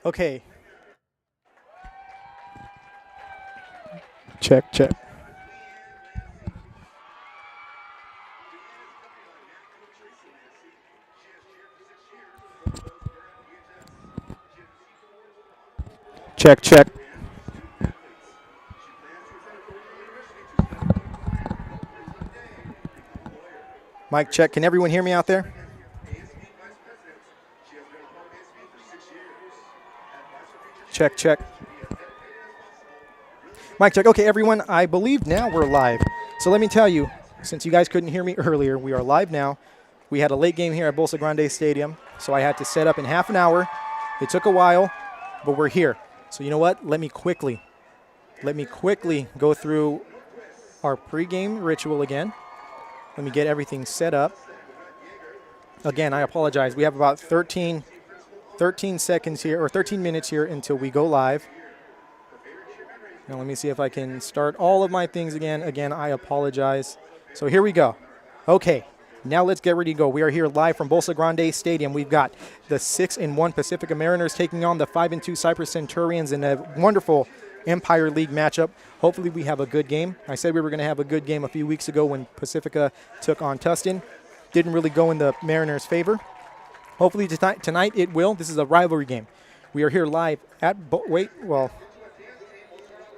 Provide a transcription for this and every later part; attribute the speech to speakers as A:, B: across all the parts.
A: Okay. Check, check. Check, check. Mic check. Can everyone hear me out there? Check, check. Mic check. Okay, everyone, I believe now we're live. So let me tell you, since you guys couldn't hear me earlier, we are live now. We had a late game here at Bolsa Grande Stadium, so I had to set up in half an hour. It took a while, but we're here. So you know what? Let me quickly go through our pregame ritual again. Let me get everything set up. Again, I apologize. We have about 13 seconds here, or 13 minutes here until we go live. Now let me see if I can start all of my things again. Again, I apologize. So here we go. Okay, now let's get ready to go. We are here live from Bolsa Grande Stadium. We've got the 6-1 Pacifica Mariners taking on the 5-2 Cypress Centurions in a wonderful Empire League matchup. Hopefully we have a good game. I said we were going to have a good game a few weeks ago when Pacifica took on Tustin. Didn't really go in the Mariners' favor. Hopefully tonight it will. This is a rivalry game. We are here live at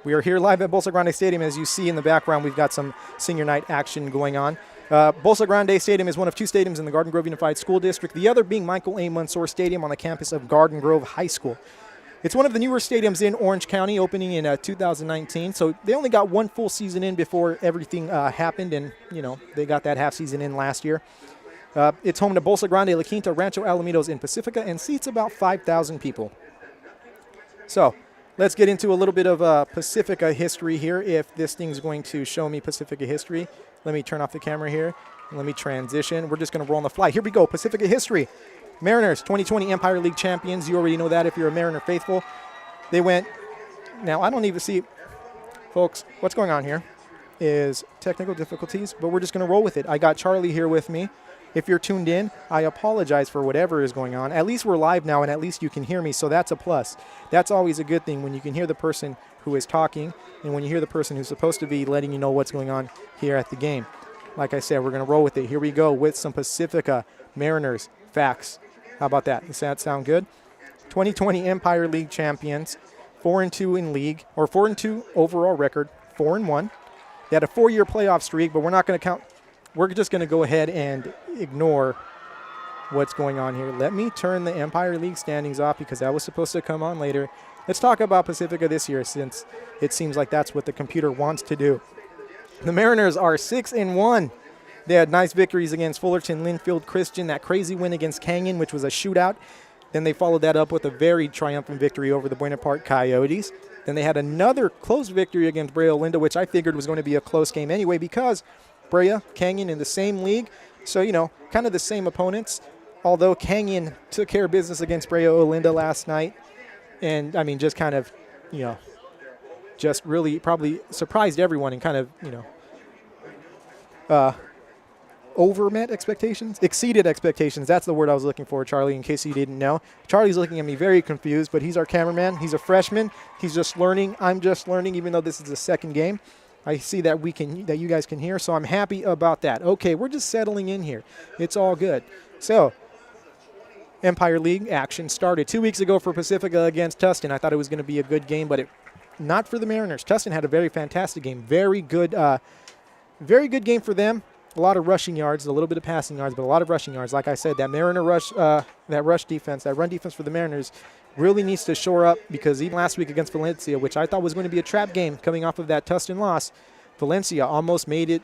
A: we are here live at Bolsa Grande Stadium. As you see in the background, we've got some senior night action going on. Bolsa Grande Stadium is one of two stadiums in the Garden Grove Unified School District, the other being Michael A. Mansour Stadium on the campus of Garden Grove High School. It's one of the newer stadiums in Orange County, opening in 2019. So they only got one full season in before everything happened, and, they got that half season in last year. It's home to Bolsa Grande, La Quinta, Rancho Alamitos in Pacifica, and seats about 5,000 people. So let's get into a little bit of Pacifica history here. If this thing's going to show me Pacifica history, let me turn off the camera here. And let me transition. We're just going to roll on the fly. Here we go, Pacifica history. Mariners, 2020 Empire League champions. You already know that if you're a Mariner faithful. They went, now I don't even see, folks, what's going on here is technical difficulties, but we're just going to roll with it. I got Charlie here with me. If you're tuned in, I apologize for whatever is going on. At least we're live now, and at least you can hear me, so that's a plus. That's always a good thing when you can hear the person who is talking and when you hear the person who's supposed to be letting you know what's going on here at the game. Like I said, we're going to roll with it. Here we go with some Pacifica Mariners facts. How about that? Does that sound good? 2020 Empire League champions, 4-2 in league, or 4-2 overall record, 4-1. They had a 4-year playoff streak, but we're not going to count. We're just going to go ahead and ignore what's going on here. Let me turn the Empire League standings off because that was supposed to come on later. Let's talk about Pacifica this year since it seems like that's what the computer wants to do. The Mariners are 6-1. They had nice victories against Fullerton, Linfield Christian, that crazy win against Canyon, which was a shootout. Then they followed that up with a very triumphant victory over the Buena Park Coyotes. Then they had another close victory against Brea Olinda, which I figured was going to be a close game anyway because Brea, Canyon in the same league. So, kind of the same opponents. Although Canyon took care of business against Brea Olinda last night. And, just kind of, just really probably surprised everyone and kind of, over-met expectations? Exceeded expectations. That's the word I was looking for, Charlie, in case you didn't know. Charlie's looking at me very confused, but he's our cameraman. He's a freshman. He's just learning. I'm just learning, even though this is the second game. I see that that you guys can hear, so I'm happy about that. Okay, we're just settling in here. It's all good. So, Empire League action started 2 weeks ago for Pacifica against Tustin. I thought it was going to be a good game, but not for the Mariners. Tustin had a very fantastic game. Very good game for them. A lot of rushing yards, a little bit of passing yards, but a lot of rushing yards. Like I said, that Mariner rush, that rush defense, that run defense for the Mariners really needs to shore up because even last week against Valencia, which I thought was going to be a trap game coming off of that Tustin loss, Valencia almost made it,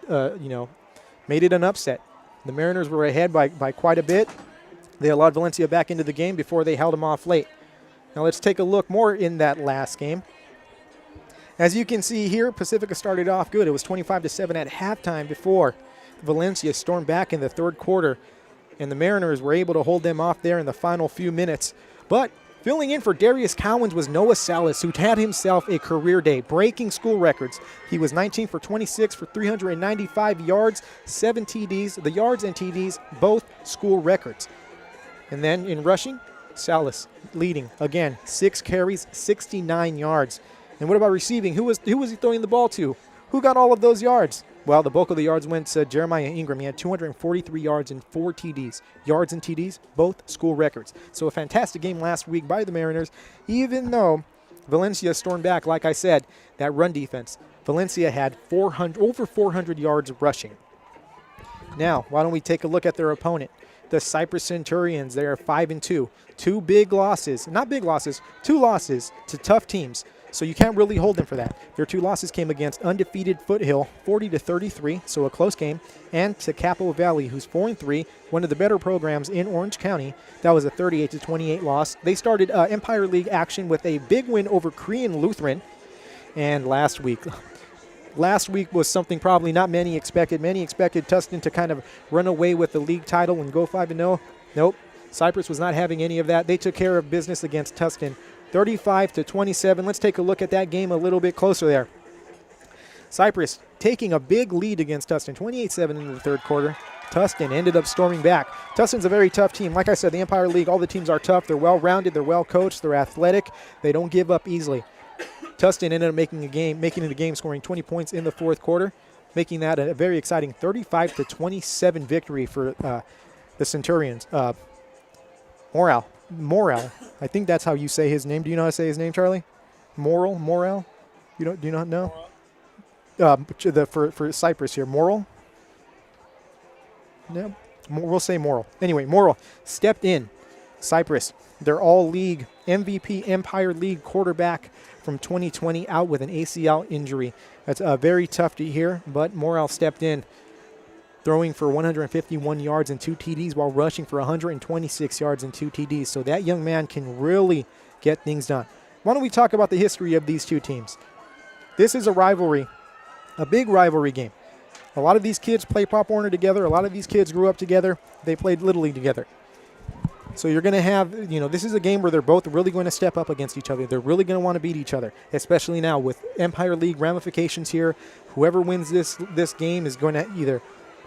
A: made it an upset. The Mariners were ahead by quite a bit. They allowed Valencia back into the game before they held them off late. Now let's take a look more in that last game. As you can see here, Pacifica started off good. It was 25-7 at halftime before Valencia stormed back in the third quarter, and the Mariners were able to hold them off there in the final few minutes. But filling in for Darius Cowens was Noah Salas, who had himself a career day, breaking school records. He was 19 for 26 for 395 yards, 7 TDs. The yards and TDs, both school records. And then in rushing, Salas leading again, 6 carries, 69 yards. And what about receiving? Who was he throwing the ball to? Who got all of those yards? Well, the bulk of the yards went to Jeremiah Ingram. He had 243 yards and 4 TDs. Yards and TDs, both school records. So a fantastic game last week by the Mariners, even though Valencia stormed back. Like I said, that run defense. Valencia had over 400 yards rushing. Now, why don't we take a look at their opponent? The Cypress Centurions. They are 5-2. 2 big losses. Not big losses, 2 losses to tough teams. So you can't really hold them for that. Their 2 losses came against undefeated Foothill, 40-33, so a close game, and to Capo Valley, who's 4-3, one of the better programs in Orange County. That was a 38-28 loss. They started Empire League action with a big win over Korean Lutheran. And last week was something probably not many expected. Many expected Tustin to kind of run away with the league title and go 5-0. Nope. Cypress was not having any of that. They took care of business against Tustin, 35-27. Let's take a look at that game a little bit closer there. Cypress taking a big lead against Tustin, 28-7 into the third quarter. Tustin ended up storming back. Tustin's a very tough team. Like I said, the Empire League, all the teams are tough. They're well-rounded. They're well-coached. They're athletic. They don't give up easily. Tustin ended up making it a game, scoring 20 points in the fourth quarter, making that a very exciting 35-27 victory for the Centurions. Morel. I think that's how you say his name. Do you know how to say his name, Charlie? Morel? Do you not know? For Cypress here, Morel. No, we'll say Morel. Anyway, Morel stepped in. Cypress, their all-league MVP Empire League quarterback from 2020 out with an ACL injury. That's very tough to hear, but Morel stepped in, throwing for 151 yards and 2 TDs while rushing for 126 yards and 2 TDs. So that young man can really get things done. Why don't we talk about the history of these two teams? This is a rivalry, a big rivalry game. A lot of these kids play Pop Warner together. A lot of these kids grew up together. They played Little League together. So you're going to have, this is a game where they're both really going to step up against each other. They're really going to want to beat each other, especially now with Empire League ramifications here. Whoever wins this game is going to either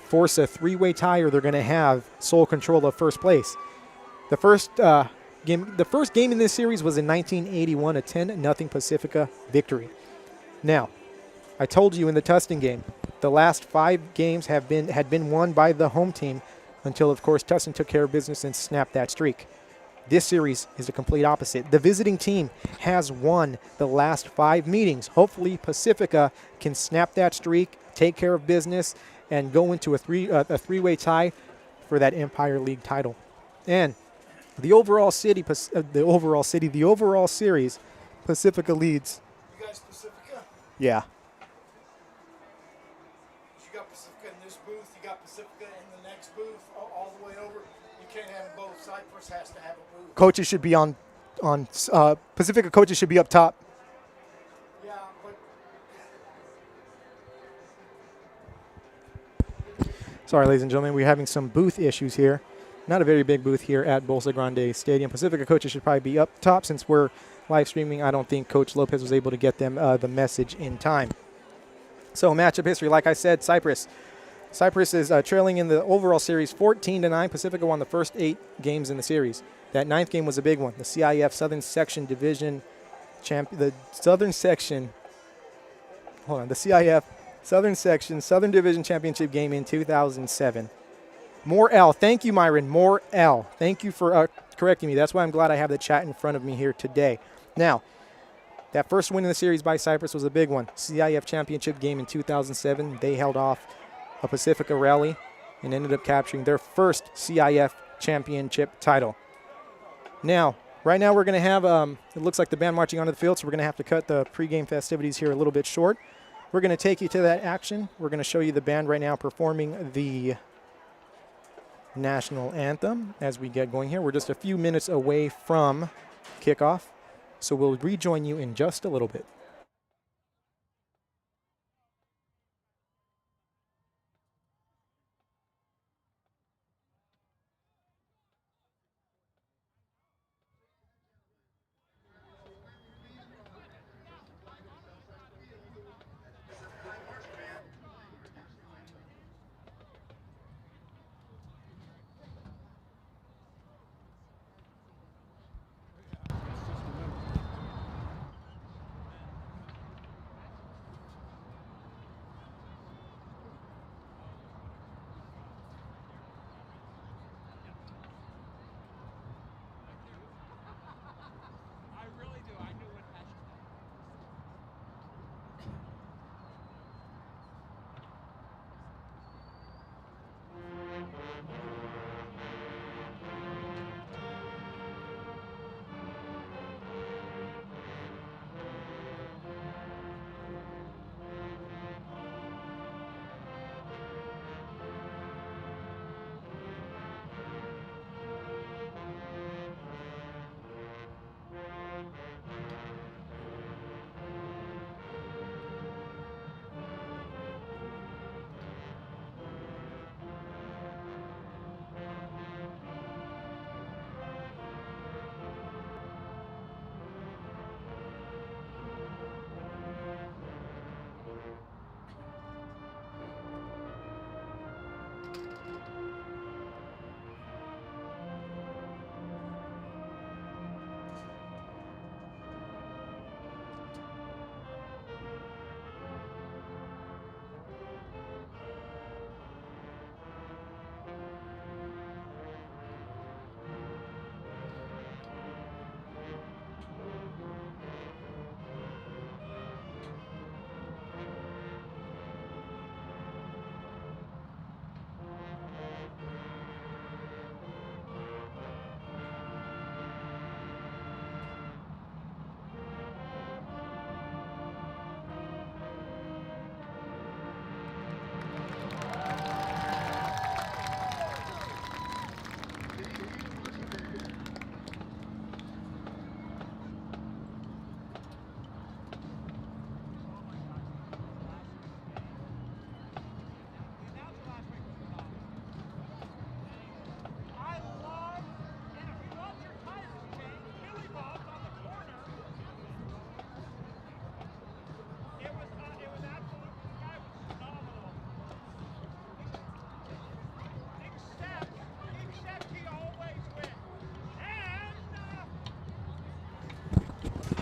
A: force a 3-way tie or they're going to have sole control of first place. The first game in this series was in 1981, a 10-0 Pacifica victory. Now, I told you in the Tustin game, the last 5 games had been won by the home team until, of course, Tustin took care of business and snapped that streak. This series is the complete opposite. The visiting team has won the last 5 meetings. Hopefully, Pacifica can snap that streak, take care of business, and go into a 3-way tie for that Empire League title. And the overall series, Pacifica leads.
B: You guys Pacifica?
A: Yeah.
B: You got Pacifica in this booth, you got Pacifica in the next booth, all the way over. You can't have both. Cypress has to have a booth.
A: Coaches should be on Pacifica coaches should be up top.
B: Yeah, but
A: Sorry, ladies and gentlemen, we're having some booth issues here. Not a very big booth here at Bolsa Grande Stadium. Pacifica coaches should probably be up top since we're live streaming. I don't think Coach Lopez was able to get them the message in time. So matchup history, like I said, Cypress is trailing in the overall series 14-9. Pacifica won the first 8 games in the series. That 9th game was a big one. The CIF Southern Section Division the CIF Southern Section Southern Division Championship game in 2007. Morel, thank you, Myron. Morel, thank you for correcting me. That's why I'm glad I have the chat in front of me here today. Now, that first win in the series by Cypress was a big one. CIF Championship game in 2007. They held off a Pacifica rally and ended up capturing their first CIF Championship title. Now, right now we're going to have, it looks like the band marching onto the field, so we're going to have to cut the pregame festivities here a little bit short. We're going to take you to that action. We're going to show you the band right now performing the national anthem as we get going here. We're just a few minutes away from kickoff, so we'll rejoin you in just a little bit.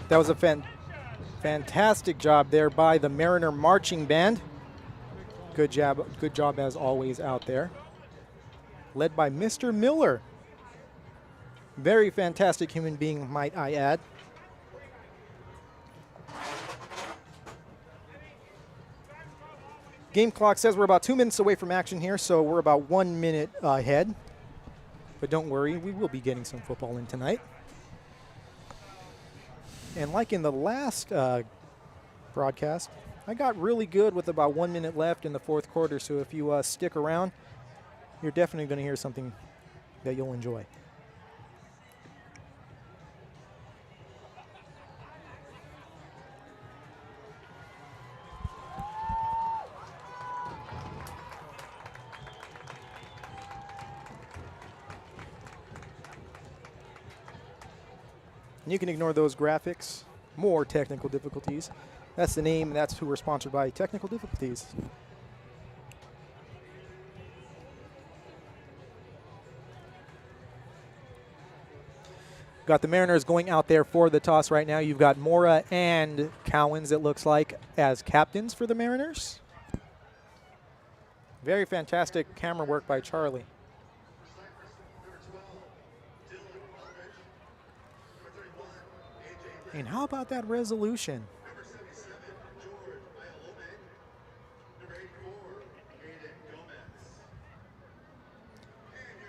A: That was a fantastic job there by the Mariner Marching Band. Good job as always out there. Led by Mr. Miller. Very fantastic human being, might I add. Game clock says we're about 2 minutes away from action here, so we're about 1 minute ahead. But don't worry, we will be getting some football in tonight. And like in the last broadcast, I got really good with about 1 minute left in the fourth quarter, so if you stick around, you're definitely going to hear something that you'll enjoy. You can ignore those graphics. More technical difficulties. That's the name. That's who we're sponsored by. Technical difficulties. Got the Mariners going out there for the toss right now. You've got Mora and Cowens, it looks like, as captains for the Mariners. Very fantastic camera work by Charlie. And how about that resolution?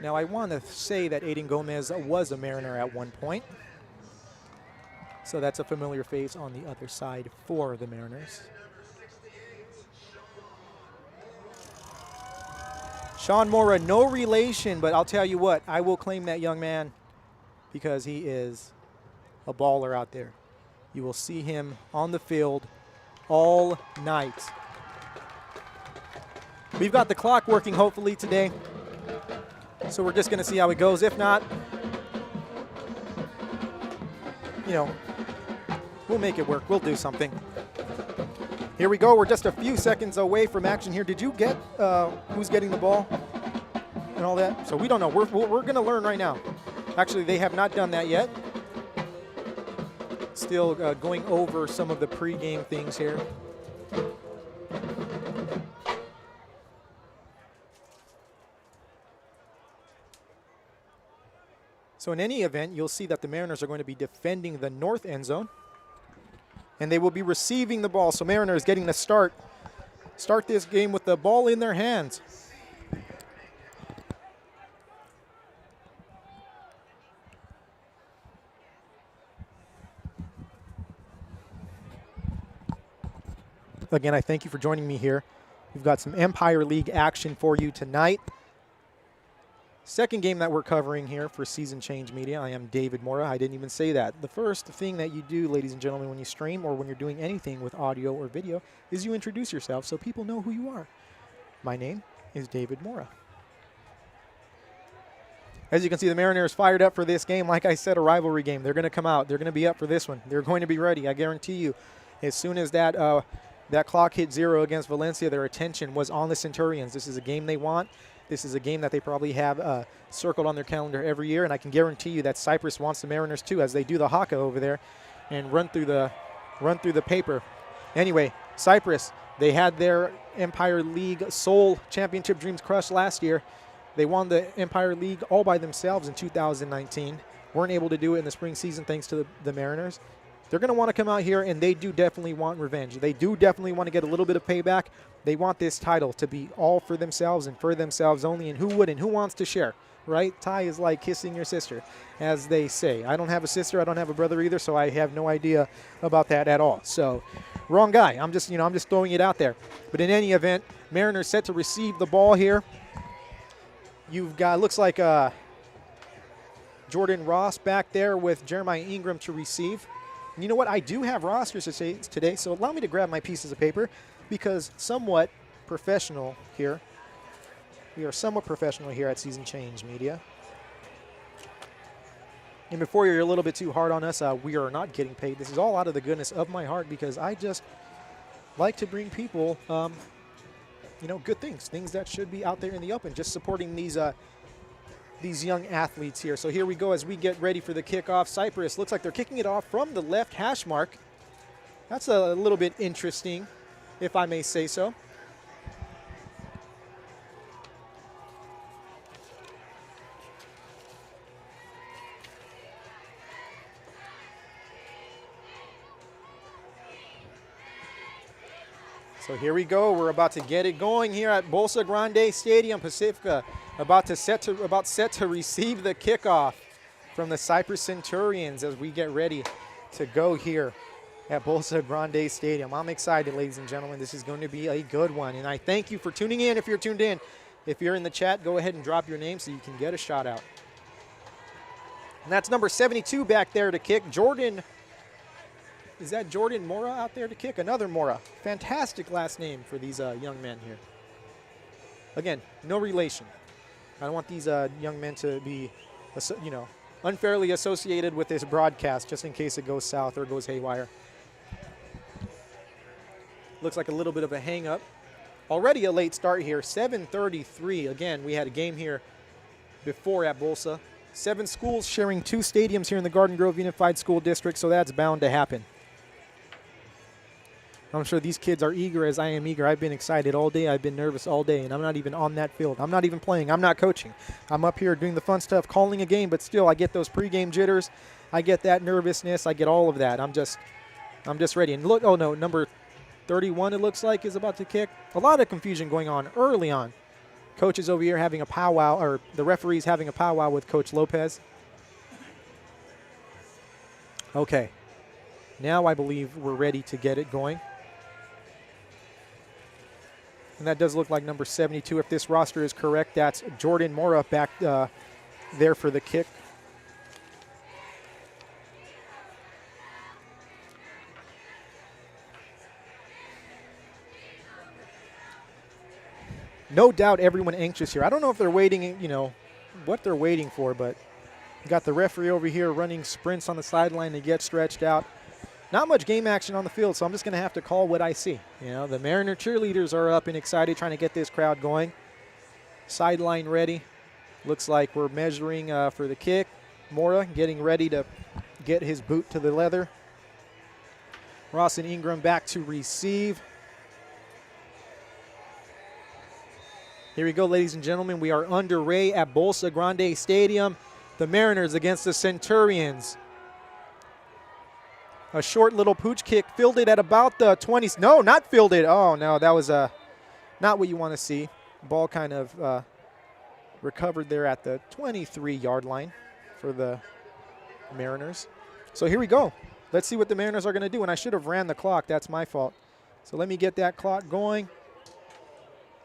A: Now, I want to say that Aiden Gomez was a Mariner at one point. So that's a familiar face on the other side for the Mariners. Sean Mora, no relation, but I'll tell you what, I will claim that young man because he is a baller out there. You will see him on the field all night. We've got the clock working hopefully today, so we're just going to see how it goes. If not, you know, we'll make it work. We'll do something. Here we go. We're just a few seconds away from action here. Did you get who's getting the ball and all that? So we don't know. We're going to learn right now. Actually, they have not done that yet. Still going over some of the pregame things here. So in any event, you'll see that the Mariners are going to be defending the north end zone. And they will be receiving the ball. So Mariners getting to start this game with the ball in their hands. Again, I thank you for joining me here. We've got some Empire League action for you tonight. Second game that we're covering here for Season Change Media. I am David Mora. I didn't even say that. The first thing that you do, ladies and gentlemen, when you stream or when you're doing anything with audio or video is you introduce yourself so people know who you are. My name is David Mora. As you can see, the Mariners fired up for this game. Like I said, a rivalry game. They're going to come out. They're going to be up for this one. They're going to be ready. I guarantee you. As soon as that clock hit 0 against Valencia, their attention was on the Centurions. This is a game they want. This is a game that they probably have circled on their calendar every year, and I can guarantee you that Cypress wants the Mariners too, as they do the haka over there and run through the paper. Anyway, Cypress, they had their Empire League Soul Championship dreams crushed last year. They won the Empire League all by themselves in 2019. Weren't able to do it in the spring season thanks to the Mariners. They're going to want to come out here, and they do definitely want revenge. They do definitely want to get a little bit of payback. They want this title to be all for themselves and for themselves only, and who wouldn't? Who wants to share, right? Tie is like kissing your sister, as they say. I don't have a sister. I don't have a brother either, so I have no idea about that at all. So, wrong guy. I'm just throwing it out there. But in any event, Mariners set to receive the ball here. You've got, looks like Jordan Ross back there with Jeremiah Ingram to receive. You know what? I do have rosters today, so allow me to grab my pieces of paper because somewhat professional here. We are somewhat professional here at Season Change Media. And before you're a little bit too hard on us, we are not getting paid. This is all out of the goodness of my heart because I just like to bring people, good things that should be out there in the open. Just supporting these these young athletes here. So here we go as we get ready for the kickoff. Cypress looks like they're kicking it off from the left hash mark. That's a little bit interesting, if I may say so. So here we go. We're about to get it going here at Bolsa Grande Stadium. Pacifica about set to receive the kickoff from the Cypress Centurions as we get ready to go here at Bolsa Grande Stadium. I'm excited, ladies and gentlemen. This is going to be a good one, and I thank you for tuning in. If you're tuned in, if you're in the chat, go ahead and drop your name so you can get a shout out. And that's number 72 back there to kick. Jordan. Is that Jordan Mora out there to kick? Another Mora. Fantastic last name for these young men here. Again, no relation. I don't want these young men to be, unfairly associated with this broadcast just in case it goes south or goes haywire. Looks like a little bit of a hang-up. Already a late start here, 7:33. Again, we had a game here before at Bolsa. 7 schools sharing 2 stadiums here in the Garden Grove Unified School District, so that's bound to happen. I'm sure these kids are eager as I am eager. I've been excited all day. I've been nervous all day, and I'm not even on that field. I'm not even playing. I'm not coaching. I'm up here doing the fun stuff, calling a game, but still I get those pregame jitters. I get that nervousness. I get all of that. I'm just ready. And look, oh no, number 31 it looks like is about to kick. A lot of confusion going on early on. Coach is over here having a powwow, or the referee's having a powwow with Coach Lopez. Okay. Now I believe we're ready to get it going. And that does look like number 72. If this roster is correct, that's Jordan Mora back there for the kick. No doubt everyone anxious here. I don't know if they're waiting, what they're waiting for, but you got the referee over here running sprints on the sideline to get stretched out. Not much game action on the field, so I'm just going to have to call what I see. The Mariner cheerleaders are up and excited, trying to get this crowd going. Sideline ready. Looks like we're measuring for the kick. Mora getting ready to get his boot to the leather. Ross and Ingram back to receive. Here we go, ladies and gentlemen. We are underway at Bolsa Grande Stadium. The Mariners against the Centurions. A short little pooch kick, fielded at about the 20s. No, not fielded. Oh, no, that was not what you want to see. Ball kind of recovered there at the 23-yard line for the Mariners. So here we go. Let's see what the Mariners are going to do. And I should have ran the clock. That's my fault. So let me get that clock going.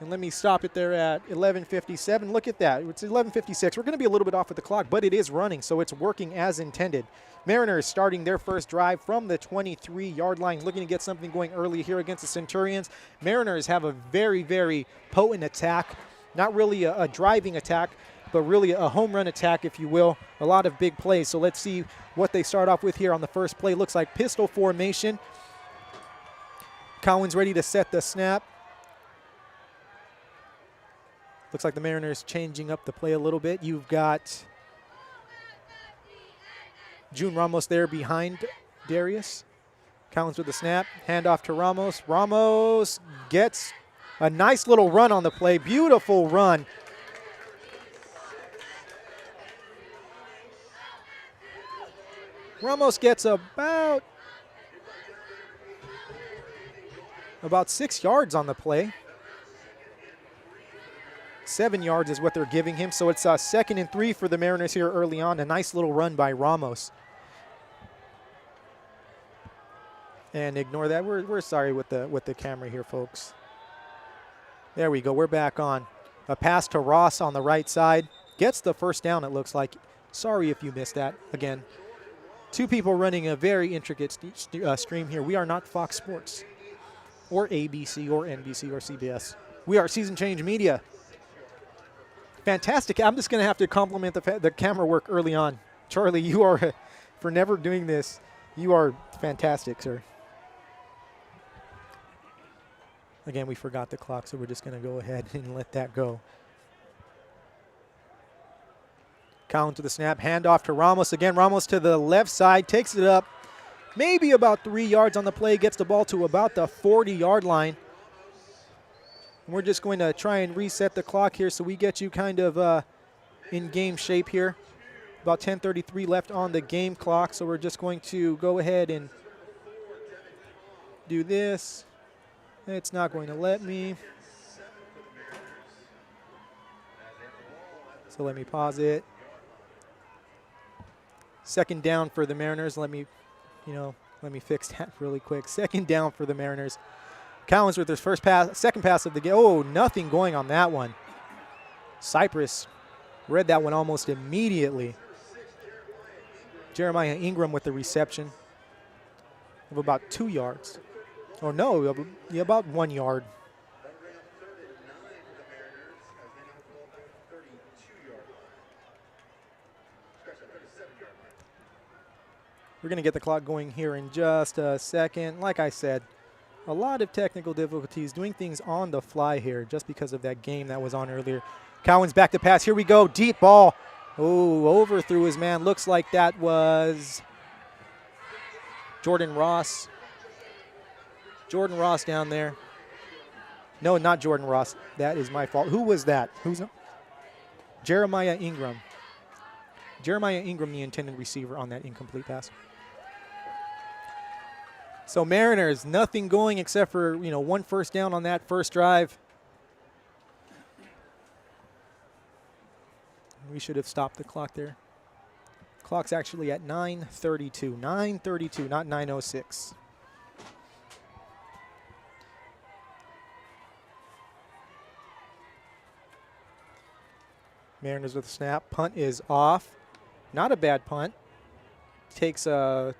A: And let me stop it there at 11:57. Look at that. It's 11:56. We're going to be a little bit off with the clock, but it is running, so it's working as intended. Mariners starting their first drive from the 23-yard line, looking to get something going early here against the Centurions. Mariners have a very, very potent attack. Not really a driving attack, but really a home run attack, if you will. A lot of big plays. So let's see what they start off with here on the first play. Looks like pistol formation. Cowan's ready to set the snap. Looks like the Mariners changing up the play a little bit. You've got June Ramos there behind Darius. Cowan's with the snap. Handoff to Ramos. Ramos gets a nice little run on the play. Beautiful run. Ramos gets about 6 yards on the play. 7 yards is what they're giving him. So it's 2nd and 3 for the Mariners here early on. A nice little run by Ramos. And ignore that. We're sorry with the camera here, folks. There we go. We're back on. A pass to Ross on the right side. Gets the first down, it looks like. Sorry if you missed that. Again, 2 people running a very intricate stream here. We are not Fox Sports or ABC or NBC or CBS. We are Season Change Media. Fantastic. I'm just going to have to compliment the camera work early on. Charlie, you are, for never doing this, you are fantastic, sir. Again, we forgot the clock, so we're just going to go ahead and let that go. Collins to the snap, handoff to Ramos again. Ramos to the left side, takes it up. Maybe about 3 yards on the play, gets the ball to about the 40-yard line. We're just going to try and reset the clock here so we get you kind of in game shape here. About 10:33 left on the game clock, so we're just going to go ahead and do this. It's not going to let me. So let me pause it. Second down for the Mariners. Let me fix that really quick. Second down for the Mariners. Collins with his second pass of the game. Oh, nothing going on that one. Cypress read that one almost immediately. Jeremiah Ingram with the reception of about 2 yards. Or no, about 1 yard. We're going to get the clock going here in just a second. Like I said, a lot of technical difficulties doing things on the fly here just because of that game that was on earlier. Cowens back to pass. Here we go. Deep ball. Oh, overthrew his man. Looks like that was Jordan Ross. Jordan Ross down there. No, not Jordan Ross. That is my fault. Who was that? Jeremiah Ingram. Jeremiah Ingram, the intended receiver on that incomplete pass. So Mariners, nothing going except for, one first down on that first drive. We should have stopped the clock there. Clock's actually at 9:32. 9:32, not 9:06. Mariners with a snap. Punt is off. Not a bad punt. Takes a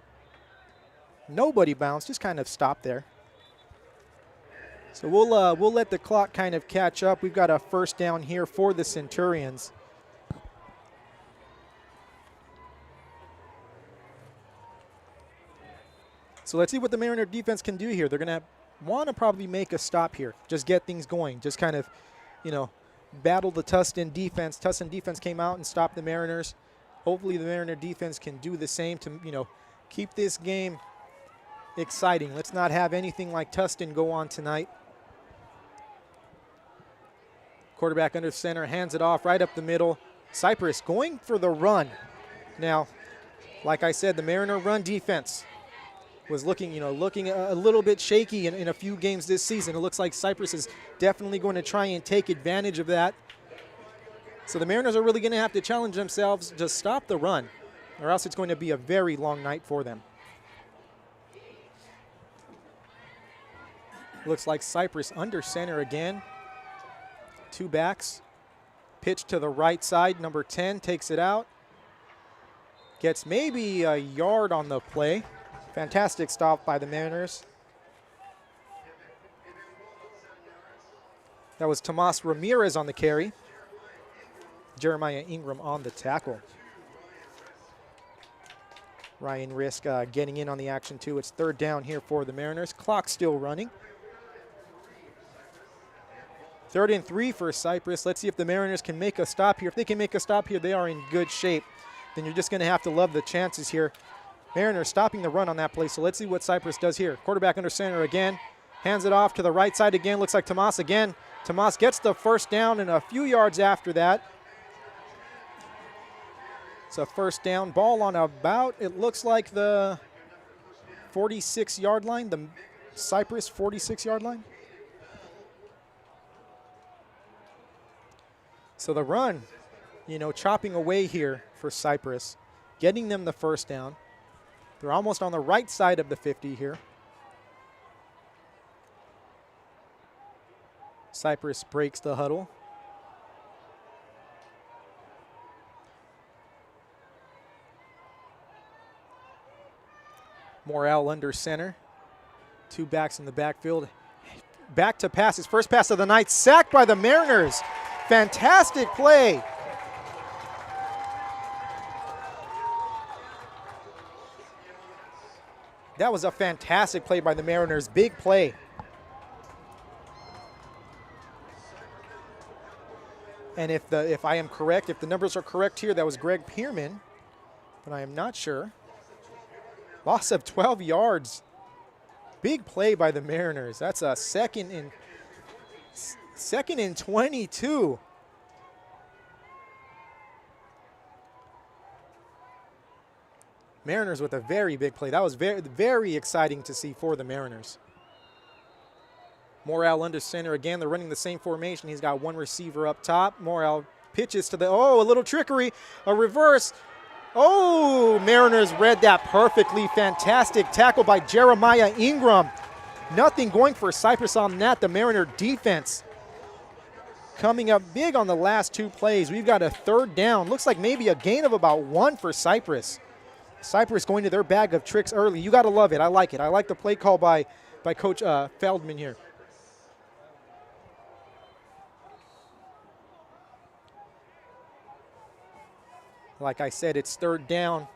A: nobody bounce, just kind of stopped there. So we'll let the clock kind of catch up. We've got a first down here for the Centurions. So let's see what the Mariner defense can do here. They're going to want to probably make a stop here, just get things going, just kind of, battle the Tustin defense. Tustin defense came out and stopped the Mariners. Hopefully the Mariner defense can do the same to, keep this game exciting. Let's not have anything like Tustin go on tonight. Quarterback under center, hands it off right up the middle. Cypress going for the run. Now, like I said, the Mariner run defense was looking a little bit shaky in a few games this season. It looks like Cypress is definitely going to try and take advantage of that. So the Mariners are really going to have to challenge themselves to stop the run, or else it's going to be a very long night for them. Looks like Cypress under center again. Two backs. Pitch to the right side. Number 10 takes it out. Gets maybe a yard on the play. Fantastic stop by the Mariners. That was Tomas Ramirez on the carry. Jeremiah Ingram on the tackle. Ryan Risk getting in on the action too. It's third down here for the Mariners. Clock still running. 3rd and 3 for Cypress. Let's see if the Mariners can make a stop here. If they can make a stop here, they are in good shape. Then you're just going to have to love the chances here. Mariners stopping the run on that play, so let's see what Cypress does here. Quarterback under center again. Hands it off to the right side again. Looks like Tomas again. Tomas gets the first down and a few yards after that. It's a first down. Ball on about, it looks like the 46-yard line, the Cypress 46-yard line. So the run, chopping away here for Cypress, getting them the first down. They're almost on the right side of the 50 here. Cypress breaks the huddle. Morrell under center. Two backs in the backfield. Back to pass. His first pass of the night. Sacked by the Mariners. Fantastic play. That was a fantastic play by the Mariners. Big play. And if I am correct, if the numbers are correct here, that was Greg Pierman, but I am not sure. Loss of 12 yards. Big play by the Mariners. That's a second and 22. Mariners with a very big play. That was very, very exciting to see for the Mariners. Morale under center again. They're running the same formation. He's got one receiver up top. Morale pitches to the, oh, a little trickery, a reverse. Oh, Mariners read that perfectly. Fantastic tackle by Jeremiah Ingram. Nothing going for Cypress on that. The Mariner defense coming up big on the last two plays. We've got a third down. Looks like maybe a gain of about 1 for Cypress. Cypress going to their bag of tricks early. You got to love it. I like it. I like the play call by Coach Feldman here. Like I said, it's third down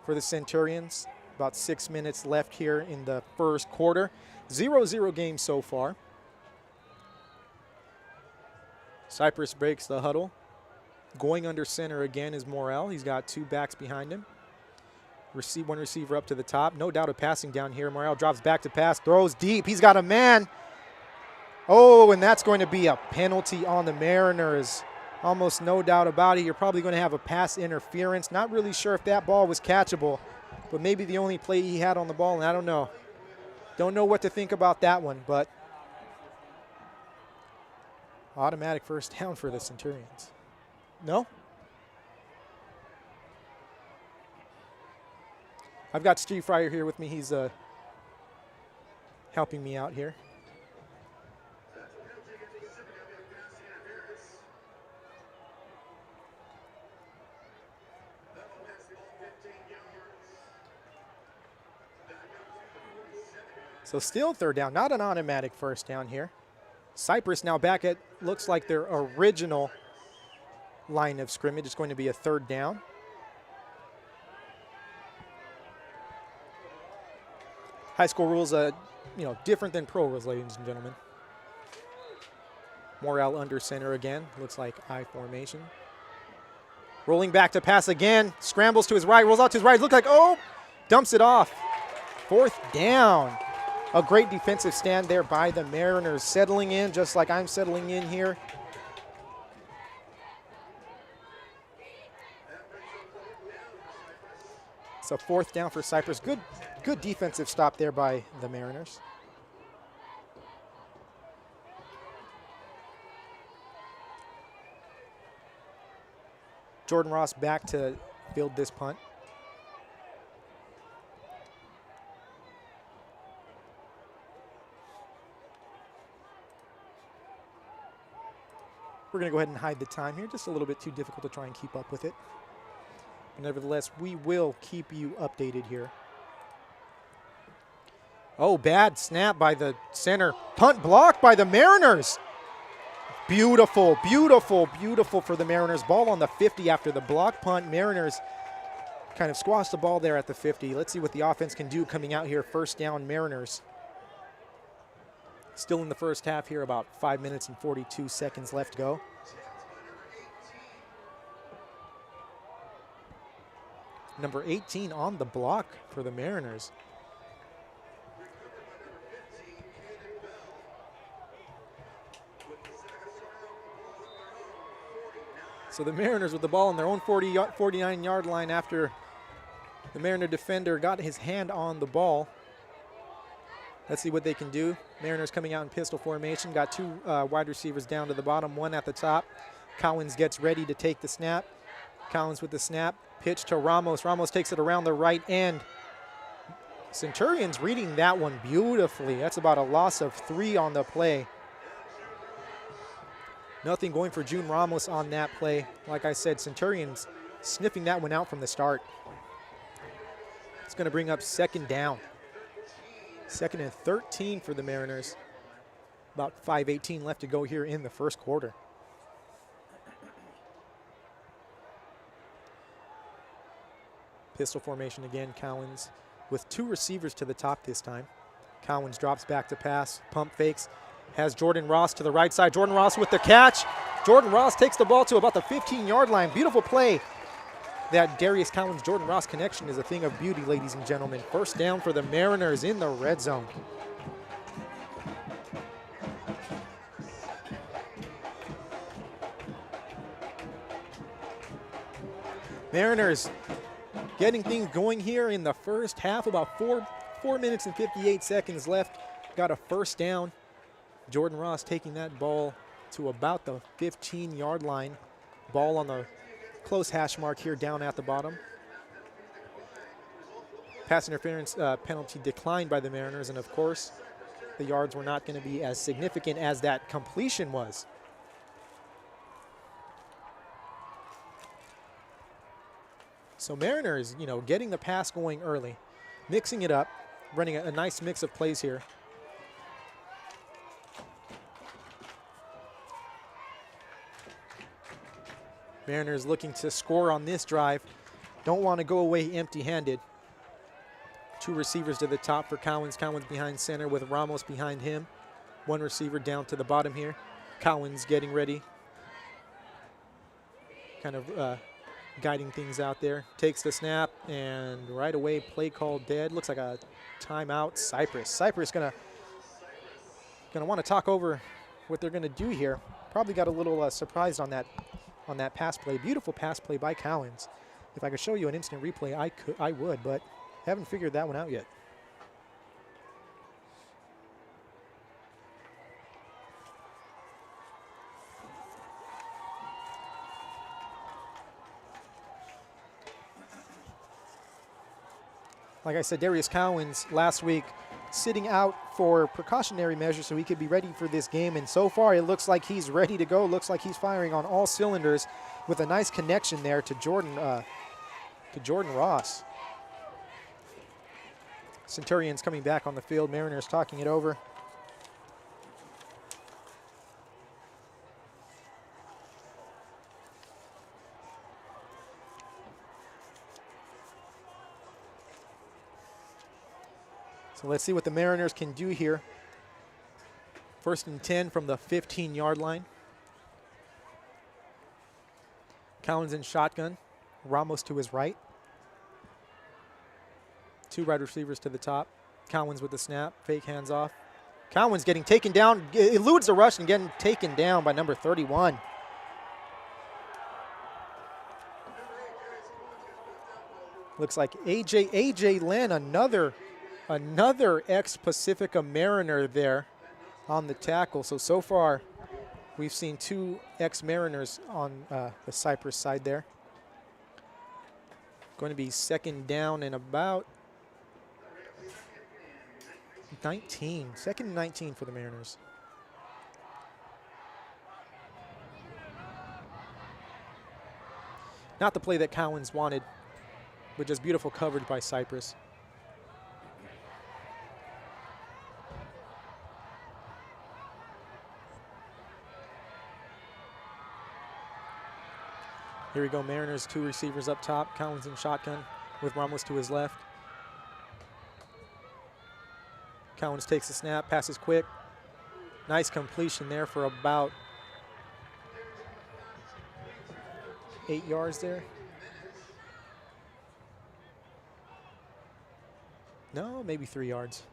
A: for the Centurions. About 6 minutes left here in the first quarter. 0-0 game so far. Cypress breaks the huddle. Going under center again is Morel. He's got two backs behind him. One receiver up to the top. No doubt of passing down here. Morel drops back to pass, throws deep. He's got a man. Oh, and that's going to be a penalty on the Mariners. Almost no doubt about it. You're probably going to have a pass interference. Not really sure if that ball was catchable, but maybe the only play he had on the ball, and I don't know. Don't know what to think about that one, but automatic first down for the Centurions. No? I've got Steve Fryer here with me. He's helping me out here. So still third down, not an automatic first down here. Cypress now back at, looks like their original line of scrimmage. It's going to be a third down. High school rules, different than pro rules, ladies and gentlemen. Morel under center again. Looks like I formation. Rolling back to pass again. Scrambles to his right, rolls out to his right. Looks like, dumps it off. Fourth down. A great defensive stand there by the Mariners, settling in just like I'm settling in here. So fourth down for Cypress. Good defensive stop there by the Mariners. Jordan Ross back to field this punt. We're going to go ahead and hide the time here. Just a little bit too difficult to try and keep up with it. But nevertheless, we will keep you updated here. Oh, bad snap by the center. Punt blocked by the Mariners. Beautiful, beautiful, beautiful for the Mariners. Ball on the 50 after the block punt. Mariners kind of squashed the ball there at the 50. Let's see what the offense can do coming out here. First down, Mariners. Still in the first half here, about 5 minutes and 42 seconds left to go. Number 18 on the block for the Mariners. So the Mariners with the ball on their own 49-yard line after the Mariner defender got his hand on the ball. Let's see what they can do. Mariners coming out in pistol formation. Got two wide receivers down to the bottom, one at the top. Collins gets ready to take the snap. Collins with the snap. Pitch to Ramos. Ramos takes it around the right end. Centurions reading that one beautifully. That's about a loss of 3 on the play. Nothing going for June Ramos on that play. Like I said, Centurions sniffing that one out from the start. It's going to bring up second down. Second and 13 for the Mariners. About 5:18 left to go here in the first quarter. Pistol formation again. Collins with two receivers to the top this time. Collins drops back to pass. Pump fakes. has Jordan Ross to the right side. Jordan Ross with the catch. Jordan Ross takes the ball to about the 15-yard line. Beautiful play. That Darius Collins-Jordan Ross connection is a thing of beauty, ladies and gentlemen. First down for the Mariners in the red zone. Mariners getting things going here in the first half. About 4 minutes and 58 seconds left. Got a first down. Jordan Ross taking that ball to about the 15-yard line. Ball on the close hash mark here down at the bottom. Pass interference penalty declined by the Mariners, and of course, the yards were not going to be as significant as that completion was. So Mariners, you know, getting the pass going early, mixing it up, running a nice mix of plays here. Mariners looking to score on this drive. Don't want to go away empty-handed. 2 receivers to the top for Cowens. Cowens behind center with Ramos behind him. 1 receiver down to the bottom here. Cowens getting ready. Kind of guiding things out there. Takes the snap, and right away play call dead. Looks like a timeout. Cypress gonna want to talk over what they're gonna do here. Probably got a little surprised on that pass play. Beautiful pass play by Cowens. If I could show you an instant replay, I would, but haven't figured that one out yet. Like I said, Darius Cowens last week sitting out for precautionary measures so he could be ready for this game. And so far, it looks like he's ready to go. Looks like he's firing on all cylinders with a nice connection there to Jordan Ross. Centurions coming back on the field. Mariners talking it over. So let's see what the Mariners can do here. 1st and 10 from the 15-yard line. Cowens in shotgun. Ramos to his right. 2 wide receivers to the top. Cowens with the snap. Fake hands off. Cowens getting taken down. Eludes the rush and getting taken down by number 31. Looks like A.J. Lynn, another ex-Pacifica Mariner there on the tackle. So far, we've seen 2 ex-Mariners on the Cypress side there. Going to be 2nd down and about 19. 2nd and 19 for the Mariners. Not the play that Cowens wanted, but just beautiful coverage by Cypress. Here we go, Mariners, 2 receivers up top. Cowens in shotgun with Ramos to his left. Cowens takes the snap, passes quick. Nice completion there for about 8 yards there. No, maybe 3 yards.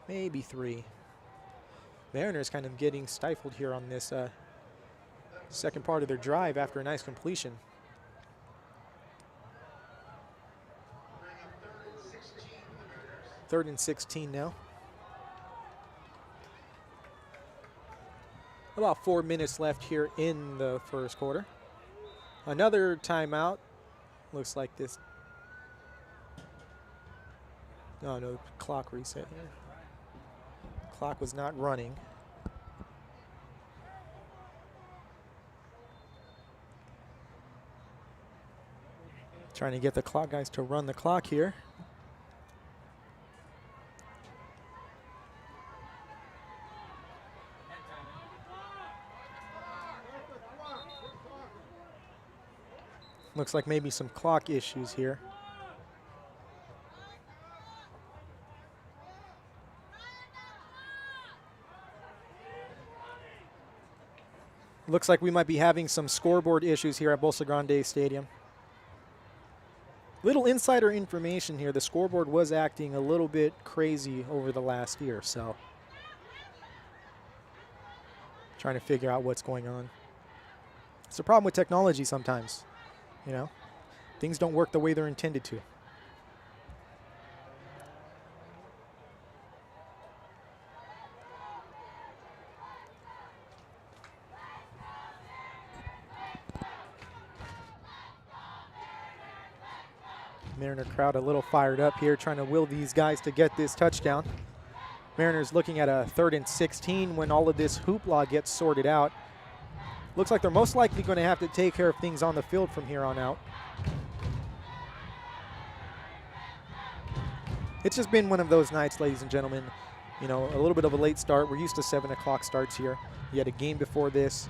A: Maybe 3. Mariners kind of getting stifled here on this second part of their drive after a nice completion. 3rd and 16 now. About 4 minutes left here in the first quarter. Another timeout. Looks like this. No, clock reset here. Clock was not running. Trying to get the clock guys to run the clock here. Looks like maybe some clock issues here. Looks like we might be having some scoreboard issues here at Bolsa Grande Stadium. Little insider information here. The scoreboard was acting a little bit crazy over the last year, so trying to figure out what's going on. It's a problem with technology sometimes, you know. Things don't work the way they're intended to. Mariner crowd a little fired up here, trying to will these guys to get this touchdown. Mariners looking at a 3rd and 16 when all of this hoopla gets sorted out. Looks like they're most likely going to have to take care of things on the field from here on out. It's just been one of those nights, ladies and gentlemen. You know, a little bit of a late start. We're used to 7 o'clock starts here. You had a game before this.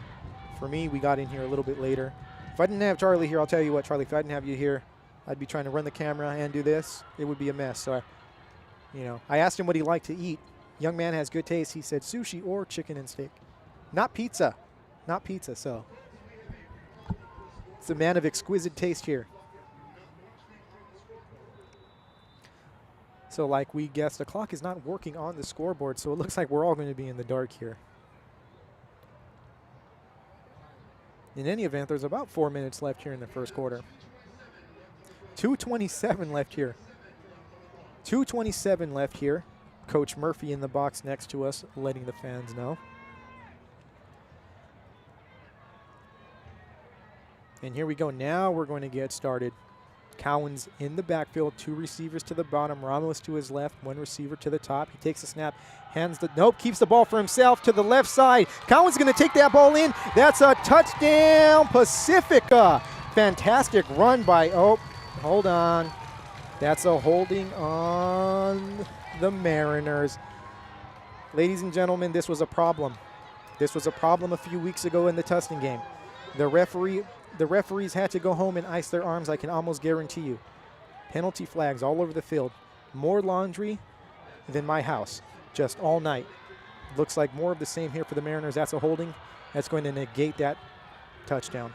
A: For me, we got in here a little bit later. If I didn't have Charlie here, I'll tell you what, Charlie, if I didn't have you here, I'd be trying to run the camera and do this. It would be a mess. So, I asked him what he liked to eat. Young man has good taste. He said sushi or chicken and steak. Not pizza. Not pizza, so. It's a man of exquisite taste here. So like we guessed, the clock is not working on the scoreboard, so it looks like we're all going to be in the dark here. In any event, there's about 4 minutes left here in the first quarter. 2:27 left here. 2:27 left here. Coach Murphy in the box next to us, letting the fans know. And here we go. Now we're going to get started. Cowan's in the backfield, 2 receivers to the bottom, Ramos to his left, 1 receiver to the top. He takes a snap, keeps the ball for himself to the left side. Cowan's going to take that ball in. That's a touchdown, Pacifica. Fantastic run by, hold on. That's a holding on the Mariners. Ladies and gentlemen, this was a problem. This was a problem a few weeks ago in the Tustin game. The referees had to go home and ice their arms, I can almost guarantee you. Penalty flags all over the field. More laundry than my house, just all night. Looks like more of the same here for the Mariners. That's a holding. That's going to negate that touchdown.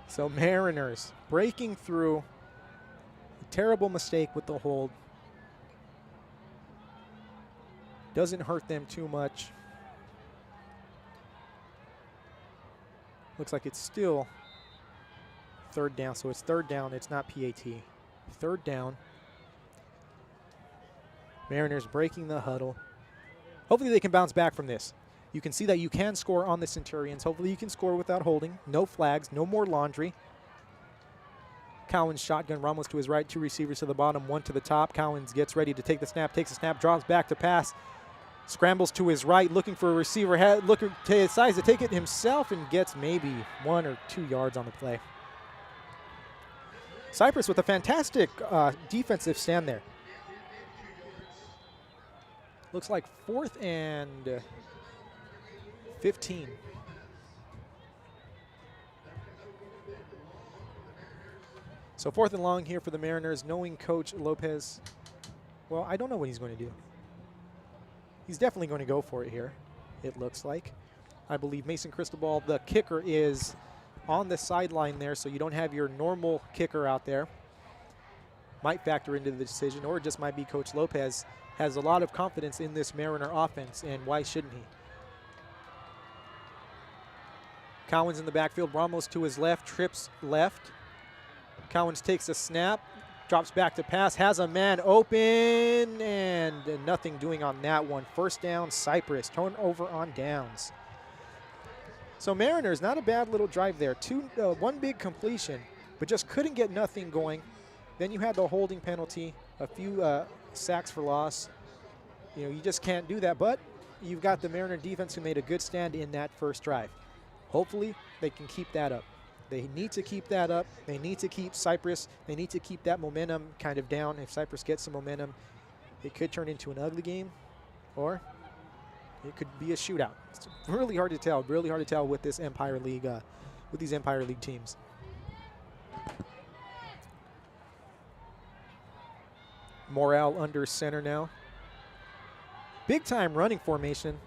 A: So Mariners breaking through. A terrible mistake with the hold. Doesn't hurt them too much. Looks like it's still 3rd down. So it's 3rd down. It's not PAT. 3rd down. Mariners breaking the huddle. Hopefully they can bounce back from this. You can see that you can score on the Centurions. Hopefully you can score without holding. No flags. No more laundry. Cowens shotgun. Ramos to his right. 2 receivers to the bottom. 1 to the top. Cowens gets ready to take the snap. Takes a snap. Drops back to pass. Scrambles to his right, looking for a receiver, decides to take it himself and gets maybe 1 or 2 yards on the play. Cypress with a fantastic defensive stand there. Looks like 4th and 15. So 4th and long here for the Mariners, knowing Coach Lopez. Well, I don't know what he's going to do. He's definitely going to go for it here, it looks like. I believe Mason Cristobal, the kicker, is on the sideline there, so you don't have your normal kicker out there. Might factor into the decision, or it just might be Coach Lopez has a lot of confidence in this Mariner offense, and why shouldn't he? Cowens in the backfield, Ramos to his left, trips left. Cowens takes a snap. Drops back to pass, has a man open, and nothing doing on that one. 1st down, Cypress, turnover on downs. So Mariners, not a bad little drive there. 1 big completion, but just couldn't get nothing going. Then you had the holding penalty, a few sacks for loss. You just can't do that, but you've got the Mariner defense who made a good stand in that first drive. Hopefully they can keep that up. They need to keep that up. They need to keep Cypress. They need to keep that momentum kind of down. If Cypress gets some momentum, it could turn into an ugly game, or it could be a shootout. It's really hard to tell. Really hard to tell with this Empire League, with these Empire League teams. Morale under center now. big-time running formation.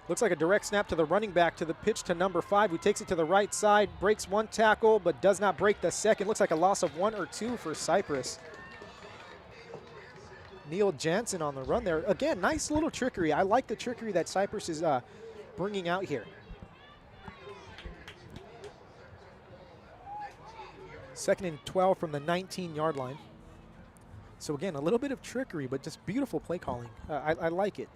A: Looks like a direct snap to the running back to the pitch to number 5, who takes it to the right side, breaks one tackle, but does not break the second. Looks like a loss of 1 or 2 for Cypress. Neil Jansen on the run there. Again, nice little trickery. I like the trickery that Cypress is bringing out here. Second and 12 from the 19-yard line. So again, a little bit of trickery, but just beautiful play calling. I like it.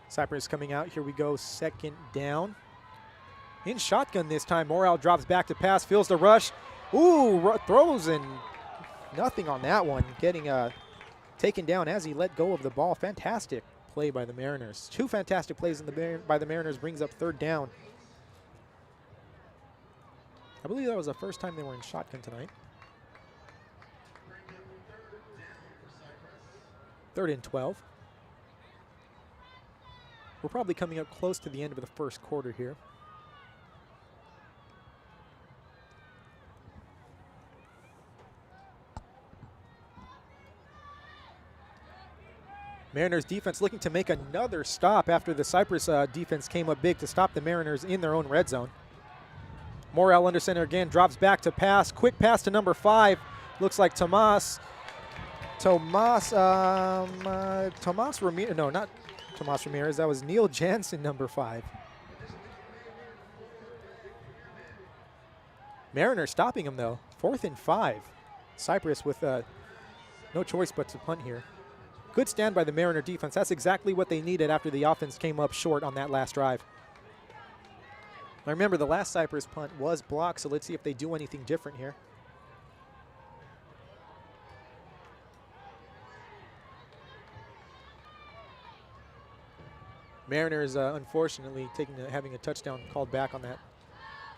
A: Cypress coming out. Here we go, second down. In shotgun this time. Morale drops back to pass, feels the rush. Ooh, throws and nothing on that one. Getting taken down as he let go of the ball. Fantastic play by the Mariners. 2 fantastic plays by the Mariners brings up third down. I believe that was the first time they were in shotgun tonight. Third and 12. We're probably coming up close to the end of the first quarter here. Mariners defense looking to make another stop after the Cypress defense came up big to stop the Mariners in their own red zone. Morel under center again, drops back to pass. Quick pass to number 5. Looks like Tomas Ramirez. No, not Tomas Ramirez. That was Neil Jansen, number 5. Mariners stopping him though. 4th and 5. Cypress with no choice but to punt here. Good stand by the Mariner defense. That's exactly what they needed after the offense came up short on that last drive. Now remember, the last Cypress punt was blocked, so let's see if they do anything different here. Mariners, unfortunately, having a touchdown called back on that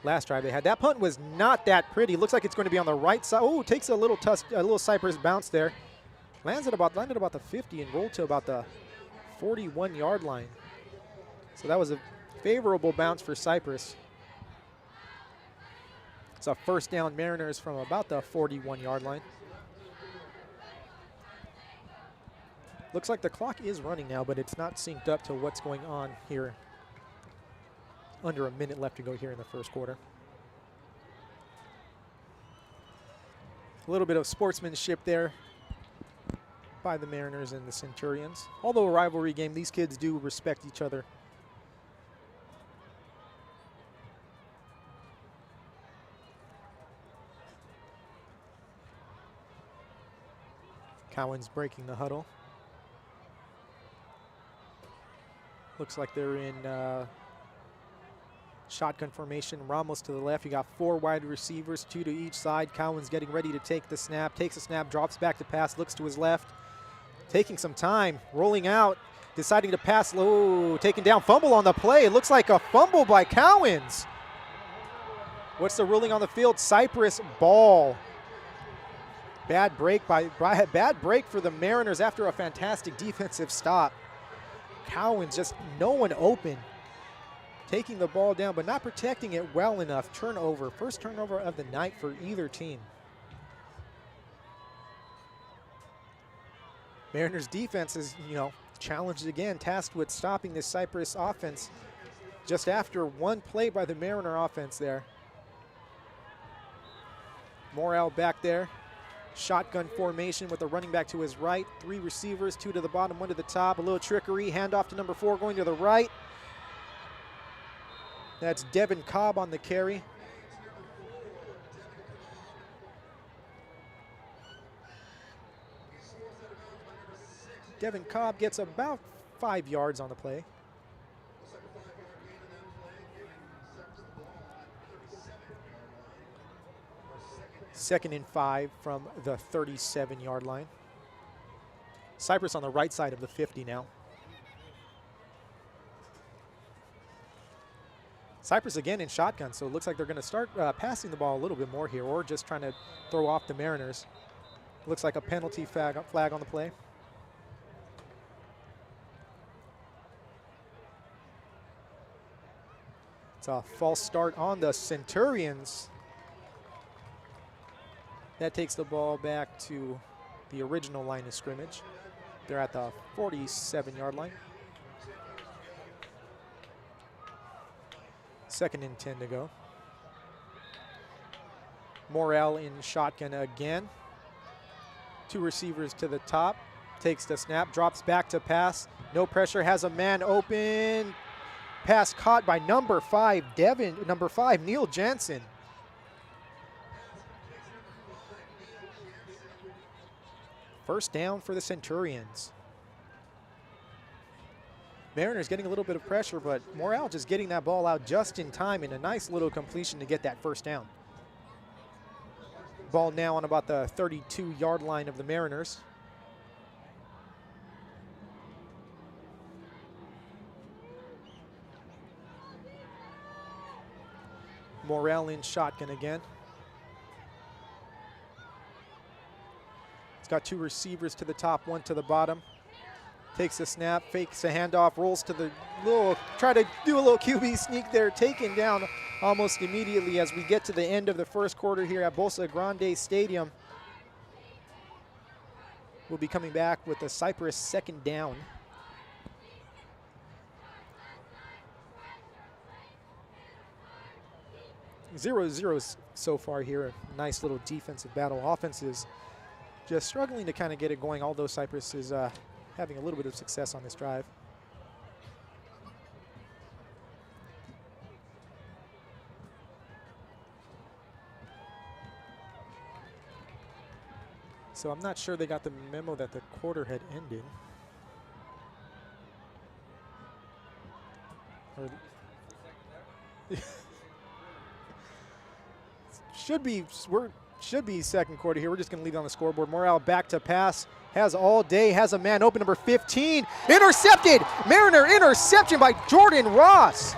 A: last drive they had. That punt was not that pretty. Looks like it's going to be on the right side. Oh, takes a little Cypress bounce there. Landed about the 50 and rolled to about the 41-yard line. So that was a favorable bounce for Cypress. It's a first down Mariners from about the 41-yard line. Looks like the clock is running now, but it's not synced up to what's going on here. Under a minute left to go here in the first quarter. A little bit of sportsmanship there by the Mariners and the Centurions. Although a rivalry game, these kids do respect each other. Cowan's breaking the huddle. Looks like they're in shotgun formation. Ramos to the left. You got 4 wide receivers, 2 to each side. Cowan's getting ready to take the snap. Takes a snap, drops back to pass, looks to his left. Taking some time, rolling out, deciding to pass low, taken down, fumble on the play. It looks like a fumble by Cowens. What's the ruling on the field? Cypress ball. Bad break for the Mariners after a fantastic defensive stop. Cowens, just no one open. Taking the ball down, but not protecting it well enough. Turnover, first turnover of the night for either team. Mariners defense is, challenged again, tasked with stopping this Cypress offense just after one play by the Mariner offense there. Morel back there. Shotgun formation with the running back to his right. 3 receivers, 2 to the bottom, 1 to the top. A little trickery, handoff to number 4 going to the right. That's Devin Cobb on the carry. Devin Cobb gets about 5 yards on the play. Second and 5 from the 37-yard line. Cypress on the right side of the 50 now. Cypress again in shotgun, so it looks like they're going to start passing the ball a little bit more here, or just trying to throw off the Mariners. Looks like a penalty flag on the play. It's a false start on the Centurions. That takes the ball back to the original line of scrimmage. They're at the 47-yard line. 2nd and 10 to go. Morrell in shotgun again. 2 receivers to the top. Takes the snap, drops back to pass. No pressure, has a man open. Pass caught by number 5, Neil Jansen. First down for the Centurions. Mariners getting a little bit of pressure, but Morrell just getting that ball out just in time and a nice little completion to get that first down. Ball now on about the 32-yard line of the Mariners. Morrell in shotgun again. He's got 2 receivers to the top, 1 to the bottom. Takes the snap, fakes a handoff, rolls to the try to do a little QB sneak there, taken down almost immediately as we get to the end of the first quarter here at Bolsa Grande Stadium. We'll be coming back with the Cypress 2nd down. Zero so far here. A nice little defensive battle. Offenses just struggling to kind of get it going, although Cypress is having a little bit of success on this drive. So I'm not sure they got the memo that the quarter had ended. Should be 2nd quarter here. We're just going to leave it on the scoreboard. Morrell back to pass. Has all day. Has a man open, number 15. Intercepted. Mariner interception by Jordan Ross.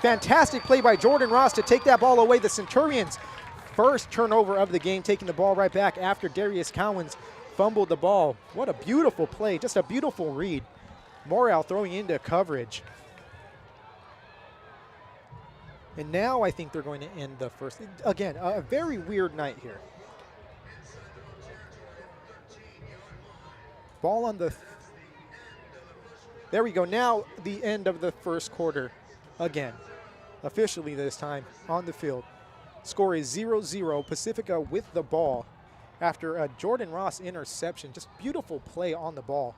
A: Fantastic play by Jordan Ross to take that ball away. The Centurions first turnover of the game, taking the ball right back after Darius Cowens fumbled the ball. What a beautiful play. Just a beautiful read. Morrell throwing into coverage. And now I think they're going to end the first. Again, a very weird night here. Ball on the. There we go. Now the end of the first quarter. Again, officially this time on the field. Score is 0-0. Pacifica with the ball after a Jordan Ross interception. Just beautiful play on the ball.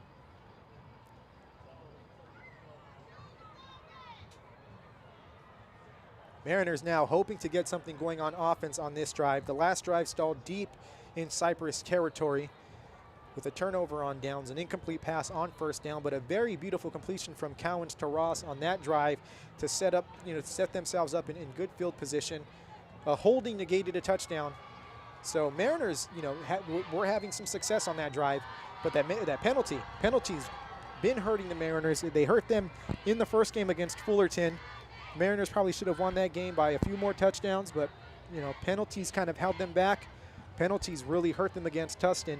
A: Mariners now hoping to get something going on offense on this drive. The last drive stalled deep in Cypress territory with a turnover on downs, an incomplete pass on first down, but a very beautiful completion from Cowens to Ross on that drive to set up, set themselves up in good field position. A holding negated a touchdown. So Mariners, were having some success on that drive, but that penalty's been hurting the Mariners. They hurt them in the first game against Fullerton. Mariners probably should have won that game by a few more touchdowns, but penalties kind of held them back. Penalties really hurt them against Tustin,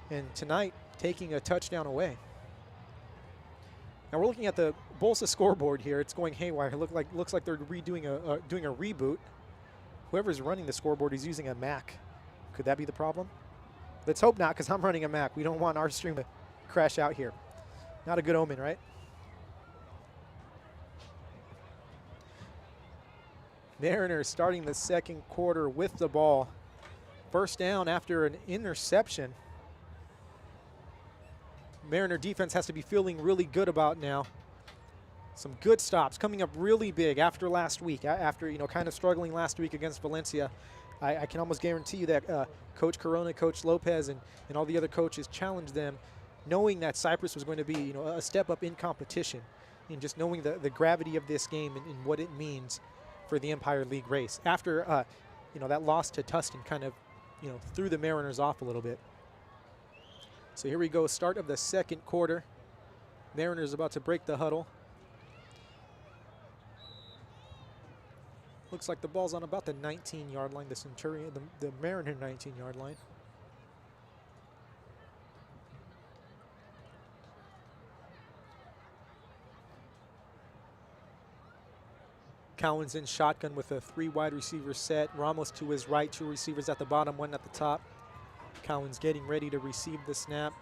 A: and tonight taking a touchdown away. Now we're looking at the Bolsa scoreboard here. It's going haywire. Looks like they're doing a reboot. Whoever's running the scoreboard is using a Mac. Could that be the problem? Let's hope not, because I'm running a Mac. We don't want our stream to crash out here. Not a good omen, right? Mariners starting the second quarter with the ball. First down after an interception. Mariner defense has to be feeling really good about now. Some good stops coming up really big after last week. After kind of struggling last week against Valencia. I can almost guarantee you that Coach Corona, Coach Lopez, and all the other coaches challenged them, knowing that Cypress was going to be a step up in competition, and just knowing the gravity of this game and what it means for the Empire League race. After that loss to Tustin kind of threw the Mariners off a little bit. So here we go, start of the second quarter. Mariners about to break the huddle. Looks like the ball's on about the 19-yard line, the Mariner 19-yard line. Cowan's in shotgun with a 3 wide receiver set. Ramos to his right, 2 receivers at the bottom, 1 at the top. Cowan's getting ready to receive the snap.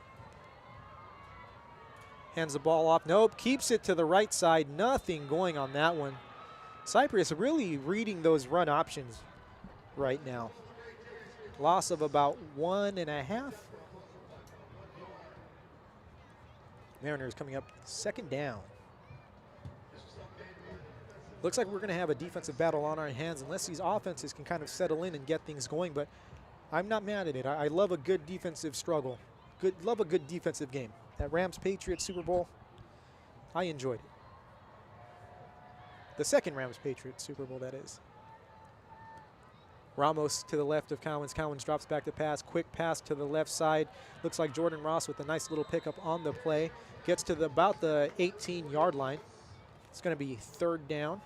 A: Hands the ball off. Nope, keeps it to the right side. Nothing going on that one. Cypress really reading those run options right now. Loss of about 1.5. Mariners coming up 2nd down. Looks like we're going to have a defensive battle on our hands unless these offenses can kind of settle in and get things going, but I'm not mad at it. I love a good defensive struggle. Love a good defensive game. That Rams-Patriots Super Bowl, I enjoyed it. The second Rams-Patriots Super Bowl, that is. Ramos to the left of Cowens. Cowens drops back to pass. Quick pass to the left side. Looks like Jordan Ross with a nice little pickup on the play. Gets to about the 18-yard line. It's going to be 3rd down.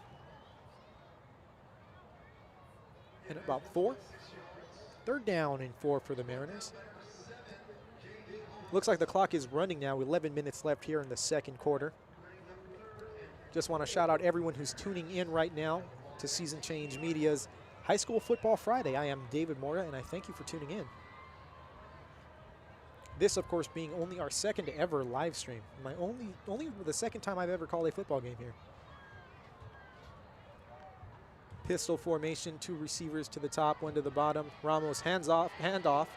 A: And about 4. 3rd down and 4 for the Mariners. Looks like the clock is running now. 11 minutes left here in the 2nd quarter. Just want to shout out everyone who's tuning in right now to Season Change Media's High School Football Friday. I am David Mora, and I thank you for tuning in. This, of course, being only our 2nd ever live stream. Only the 2nd time I've ever called a football game here. Pistol formation, 2 receivers to the top, 1 to the bottom. Ramos handoff.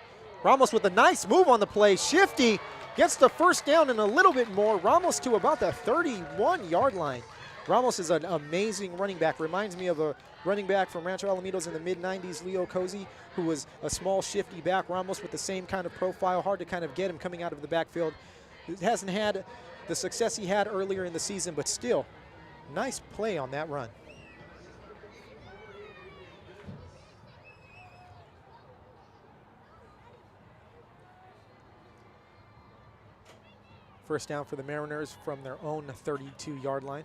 A: Ramos with a nice move on the play. Shifty gets the 1st down and a little bit more. Ramos to about the 31-yard line. Ramos is an amazing running back. Reminds me of a running back from Rancho Alamitos in the mid-90s, Leo Cozy, who was a small, shifty back. Ramos with the same kind of profile. Hard to kind of get him coming out of the backfield. He hasn't had the success he had earlier in the season, but still, nice play on that run. First down for the Mariners from their own 32-yard line.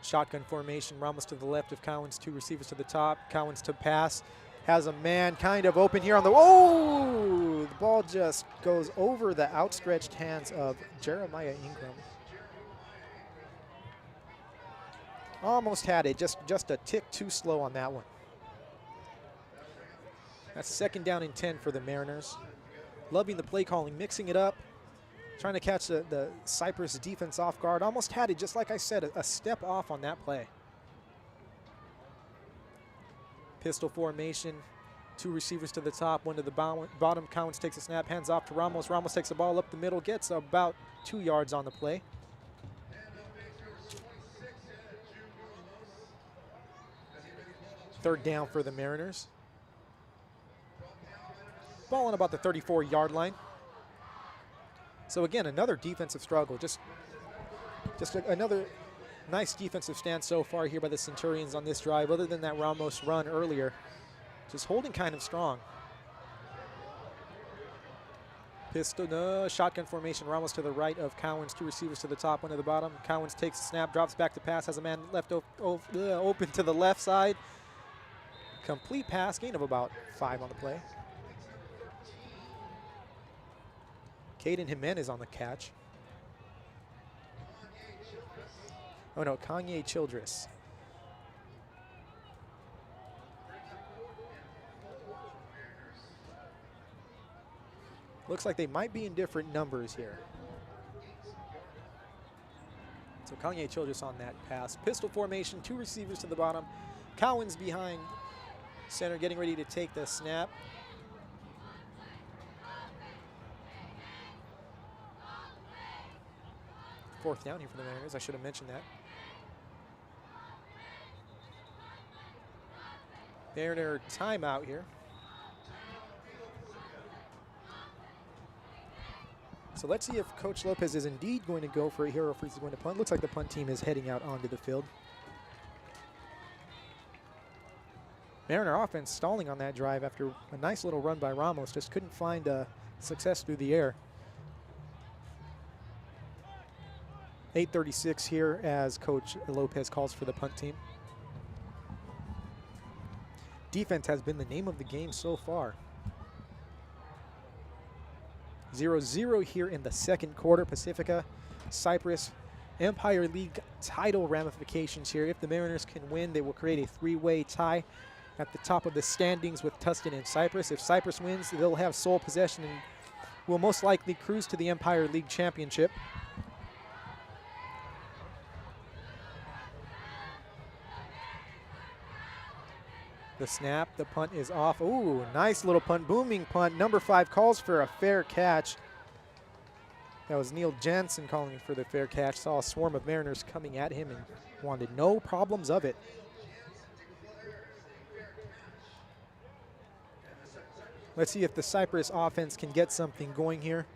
A: Shotgun formation, Ramos to the left of Cowens, 2 receivers to the top. Cowens to pass, has a man kind of open here on the, oh! The ball just goes over the outstretched hands of Jeremiah Ingram. Almost had it, just a tick too slow on that one. That's 2nd down and 10 for the Mariners. Loving the play calling, mixing it up, trying to catch the Cypress defense off guard. Almost had it, just like I said, a step off on that play. Pistol formation, 2 receivers to the top, 1 to the bottom. Cowens takes a snap, hands off to Ramos. Ramos takes the ball up the middle, gets about 2 yards on the play. Third down for the Mariners. Ball on about the 34-yard line. So again, another defensive struggle. Just another nice defensive stance so far here by the Centurions on this drive. Other than that Ramos run earlier, just holding kind of strong. Pistol, shotgun formation. Ramos to the right of Cowens. 2 receivers to the top, 1 to the bottom. Cowens takes the snap, drops back to pass, has a man left open to the left side. Complete pass, gain of about 5 on the play. Caden Jimenez on the catch. Oh no, Kanye Childress. Looks like they might be in different numbers here. So Kanye Childress on that pass. Pistol formation, 2 receivers to the bottom. Cowens behind center, getting ready to take the snap. Fourth down here for the Mariners. I should have mentioned that. Mariner timeout here. So let's see if Coach Lopez is indeed going to go for it here or if he's going to punt. Looks like the punt team is heading out onto the field. Mariner offense stalling on that drive after a nice little run by Ramos. Just couldn't find success through the air. 8:36 here as Coach Lopez calls for the punt team. Defense has been the name of the game so far. 0-0 here in the 2nd quarter. Pacifica, Cypress, Empire League title ramifications here. If the Mariners can win, they will create a three-way tie at the top of the standings with Tustin and Cypress. If Cypress wins, they'll have sole possession and will most likely cruise to the Empire League Championship. The snap, the punt is off. Ooh, nice little punt, booming punt. Number 5 calls for a fair catch. That was Neil Jansen calling for the fair catch. Saw a swarm of Mariners coming at him and wanted no problems of it. Let's see if the Cypress offense can get something going here.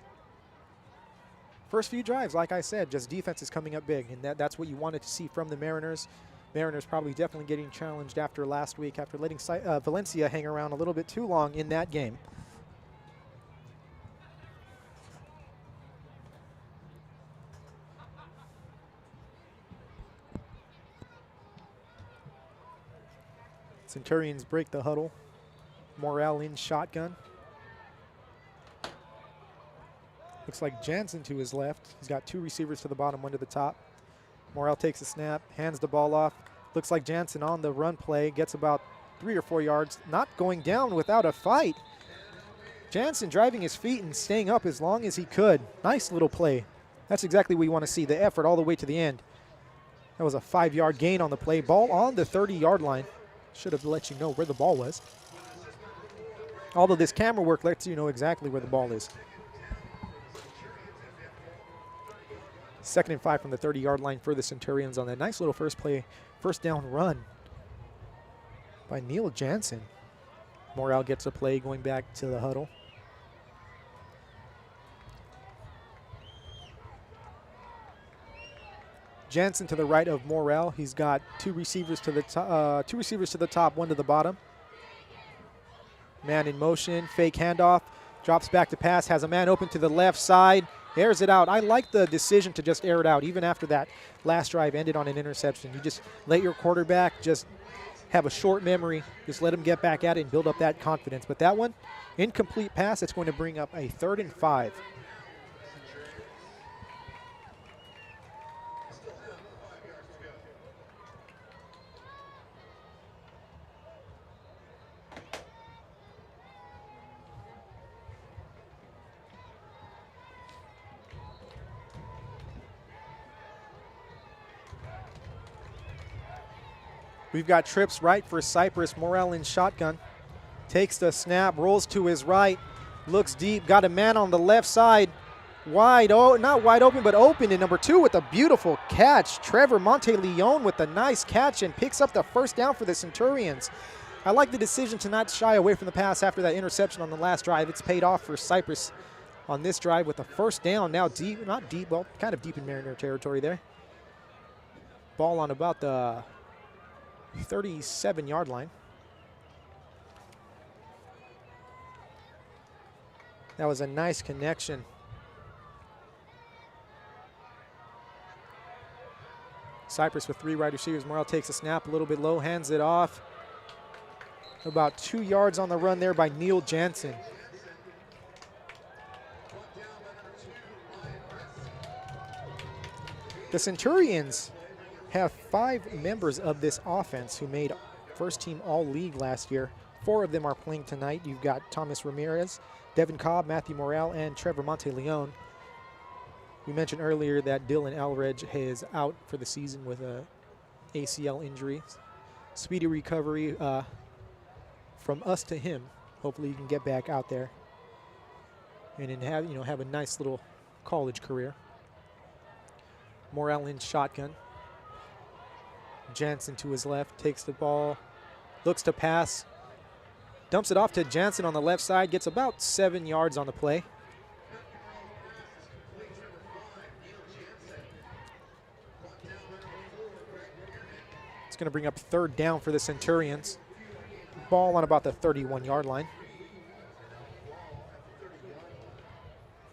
A: First few drives, like I said, just defense is coming up big, and that's what you wanted to see from the Mariners. Mariners probably definitely getting challenged after last week, after letting Valencia hang around a little bit too long in that game. Centurions break the huddle. Morale in shotgun. Looks like Jansen to his left. He's got 2 receivers to the bottom, 1 to the top. Morale takes a snap, hands the ball off. Looks like Jansen on the run play, gets about 3 or 4 yards, not going down without a fight. Jansen driving his feet and staying up as long as he could. Nice little play. That's exactly what you want to see, the effort all the way to the end. That was a 5-yard gain on the play. Ball on the 30-yard line. Should have let you know where the ball was. Although this camera work lets you know exactly where the ball is. 2nd and 5 from the 30-yard line for the Centurions on that nice little first down run by Neil Jansen. Morale gets a play going back to the huddle. Jansen to the right of Morale. He's got 2 receivers to the top, 1 to the bottom. Man in motion, fake handoff, drops back to pass, has a man open to the left side, airs it out. I like the decision to just air it out, even after that last drive ended on an interception. You just let your quarterback just have a short memory, just let him get back at it and build up that confidence. But that one, incomplete pass, it's going to bring up a 3rd and 5. We've got trips right for Cypress. Morale in shotgun. Takes the snap, rolls to his right, looks deep, got a man on the left side. Not wide open, but open in number 2 with a beautiful catch. Trevor Monteleone with a nice catch and picks up the first down for the Centurions. I like the decision to not shy away from the pass after that interception on the last drive. It's paid off for Cypress on this drive with a first down. Now deep, not deep, well, kind of deep in Mariner territory there. Ball on about the 37-yard line. That was a nice connection. Cypress with 3 wide receivers. Morale takes a snap a little bit low, hands it off. About 2 yards on the run there by Neil Jansen. The Centurions have 5 members of this offense who made first team all-league last year. 4 of them are playing tonight. You've got Thomas Ramirez, Devin Cobb, Matthew Morale, and Trevor Monteleone. We mentioned earlier that Dylan Alredge is out for the season with a ACL injury. Speedy recovery from us to him. Hopefully he can get back out there and then have a nice little college career. Morale in shotgun. Jansen to his left, takes the ball, looks to pass, dumps it off to Jansen on the left side, gets about 7 yards on the play. It's going to bring up 3rd down for the Centurions. Ball on about the 31-yard line.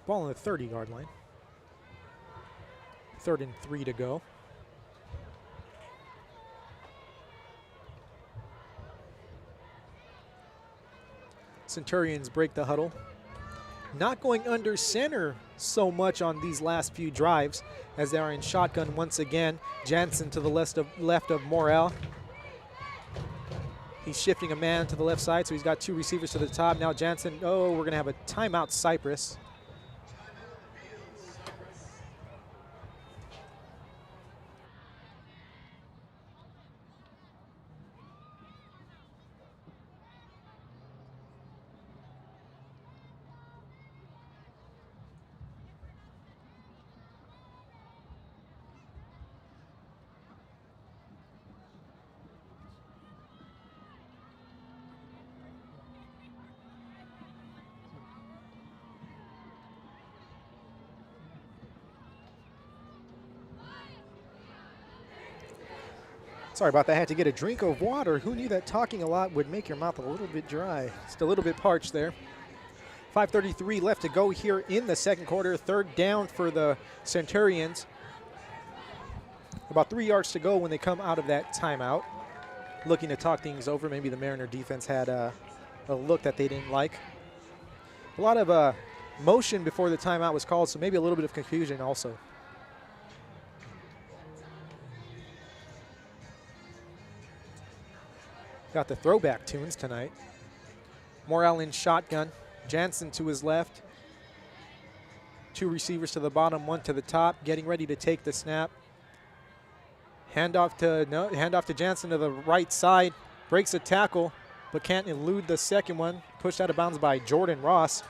A: Ball on the 30-yard line. 3rd and 3 to go. Centurions break the huddle. not going under center so much on these last few drives as they are in shotgun once again. Jansen to the left of Morel. He's shifting a man to the left side, so he's got two receivers to the top. Now Jansen, oh, we're going to have a timeout, Cypress. Sorry about that. I had to get a drink of water. Who knew that talking a lot would make your mouth a little bit dry? Just a little bit parched there. 5:33 left to go here in the second quarter. Third down for the Centurions. About 3 yards to go when they come out of that timeout. Looking to talk things over. Maybe the Mariner defense had a look that they didn't like. A lot of motion before the timeout was called, so maybe a little bit of confusion also. Got the throwback tunes tonight. Morel in shotgun. Jansen to his left. Two receivers to the bottom, one to the top, getting ready to take the snap. Handoff to Jansen to the right side. Breaks a tackle, but can't elude the second one. Pushed out of bounds by Jordan Ross.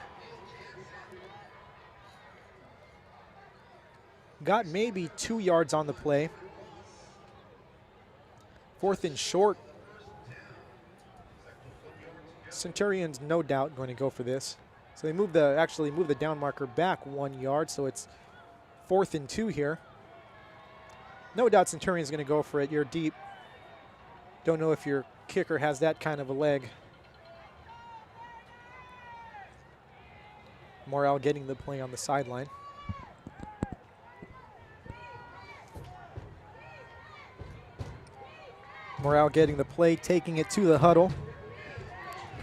A: Got maybe 2 yards on the play. 4th and short. Centurions no doubt going to go for this. So they actually move the down marker back 1 yard, so it's 4th and 2 here. No doubt Centurions going to go for it. You're deep. Don't know if your kicker has that kind of a leg. Morel getting the play on the sideline. Morel getting the play, taking it to the huddle.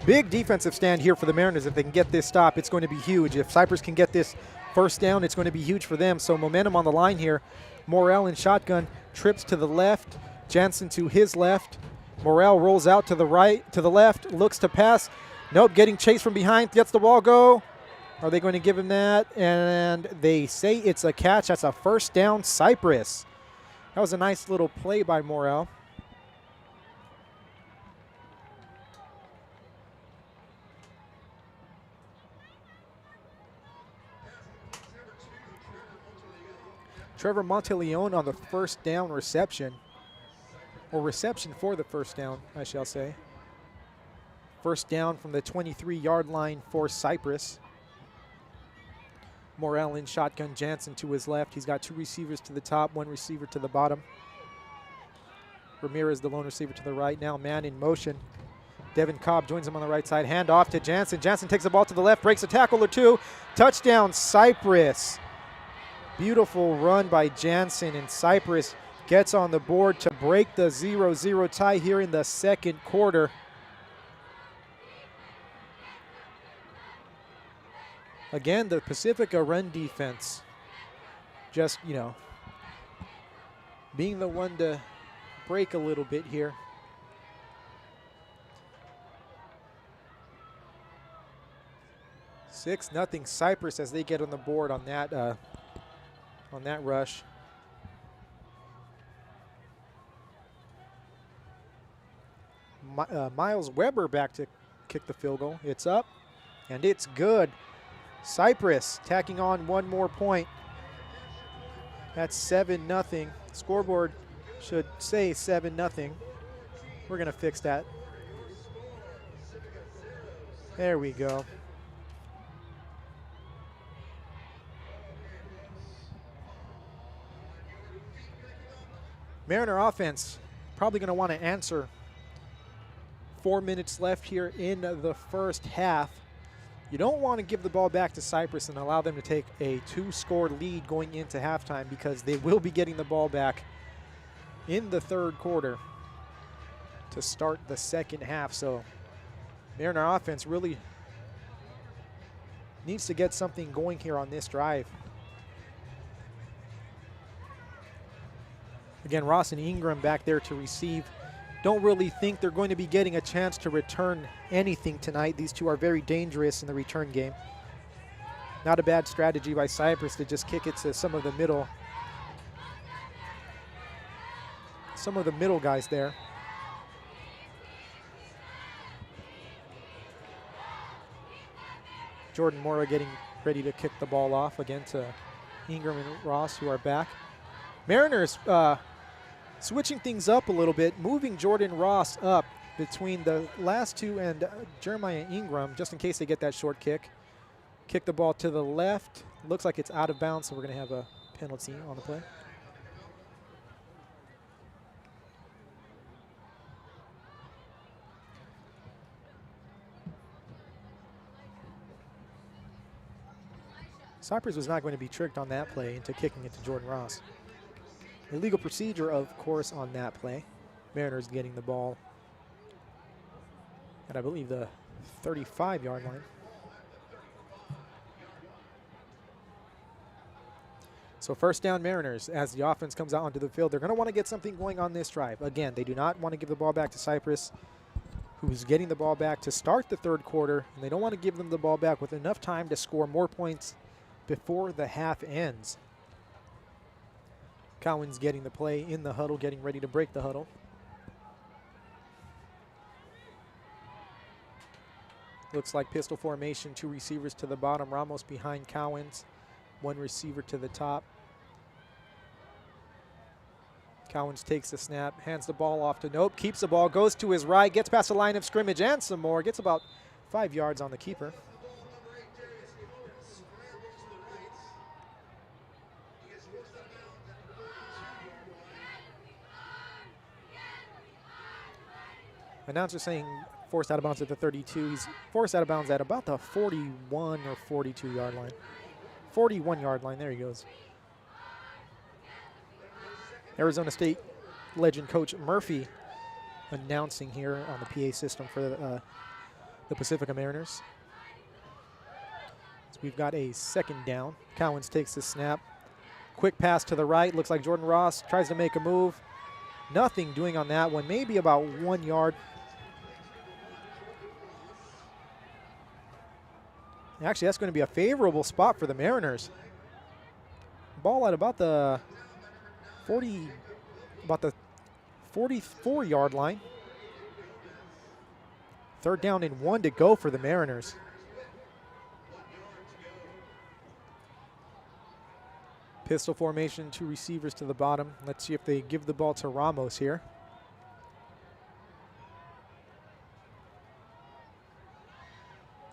A: Big defensive stand here for the Mariners. If they can get this stop, it's going to be huge. If Cypress can get this first down, it's going to be huge for them. So momentum on the line here. Morel in shotgun, trips to the left. Jansen to his left. Morel rolls out to the right, to the left, looks to pass. Nope, getting chased from behind, lets the ball go. Are they going to give him that? And they say it's a catch. That's a first down, Cypress. That was a nice little play by Morel. Trevor Monteleone on the first down reception, or reception for the first down, I shall say. First down from the 23-yard line for Cypress. Morel in shotgun, Jansen to his left. He's got two receivers to the top, one receiver to the bottom. Ramirez, the lone receiver to the right. Now man in motion. Devin Cobb joins him on the right side. Hand off to Jansen. Jansen takes the ball to the left, breaks a tackle or two. Touchdown, Cypress. Beautiful run by Jansen, and Cypress gets on the board to break the 0-0 tie here in the second quarter. Again, the Pacifica run defense just, being the one to break a little bit here. Six nothing Cypress as they get on the board on that rush. Miles Weber back to kick the field goal. It's up, and it's good. Cypress tacking on one more point. That's 7-0. Scoreboard should say 7-0. We're going to fix that. There we go. Mariner offense probably going to want to answer. 4 minutes left here in the first half. You don't want to give the ball back to Cypress and allow them to take a 2-score lead going into halftime, because they will be getting the ball back in the third quarter to start the second half. So Mariner offense really needs to get something going here on this drive. Again, Ross and Ingram back there to receive. Don't really think they're going to be getting a chance to return anything tonight. These two are very dangerous in the return game. Not a bad strategy by Cypress to just kick it to some of the middle guys there. Jordan Mora getting ready to kick the ball off again to Ingram and Ross, who are back. Mariners switching things up a little bit, moving Jordan Ross up between the last two and Jeremiah Ingram, just in case they get that short kick. Kick the ball to the left. Looks like it's out of bounds, so we're going to have a penalty on the play. Cypress was not going to be tricked on that play into kicking it to Jordan Ross. Illegal procedure, of course, on that play. Mariners getting the ball at, I believe, the 35-yard line. So first down Mariners as the offense comes out onto the field. They're going to want to get something going on this drive. Again, they do not want to give the ball back to Cypress, who's getting the ball back to start the third quarter, and they don't want to give them the ball back with enough time to score more points before the half ends. Cowan's getting the play in the huddle, getting ready to break the huddle. Looks like pistol formation, two receivers to the bottom. Ramos behind Cowens, one receiver to the top. Cowens takes the snap, hands the ball off to Nope, keeps the ball, goes to his right, gets past the line of scrimmage and some more, gets about 5 yards on the keeper. Announcer saying forced out of bounds at the 32. He's forced out of bounds at about the 41 or 42 yard line. 41 yard line, there he goes. Arizona State legend Coach Murphy announcing here on the PA system for the Pacifica Mariners. So we've got a second down. Cowens takes the snap. Quick pass to the right. Looks like Jordan Ross tries to make a move. Nothing doing on that one, maybe about 1 yard. Actually, that's going to be a favorable spot for the Mariners. Ball at about the 44 yard line. Third down and 1 to go for the Mariners. Pistol formation, two receivers to the bottom. Let's see if they give the ball to Ramos here.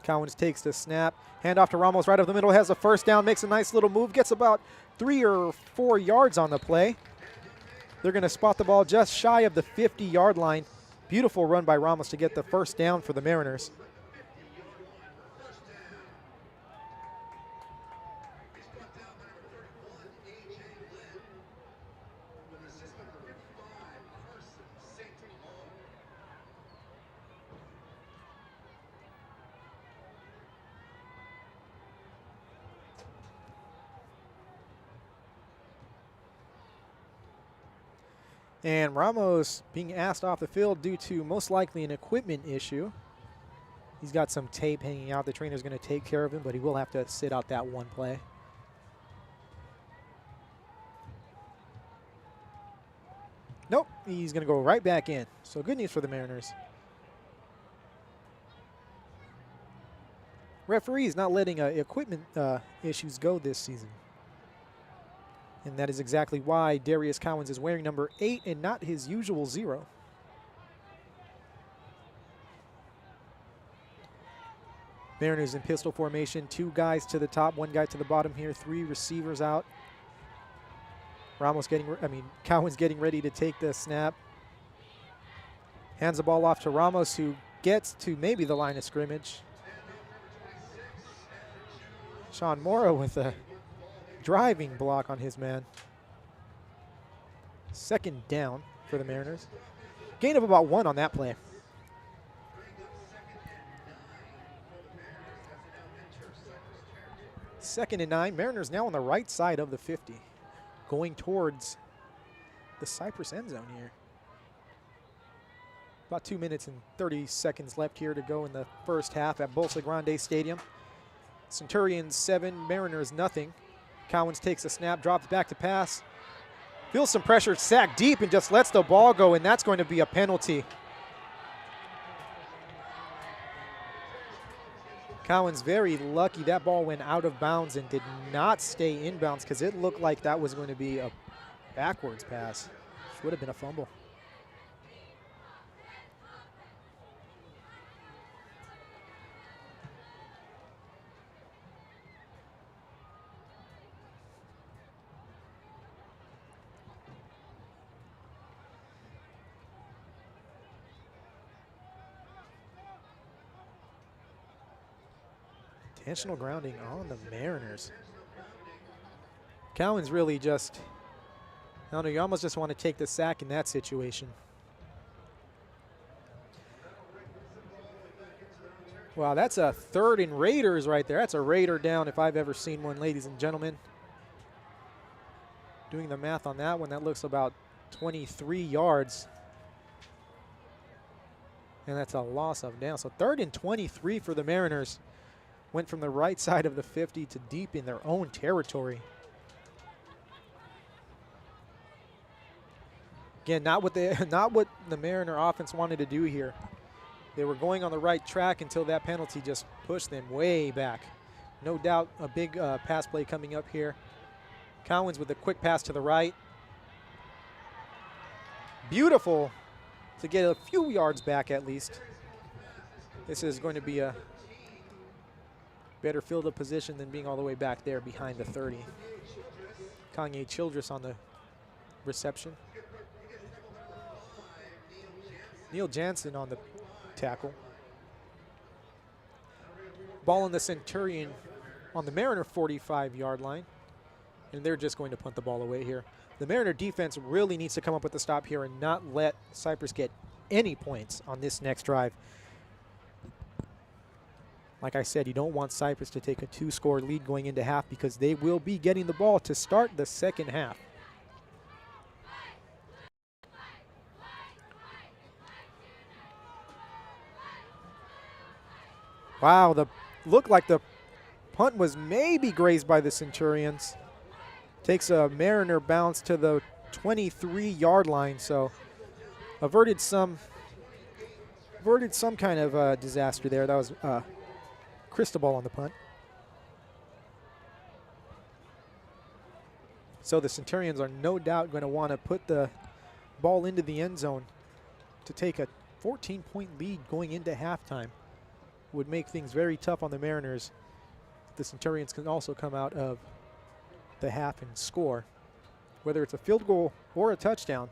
A: Cowens takes the snap. Hand off to Ramos right up the middle. Has a first down. Makes a nice little move. Gets about 3 or 4 yards on the play. They're going to spot the ball just shy of the 50-yard line. Beautiful run by Ramos to get the first down for the Mariners. And Ramos being asked off the field due to most likely an equipment issue. He's got some tape hanging out. The trainer's going to take care of him, but he will have to sit out that one play. Nope, he's going to go right back in. So good news for the Mariners. Referees not letting equipment issues go this season. And that is exactly why Darius Cowens is wearing number 8 and not his usual 0. Mariners in pistol formation, 2 guys to the top, 1 guy to the bottom here, 3 receivers out. Cowens getting ready to take the snap. Hands the ball off to Ramos, who gets to maybe the line of scrimmage. Sean Morrow with a driving block on his man. Second down for the Mariners. Gain of about 1 on that play. 2nd and 9. Mariners now on the right side of the 50, going towards the Cypress end zone here. About 2 minutes and 30 seconds left here to go in the first half at Bolsa Grande Stadium. Centurions 7, Mariners nothing. Cowens takes a snap, drops back to pass. Feels some pressure, sacked deep, and just lets the ball go, and that's going to be a penalty. Cowens very lucky that ball went out of bounds and did not stay inbounds, because it looked like that was going to be a backwards pass, which would have been a fumble. Intentional grounding on the Mariners. Cowens really just, I don't know, you almost just want to take the sack in that situation. Wow, that's a 3rd and Raiders right there. That's a Raider down if I've ever seen one, ladies and gentlemen. Doing the math on that one, that looks about 23 yards. And that's a loss of down. So 3rd and 23 for the Mariners. Went from the right side of the 50 to deep in their own territory. Again, not what the Mariner offense wanted to do here. They were going on the right track until that penalty just pushed them way back. No doubt a big pass play coming up here. Cowens with a quick pass to the right. Beautiful to get a few yards back at least. This is going to be a better field of position than being all the way back there behind the 30. Kanye Childress on the reception. Neil Jansen on the tackle. Ball on the Centurion on the Mariner 45-yard line. And they're just going to punt the ball away here. The Mariner defense really needs to come up with the stop here and not let Cypress get any points on this next drive. Like I said, you don't want Cypress to take a 2-score lead going into half, because they will be getting the ball to start the second half. Wow, looked like the punt was maybe grazed by the Centurions. Takes a Mariner bounce to the 23-yard line, so averted some kind of disaster there. That was Cristobal on the punt. So the Centurions are no doubt going to want to put the ball into the end zone to take a 14-point lead going into halftime. Would make things very tough on the Mariners. The Centurions can also come out of the half and score. Whether it's a field goal or a touchdown,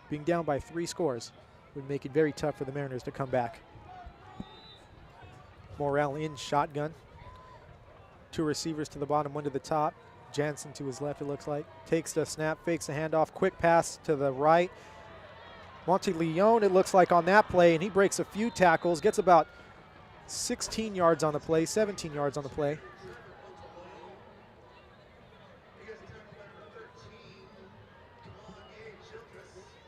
A: being down by 3 scores would make it very tough for the Mariners to come back. Morrell in shotgun. 2 receivers to the bottom, 1 to the top. Jansen to his left, it looks like. Takes the snap, fakes the handoff, quick pass to the right. Monteleone, it looks like, on that play, and he breaks a few tackles, gets about 16 yards on the play, 17 yards on the play.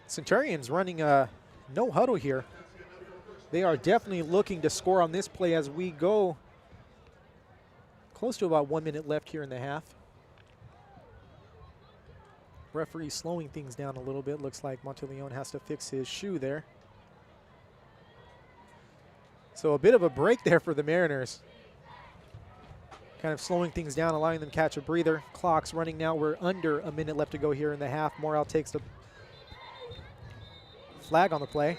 A: Centurions running a no huddle here. They are definitely looking to score on this play as we go close to about 1 minute left here in the half. Referee slowing things down a little bit. Looks like Monteleone has to fix his shoe there. So a bit of a break there for the Mariners. Kind of slowing things down, allowing them to catch a breather. Clock's running now. We're under a minute left to go here in the half. Morrell takes the flag on the play.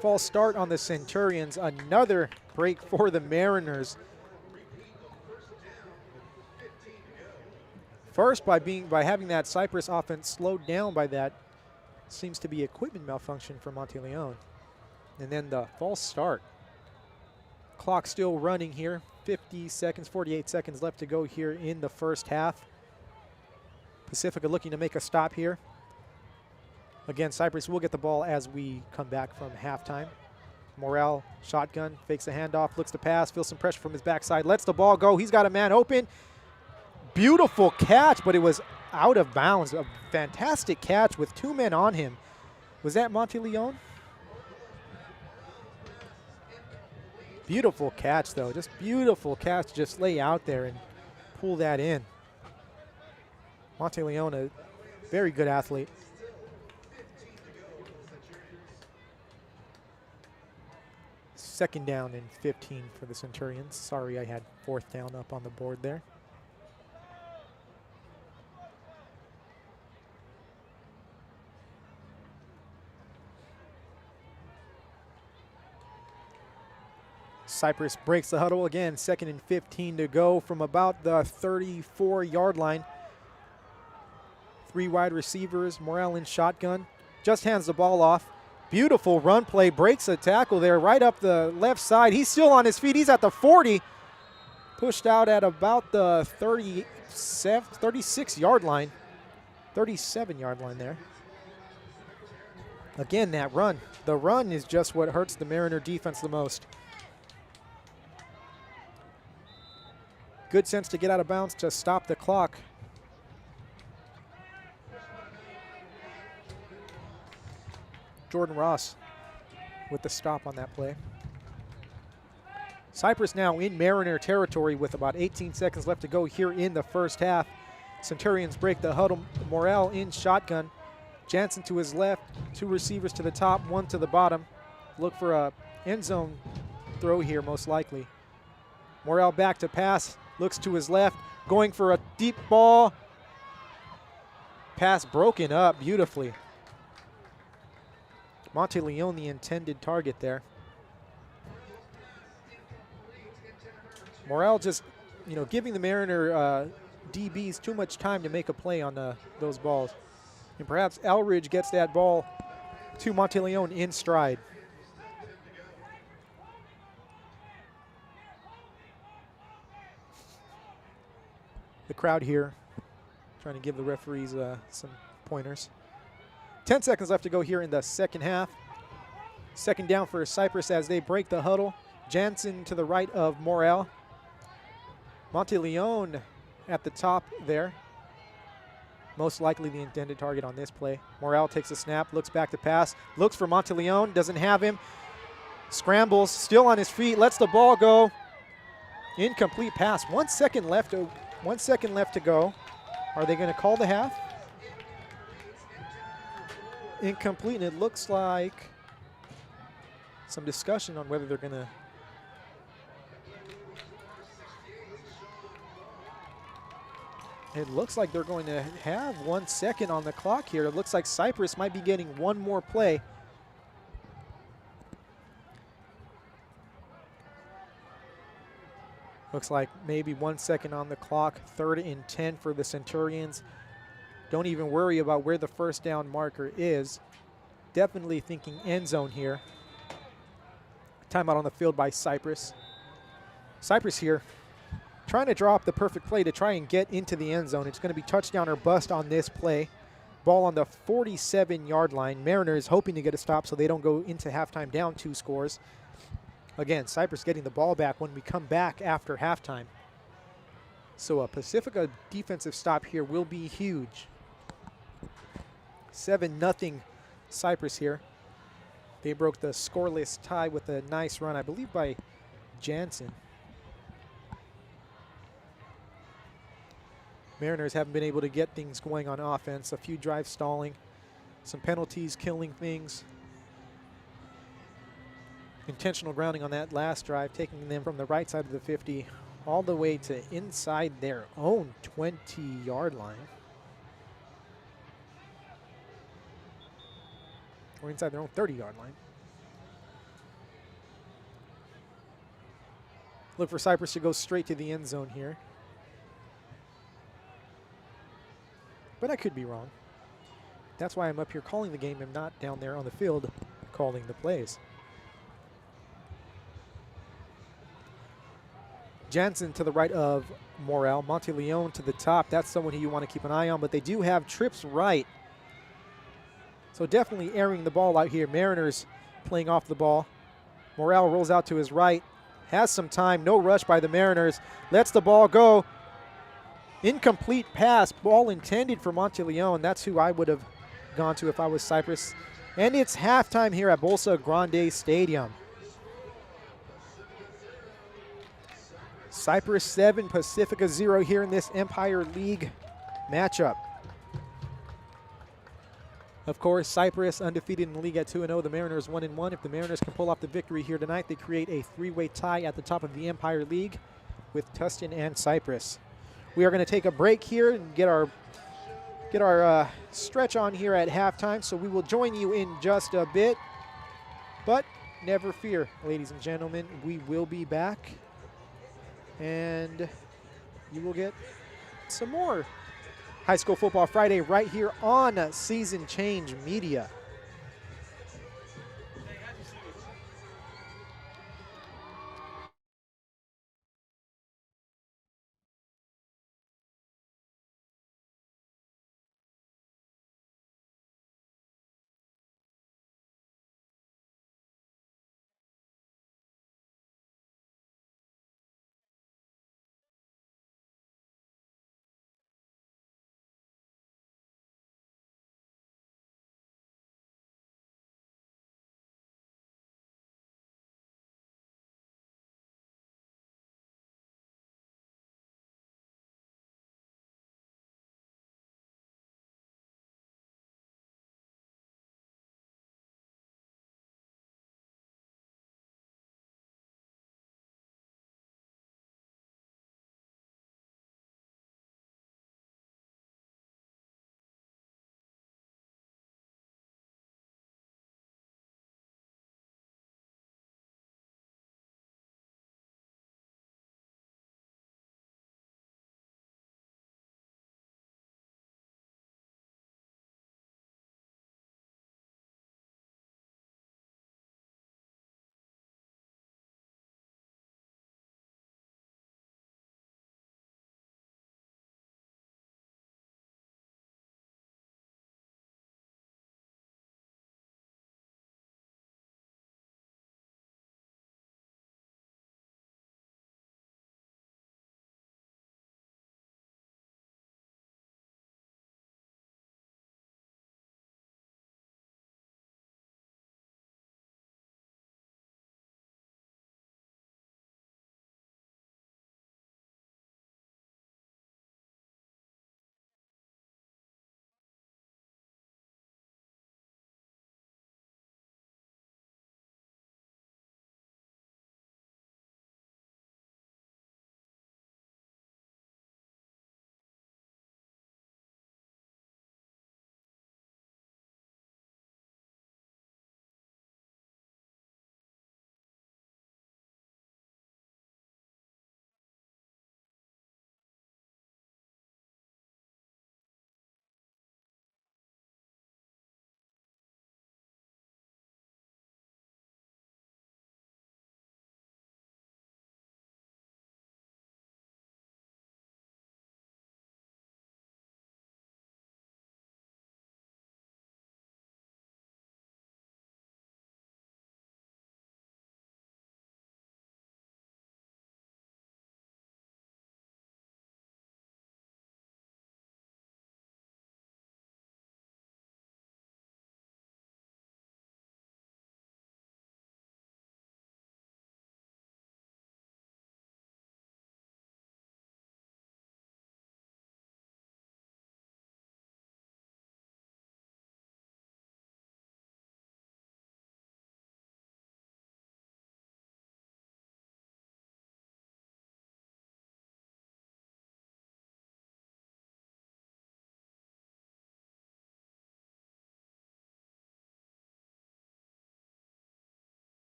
A: False start on the Centurions. Another break for the Mariners. First, by having that Cypress offense slowed down by that, seems to be equipment malfunction for Monteleone. And then the false start. Clock still running here. 50 seconds, 48 seconds left to go here in the first half. Pacifica looking to make a stop here. Again, Cypress will get the ball as we come back from halftime. Morel, shotgun, fakes the handoff, looks to pass, feels some pressure from his backside, lets the ball go. He's got a man open. Beautiful catch, but it was out of bounds. A fantastic catch with 2 men on him. Was that Monteleone? Beautiful catch, though. Just beautiful catch. Just lay out there and pull that in. Monteleone, a very good athlete. Second down and 15 for the Centurions. Sorry, I had 4th down up on the board there. Cypress breaks the huddle again. 2nd and 15 to go from about the 34-yard line. 3 wide receivers. Morel in shotgun. Just hands the ball off. Beautiful run play. Breaks a tackle there right up the left side. He's still on his feet. He's at the 40. Pushed out at about the 36-yard line. 37-yard line there. Again, that run. The run is just what hurts the Mariner defense the most. Good sense to get out of bounds to stop the clock. Jordan Ross with the stop on that play. Cypress now in Mariner territory with about 18 seconds left to go here in the first half. Centurions break the huddle. Morel in shotgun. Jansen to his left. 2 receivers to the top, 1 to the bottom. Look for a end zone throw here most likely. Morel back to pass. Looks to his left, going for a deep ball. Pass broken up beautifully. Monteleone, the intended target there. Morel just, giving the Mariner DBs too much time to make a play on those balls. And perhaps Elridge gets that ball to Monteleone in stride. The crowd here trying to give the referees some pointers. 10 seconds left to go here in the second half. 2nd down for Cypress as they break the huddle. Jansen to the right of Morel. Monteleone at the top there. Most likely the intended target on this play. Morel takes a snap, looks back to pass, looks for Monteleone, doesn't have him. Scrambles, still on his feet, lets the ball go. Incomplete pass. 1 second left. 1 second left to go. Are they going to call the half? Incomplete, and it looks like some discussion on whether they're going to. It looks like they're going to have 1 second on the clock here. It looks like Cypress might be getting one more play. Looks like maybe 1 second on the clock. 3rd and 10 for the Centurions. Don't even worry about where the first down marker is. Definitely thinking end zone here. Timeout on the field by Cypress. Cypress here trying to draw up the perfect play to try and get into the end zone. It's going to be touchdown or bust on this play. Ball on the 47-yard line. Mariners hoping to get a stop so they don't go into halftime down 2 scores. Again, Cypress getting the ball back when we come back after halftime. So a Pacifica defensive stop here will be huge. 7-0 Cypress here. They broke the scoreless tie with a nice run, I believe, by Jansen. Mariners haven't been able to get things going on offense. A few drives stalling, some penalties killing things. Intentional grounding on that last drive, taking them from the right side of the 50 all the way to inside their own 20-yard line. Or inside their own 30-yard line. Look for Cypress to go straight to the end zone here. But I could be wrong. That's why I'm up here calling the game and not down there on the field calling the plays. Jansen to the right of Morel. Monteleone to the top. That's someone who you want to keep an eye on, but they do have trips right. So definitely airing the ball out here. Mariners playing off the ball. Morel rolls out to his right. Has some time. No rush by the Mariners. Lets the ball go. Incomplete pass. Ball intended for Monteleone. That's who I would have gone to if I was Cypress. And it's halftime here at Bolsa Grande Stadium. Cypress 7, Pacifica 0 here in this Empire League matchup. Of course, Cypress undefeated in the league at 2-0. The Mariners 1-1. If the Mariners can pull off the victory here tonight, they create a three-way tie at the top of the Empire League with Tustin and Cypress. We are going to take a break here and get our stretch on here at halftime, so we will join you in just a bit. But never fear, ladies and gentlemen, we will be back, and you will get some more High School Football Friday right here on Season Change Media.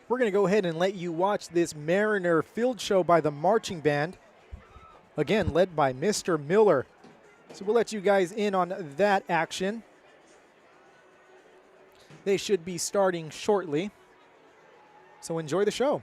A: we're going to go ahead and let you watch this Mariner field show by the marching band, again led by Mr. Miller. So we'll let you guys in on that action. They should be starting shortly, so enjoy the show.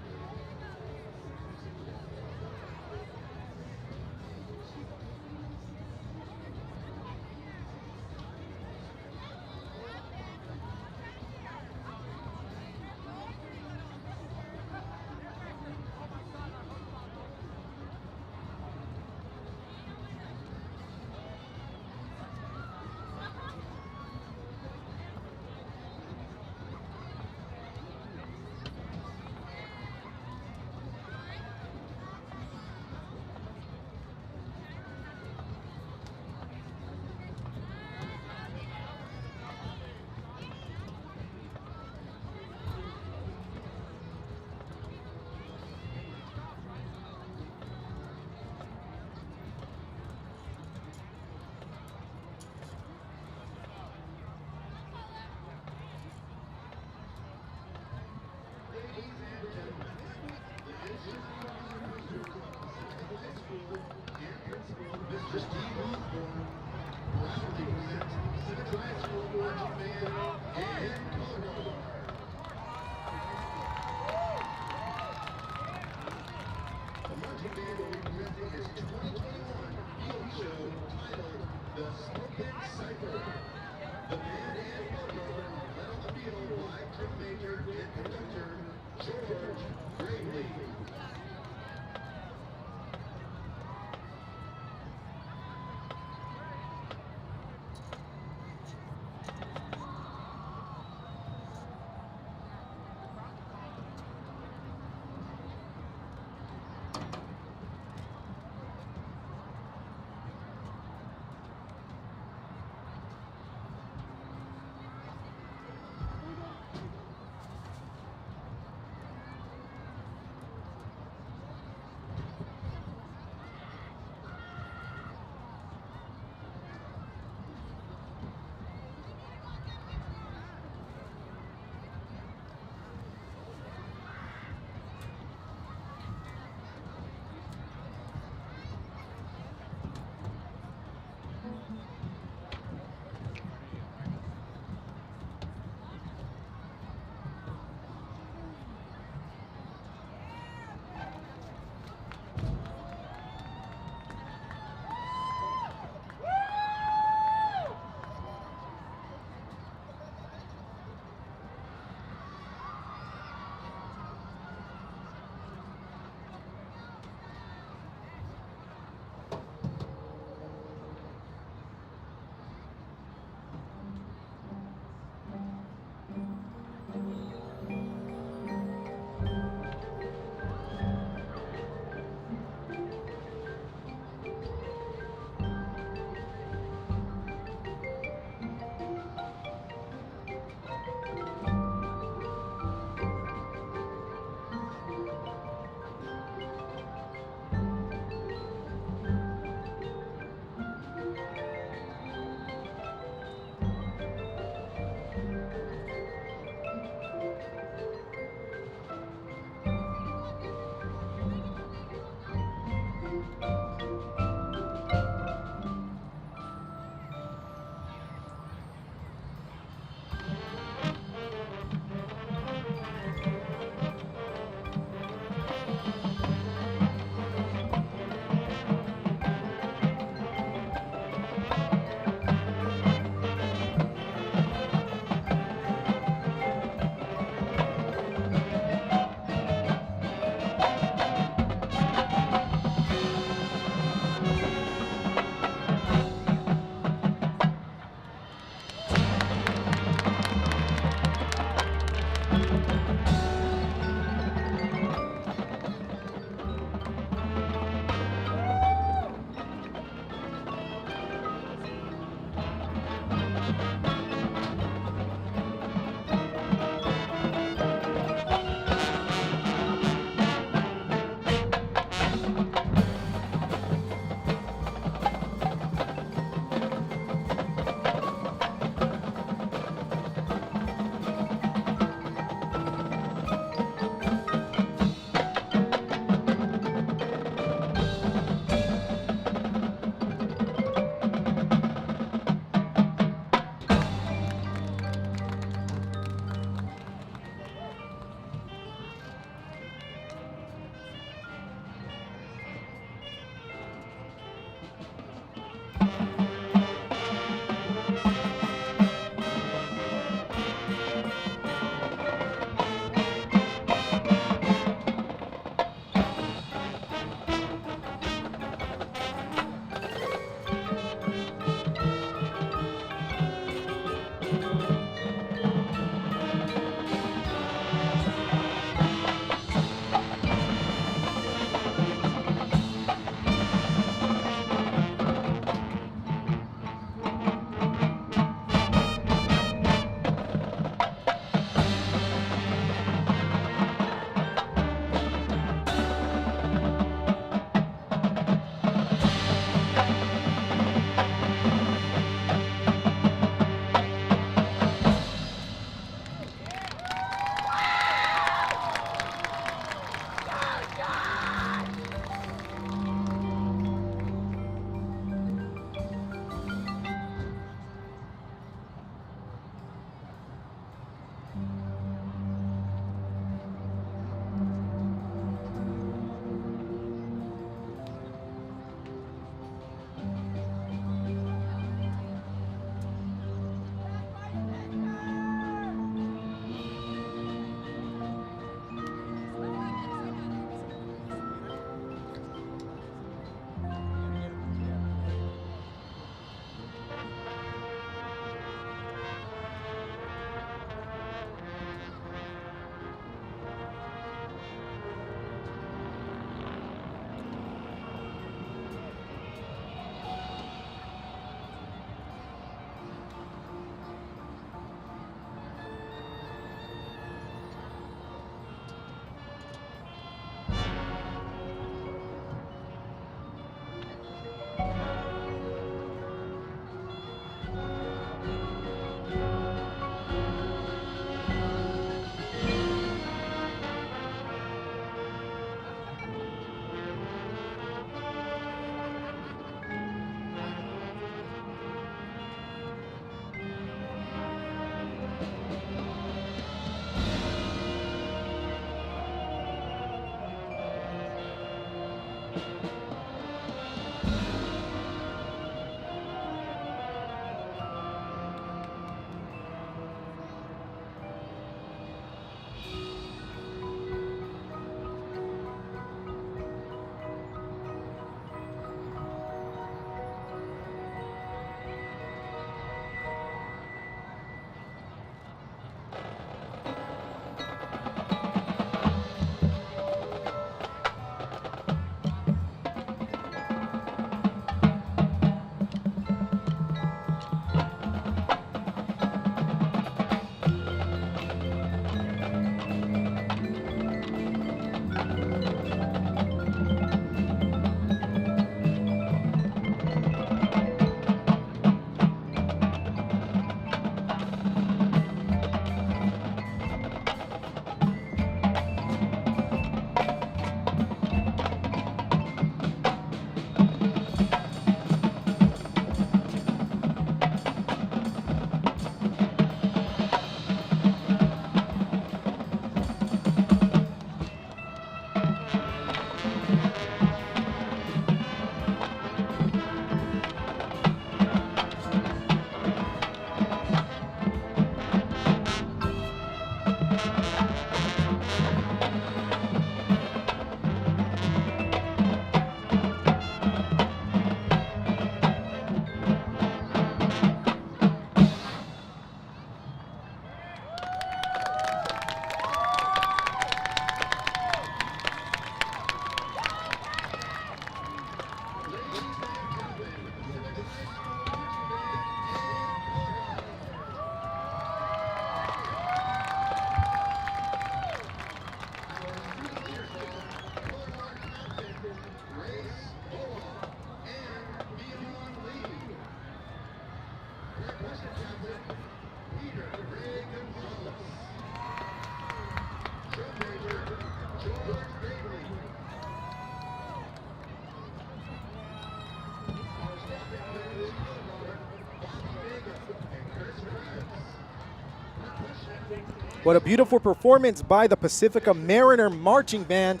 A: What a beautiful performance by the Pacifica Mariner Marching Band.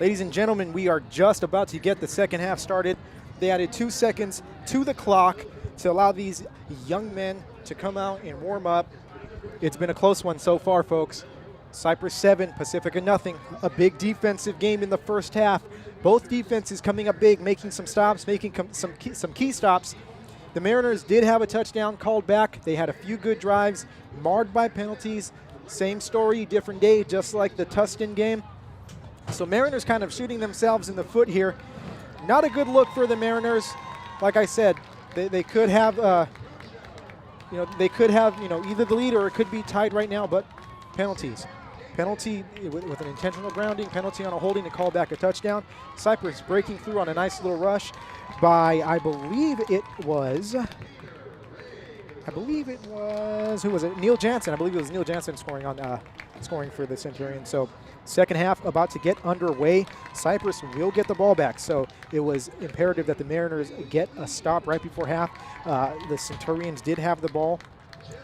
A: Ladies and gentlemen, we are just about to get the second half started. They added 2 seconds to the clock to allow these young men to come out and warm up. It's been a close one so far, folks. Cypress 7, Pacifica nothing. A big defensive game in the first half. Both defenses coming up big, making some stops, making some key stops. The Mariners did have a touchdown called back. They had a few good drives, marred by penalties. Same story, different day, just like the Tustin game. So Mariners kind of shooting themselves in the foot here. Not a good look for the Mariners. Like I said, they could have, either the lead or it could be tied right now. But penalties, penalty with an intentional grounding, penalty on a holding to call back a touchdown. Cypress breaking through on a nice little rush by, I believe it was, who was it? Neil Jansen. I believe it was Neil Jansen scoring for the Centurions. So second half about to get underway. Cypress will get the ball back. So it was imperative that the Mariners get a stop right before half. The Centurions did have the ball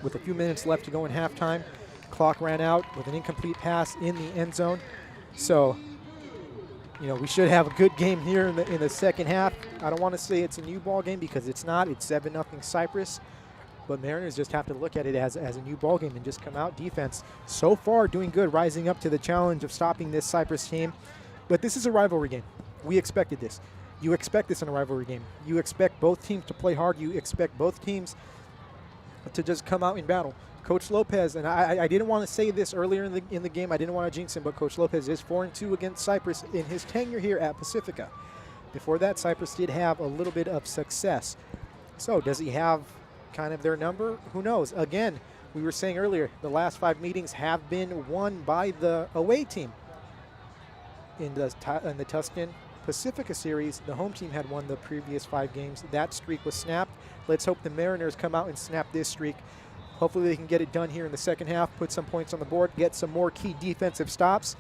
A: with a few minutes left to go in halftime. Clock ran out with an incomplete pass in the end zone. So, we should have a good game here in the second half. I don't want to say it's a new ball game because it's not. It's 7-0 Cypress. But Mariners just have to look at it as a new ball game and just come out. Defense so far doing good, rising up to the challenge of stopping this Cypress team. But this is a rivalry game. We expected this. You expect this in a rivalry game. You expect both teams to play hard. You expect both teams to just come out in battle. Coach Lopez, and I didn't want to say this earlier in the game. I didn't want to jinx him, but Coach Lopez is 4-2 against Cypress in his tenure here at Pacifica. Before that, Cypress did have a little bit of success. So does he have kind of their number? Who knows? Again, we were saying earlier, the last 5 meetings have been won by the away team. In the Tustin Pacifica series, the home team had won the previous 5 games. That streak was snapped. Let's hope the Mariners come out and snap this streak. Hopefully they can get it done here in the second half, put some points on the board, get some more key defensive stops,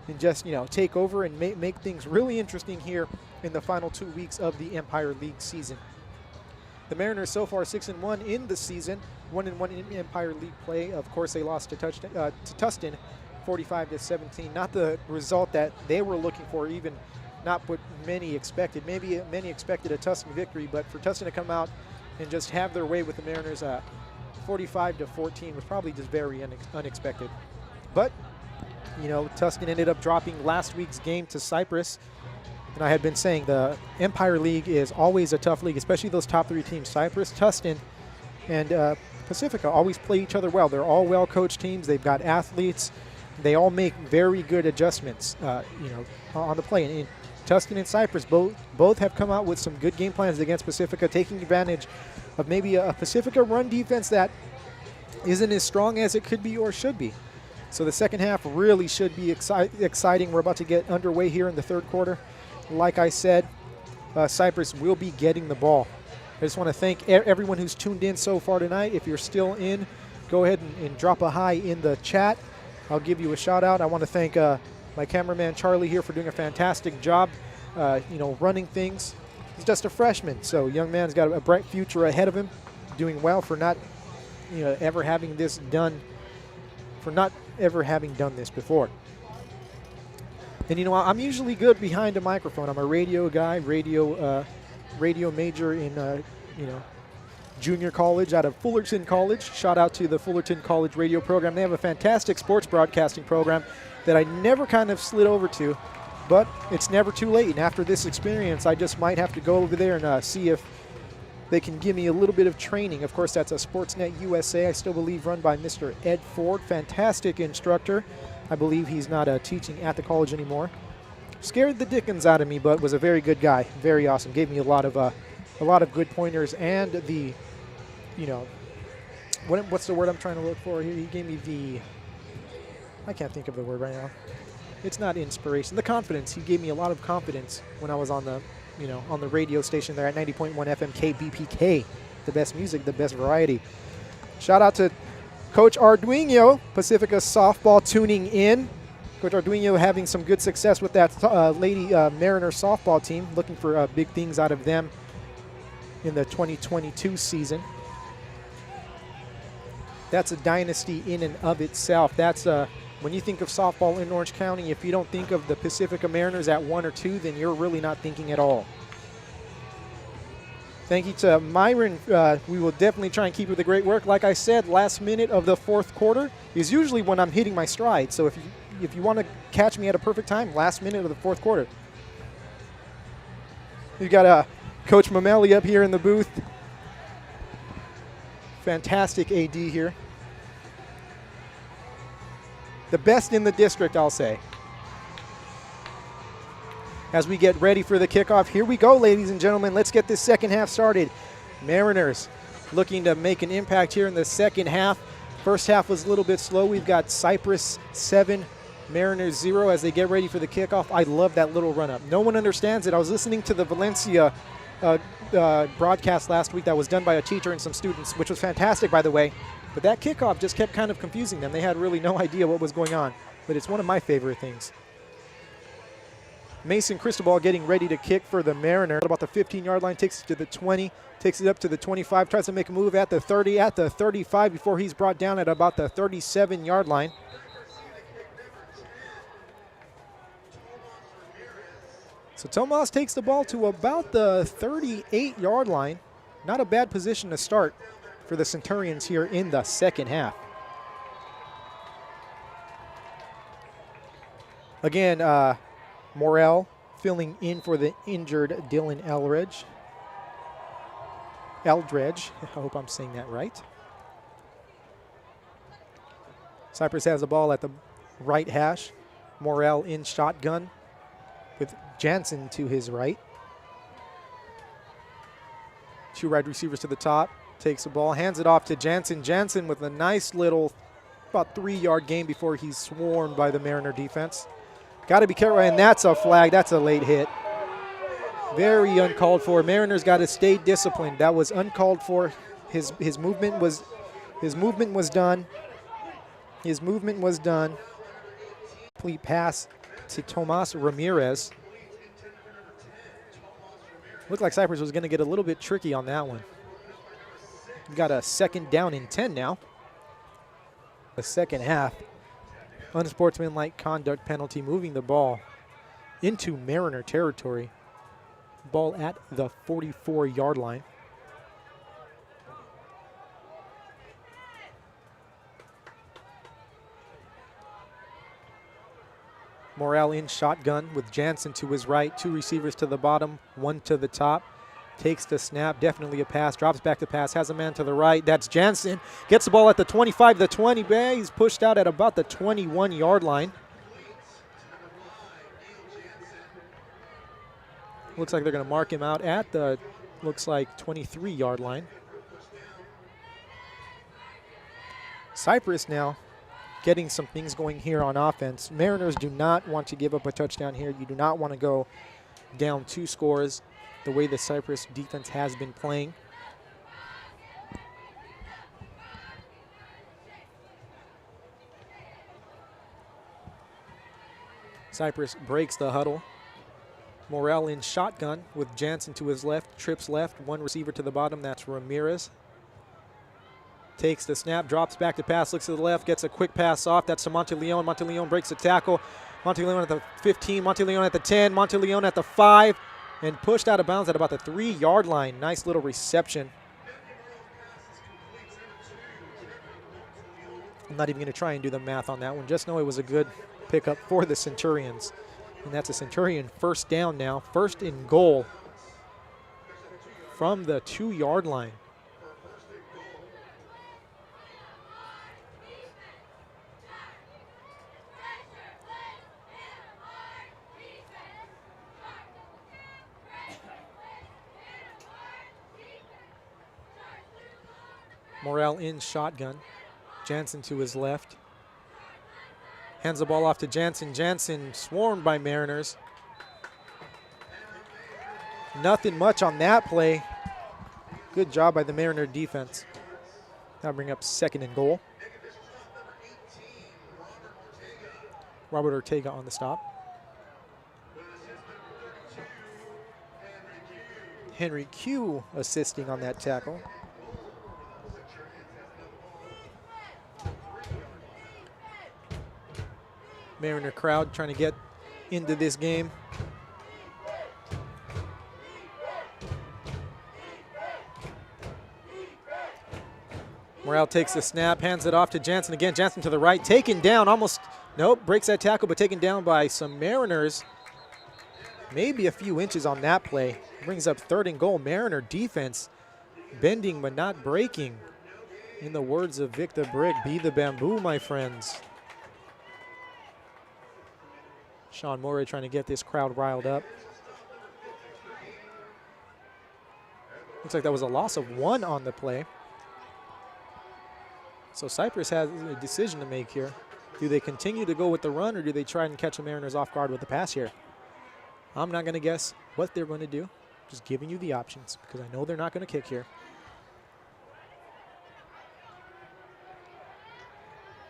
A: and just, take over and make things really interesting here in the final 2 weeks of the Empire League season. The Mariners so far 6-1 in the season, 1-1 in Empire League play. Of course, they lost to Tustin, 45-17. Not the result that they were looking for, even not what many expected. Maybe many expected a Tustin victory, but for Tustin to come out and just have their way with the Mariners, 45-14 was probably just very unexpected. But, you know, Tustin ended up dropping last week's game to Cypress. And I had been saying the Empire League is always a tough league, especially those top 3 teams. Cypress, Tustin, and Pacifica always play each other well. They're all well-coached teams. They've got athletes. They all make very good adjustments, you know, on the play. And Tustin and Cypress both have come out with some good game plans against Pacifica, taking advantage of maybe a Pacifica run defense that isn't as strong as it could be or should be. So the second half really should be exciting. We're about to get underway here in the third quarter. Like I said, Cypress will be getting the ball. I just want to thank everyone who's tuned in so far tonight. If you're still in, go ahead and drop a hi in the chat. I'll give you a shout out. I want to thank my cameraman Charlie here for doing a fantastic job, you know, running things. He's just a freshman, so young man's got a bright future ahead of him, doing well for not, you know, ever having this done, for not ever having done this before. And you know, I'm usually good behind a microphone. I'm a radio guy, radio major in you know, junior college out of Fullerton College. Shout out to the Fullerton College radio program. They have a fantastic sports broadcasting program that I never kind of slid over to, but it's never too late. And after this experience, I just might have to go over there and see if they can give me a little bit of training. Of course, that's a Sportsnet USA, I still believe, run by Mr. Ed Ford. Fantastic instructor. I believe he's not teaching at the college anymore. Scared the dickens out of me, but was a very good guy. Very awesome. Gave me a lot of good pointers, and the, you know, what's the word I'm trying to look for here? He gave me the, I can't think of the word right now. It's not inspiration. The confidence. He gave me a lot of confidence when I was on the, you know, on the radio station there at 90.1 FM KBPK. The best music, the best variety. Shout out to Coach Arduino, Pacifica softball, tuning in. Coach Arduino having some good success with that Lady Mariners softball team. Looking for big things out of them in the 2022 season. That's a dynasty in and of itself. That's when you think of softball in Orange County, if you don't think of the Pacifica Mariners at 1 or 2, then you're really not thinking at all. Thank you to Myron. We will definitely try and keep with the great work. Like I said, last minute of the fourth quarter is usually when I'm hitting my stride. So if you want to catch me at a perfect time, last minute of the fourth quarter. We've got Coach Mameli up here in the booth. Fantastic AD here. The best in the district, I'll say. As we get ready for the kickoff, here we go, ladies and gentlemen. Let's get this second half started. Mariners looking to make an impact here in the second half. First half was a little bit slow. We've got Cypress 7, Mariners 0 as they get ready for the kickoff. I love that little run-up. No one understands it. I was listening to the Valencia broadcast last week that was done by a teacher and some students, which was fantastic, by the way. But that kickoff just kept kind of confusing them. They had really no idea what was going on. But it's one of my favorite things. Mason Cristobal getting ready to kick for the Mariner. About the 15-yard line, takes it to the 20, takes it up to the 25, tries to make a move at the 30, at the 35 before he's brought down at about the 37-yard line. So Tomas takes the ball to about the 38-yard line. Not a bad position to start for the Centurions here in the second half. Again, Morel filling in for the injured Dylan Eldredge. I hope I'm saying that right. Cypress has the ball at the right hash. Morel in shotgun with Jansen to his right. Two wide receivers to the top. Takes the ball, hands it off to Jansen. Jansen with a nice little about 3-yard gain before he's swarmed by the Mariner defense. Got to be careful, and that's a flag. That's a late hit. Very uncalled for. Mariners got to stay disciplined. That was uncalled for. His movement was done. His movement was done. Complete pass to Tomas Ramirez. Looked like Cypress was going to get a little bit tricky on that one. We've got a second down and 10 now. The second half. Unsportsmanlike conduct penalty, moving the ball into Mariner territory. Ball at the 44-yard line. Morrell in shotgun with Jansen to his right, 2 receivers to the bottom, 1 to the top. Takes the snap, definitely a pass, drops back to pass, has a man to the right. That's Jansen. Gets the ball at the 25, the 20. He's pushed out at about the 21-yard line. Looks like they're going to mark him out at the, looks like 23-yard line. Cypress now getting some things going here on offense. Mariners do not want to give up a touchdown here. You do not want to go down 2 scores the way the Cypress defense has been playing. Cypress breaks the huddle. Morrell in shotgun with Jansen to his left, trips left, 1 receiver to the bottom, that's Ramirez. Takes the snap, drops back to pass, looks to the left, gets a quick pass off. That's to Monteleone. Monteleone breaks the tackle. Monteleone at the 15, Monteleone at the 10, Monteleone at the 5, and pushed out of bounds at about the 3-yard line. Nice little reception. I'm not even going to try and do the math on that one. Just know it was a good pickup for the Centurions. And that's a Centurion first down now. First and goal from the 2-yard line. Morrell in shotgun. Jansen to his left. Hands the ball off to Jansen. Jansen swarmed by Mariners. Nothing much on that play. Good job by the Mariner defense. That'll bring up 2nd and goal. Robert Ortega on the stop. Henry Q assisting on that tackle. Mariner crowd trying to get into this game. Morrell takes the snap, hands it off to Jansen again. Jansen to the right, taken down, almost, nope, breaks that tackle, but taken down by some Mariners. Maybe a few inches on that play. Brings up 3rd and goal. Mariner defense bending but not breaking. In the words of Victor Brick, be the bamboo, my friends. Sean Morey trying to get this crowd riled up. Looks like that was a loss of 1 on the play. So Cypress has a decision to make here. Do they continue to go with the run, or do they try and catch the Mariners off guard with the pass here? I'm not going to guess what they're going to do. Just giving you the options because I know they're not going to kick here.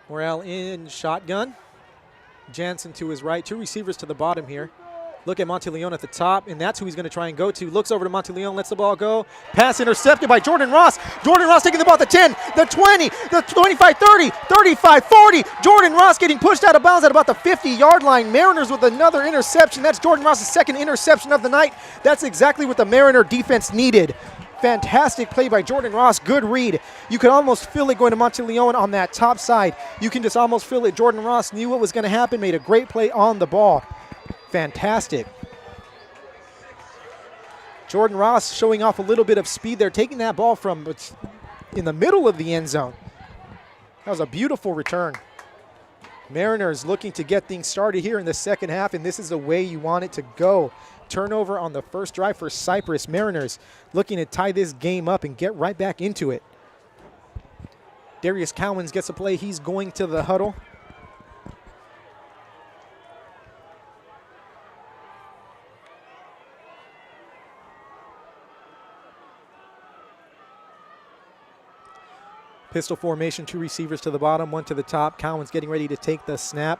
A: Morrell in shotgun. Jansen to his right, 2 receivers to the bottom here. Look at Monteleone at the top, and that's who he's going to try and go to. Looks over to Monteleone, lets the ball go. Pass intercepted by Jordan Ross. Jordan Ross taking the ball at the 10, the 20, the 25, 30, 35, 40. Jordan Ross getting pushed out of bounds at about the 50-yard line. Mariners with another interception. That's Jordan Ross's 2nd interception of the night. That's exactly what the Mariner defense needed. Fantastic play by Jordan Ross. Good read. You could almost feel it going to Monteleone on that top side. You can just almost feel it. Jordan Ross knew what was going to happen, made a great play on the ball. Fantastic. Jordan Ross showing off a little bit of speed there, taking that ball from in the middle of the end zone. That was a beautiful return. Mariners looking to get things started here in the 2nd half, and this is the way you want it to go. Turnover on the first drive for Cypress. Mariners looking to tie this game up and get right back into it. Darius Cowens gets a play. He's going to the huddle. Pistol formation, 2 receivers to the bottom, 1 to the top. Cowens getting ready to take the snap.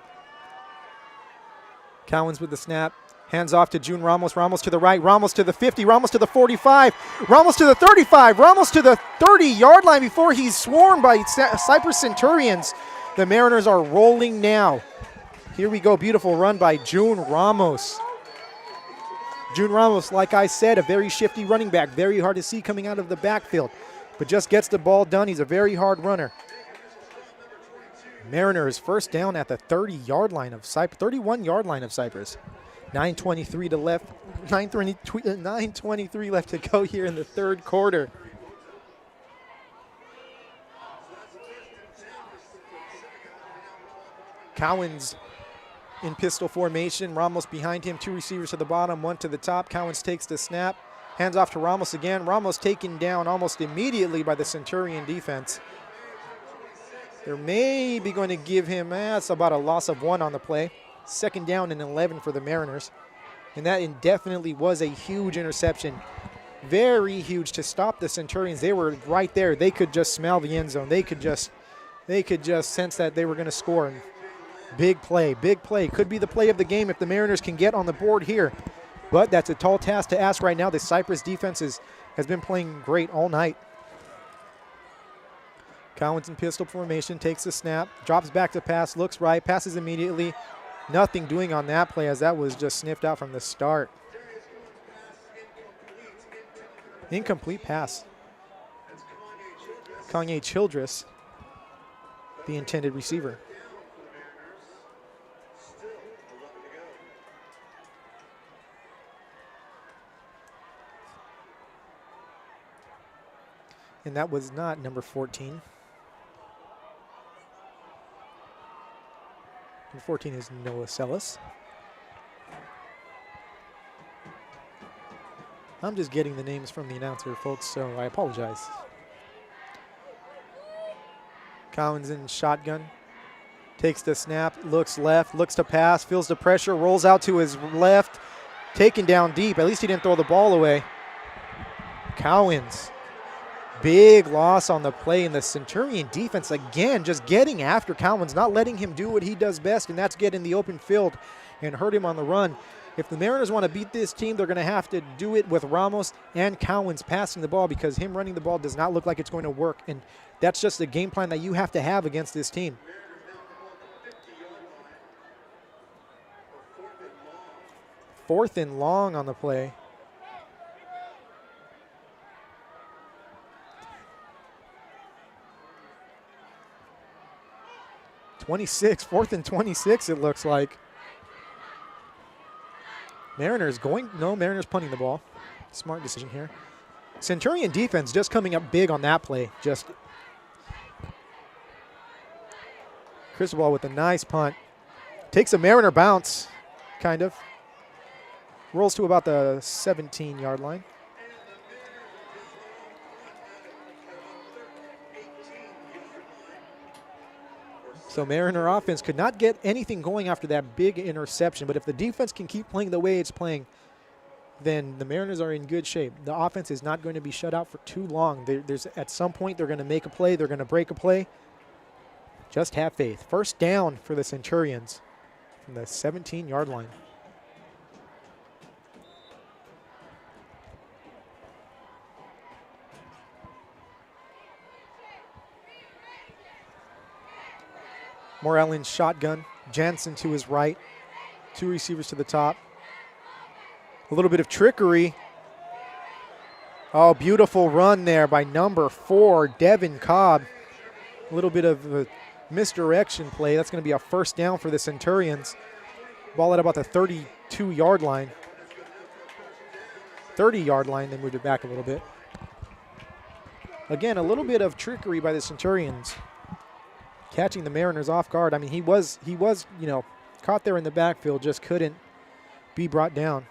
A: Cowens with the snap. Hands off to June Ramos. Ramos to the right. Ramos to the 50. Ramos to the 45. Ramos to the 35. Ramos to the 30-yard line before he's swarmed by Cypress Centurions. The Mariners are rolling now. Here we go. Beautiful run by June Ramos. June Ramos, like I said, a very shifty running back, very hard to see coming out of the backfield, but just gets the ball done. He's a very hard runner. Mariners first down at the 30-yard line of Cypress, 31-yard line of Cypress. 9:23 to left, 9:23 left to go here in the third quarter. Cowens in pistol formation. Ramos behind him, 2 receivers to the bottom, 1 to the top. Cowens takes the snap, hands off to Ramos again. Ramos taken down almost immediately by the Centurion defense. They're maybe going to give him, that's about a loss of 1 on the play. Second down and 11 for the Mariners. And that indefinitely was a huge interception. Very huge to stop the Centurions. They were right there. They could just smell the end zone. They could just sense that they were going to score. And big play, big play. Could be the play of the game if the Mariners can get on the board here. But that's a tall task to ask right now. The Cypress defense has been playing great all night. Cowens in pistol formation, takes the snap, drops back to pass, looks right, passes immediately. Nothing doing on that play as that was just sniffed out from the start. Incomplete pass. Kanye Childress, the intended receiver. And that was not number 14. Number 14 is Noah Sellis. I'm just getting the names from the announcer, folks, so I apologize. Cowens in shotgun. Takes the snap, looks left, looks to pass, feels the pressure, rolls out to his left, taken down deep. At least he didn't throw the ball away. Cowens. Big loss on the play, and the Centurion defense, again, just getting after Cowens, not letting him do what he does best, and that's get in the open field and hurt him on the run. If the Mariners want to beat this team, they're going to have to do it with Ramos and Cowens passing the ball, because him running the ball does not look like it's going to work, and that's just the game plan that you have to have against this team. Fourth and long on the play. Fourth and 26, it looks like. Mariners punting the ball. Smart decision here. Centurion defense just coming up big on that play. Just Cristobal with a nice punt. Takes a Mariner bounce, kind of. Rolls to about the 17-yard line. So Mariner offense could not get anything going after that big interception. But if the defense can keep playing the way it's playing, then the Mariners are in good shape. The offense is not going to be shut out for too long. There's at some point they're going to make a play. They're going to break a play. Just have faith. First down for the Centurions from the 17-yard line. Morel in shotgun. Jansen to his right. 2 receivers to the top. A little bit of trickery. Oh, beautiful run there by number 4, Devin Cobb. A little bit of a misdirection play. That's going to be a first down for the Centurions. Ball at about the 32-yard line. 30-yard line, they moved it back a little bit. Again, a little bit of trickery by the Centurions, catching the Mariners off guard. I mean, he was, caught there in the backfield, just couldn't be brought down.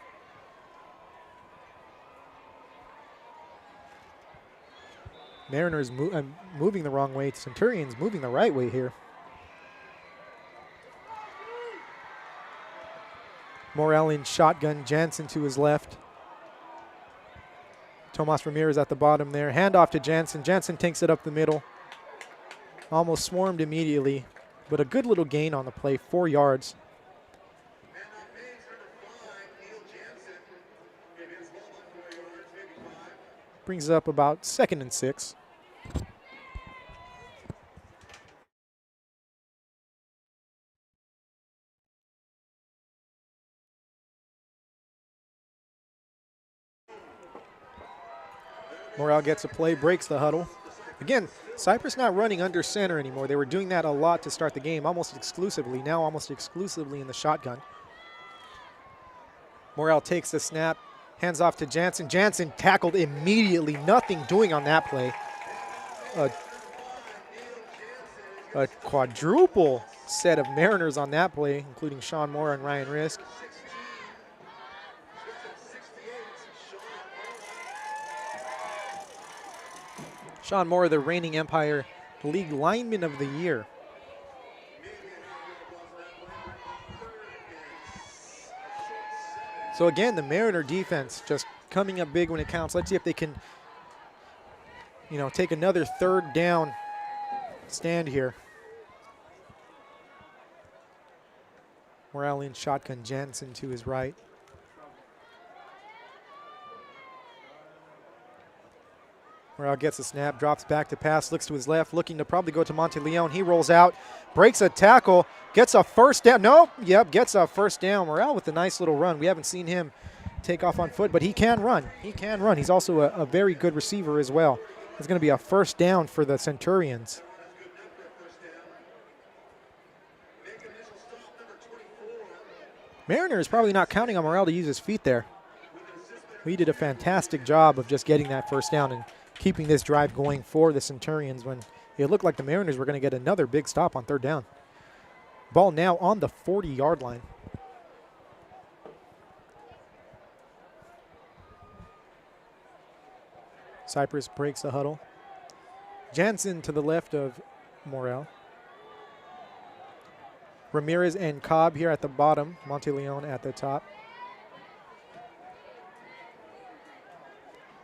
A: Mariners moving the wrong way. Centurions moving the right way here. Morel in shotgun. Jansen to his left. Tomas Ramirez at the bottom there. Handoff to Jansen. Jansen takes it up the middle. Almost swarmed immediately, but a good little gain on the play, 4 yards. Brings up about 2nd and 6. Morrell gets a play, breaks the huddle. Again, Cypress not running under center anymore. They were doing that a lot to start the game, almost exclusively. Now almost exclusively in the shotgun. Morrell takes the snap, hands off to Jansen. Jansen tackled immediately. Nothing doing on that play. A quadruple set of Mariners on that play, including Sean Moore and Ryan Risk. Sean Moore, the reigning Empire League Lineman of the Year. So again, the Mariner defense just coming up big when it counts. Let's see if they can, take another third down stand here. Morrell in shotgun, Jansen to his right. Morrell gets a snap, drops back to pass, looks to his left, looking to probably go to Monteleone. He rolls out, breaks a tackle, gets a first down. Gets a first down. Morrell with a nice little run. We haven't seen him take off on foot, but he can run. He can run. He's also a very good receiver as well. It's going to be a first down for the Centurions. Mariner is probably not counting on Morrell to use his feet there. We did a fantastic job of just getting that first down and keeping this drive going for the Centurions when it looked like the Mariners were going to get another big stop on third down. Ball now on the 40-yard line. Cypress breaks the huddle. Jansen to the left of Morrell. Ramirez and Cobb here at the bottom. Monteleone at the top.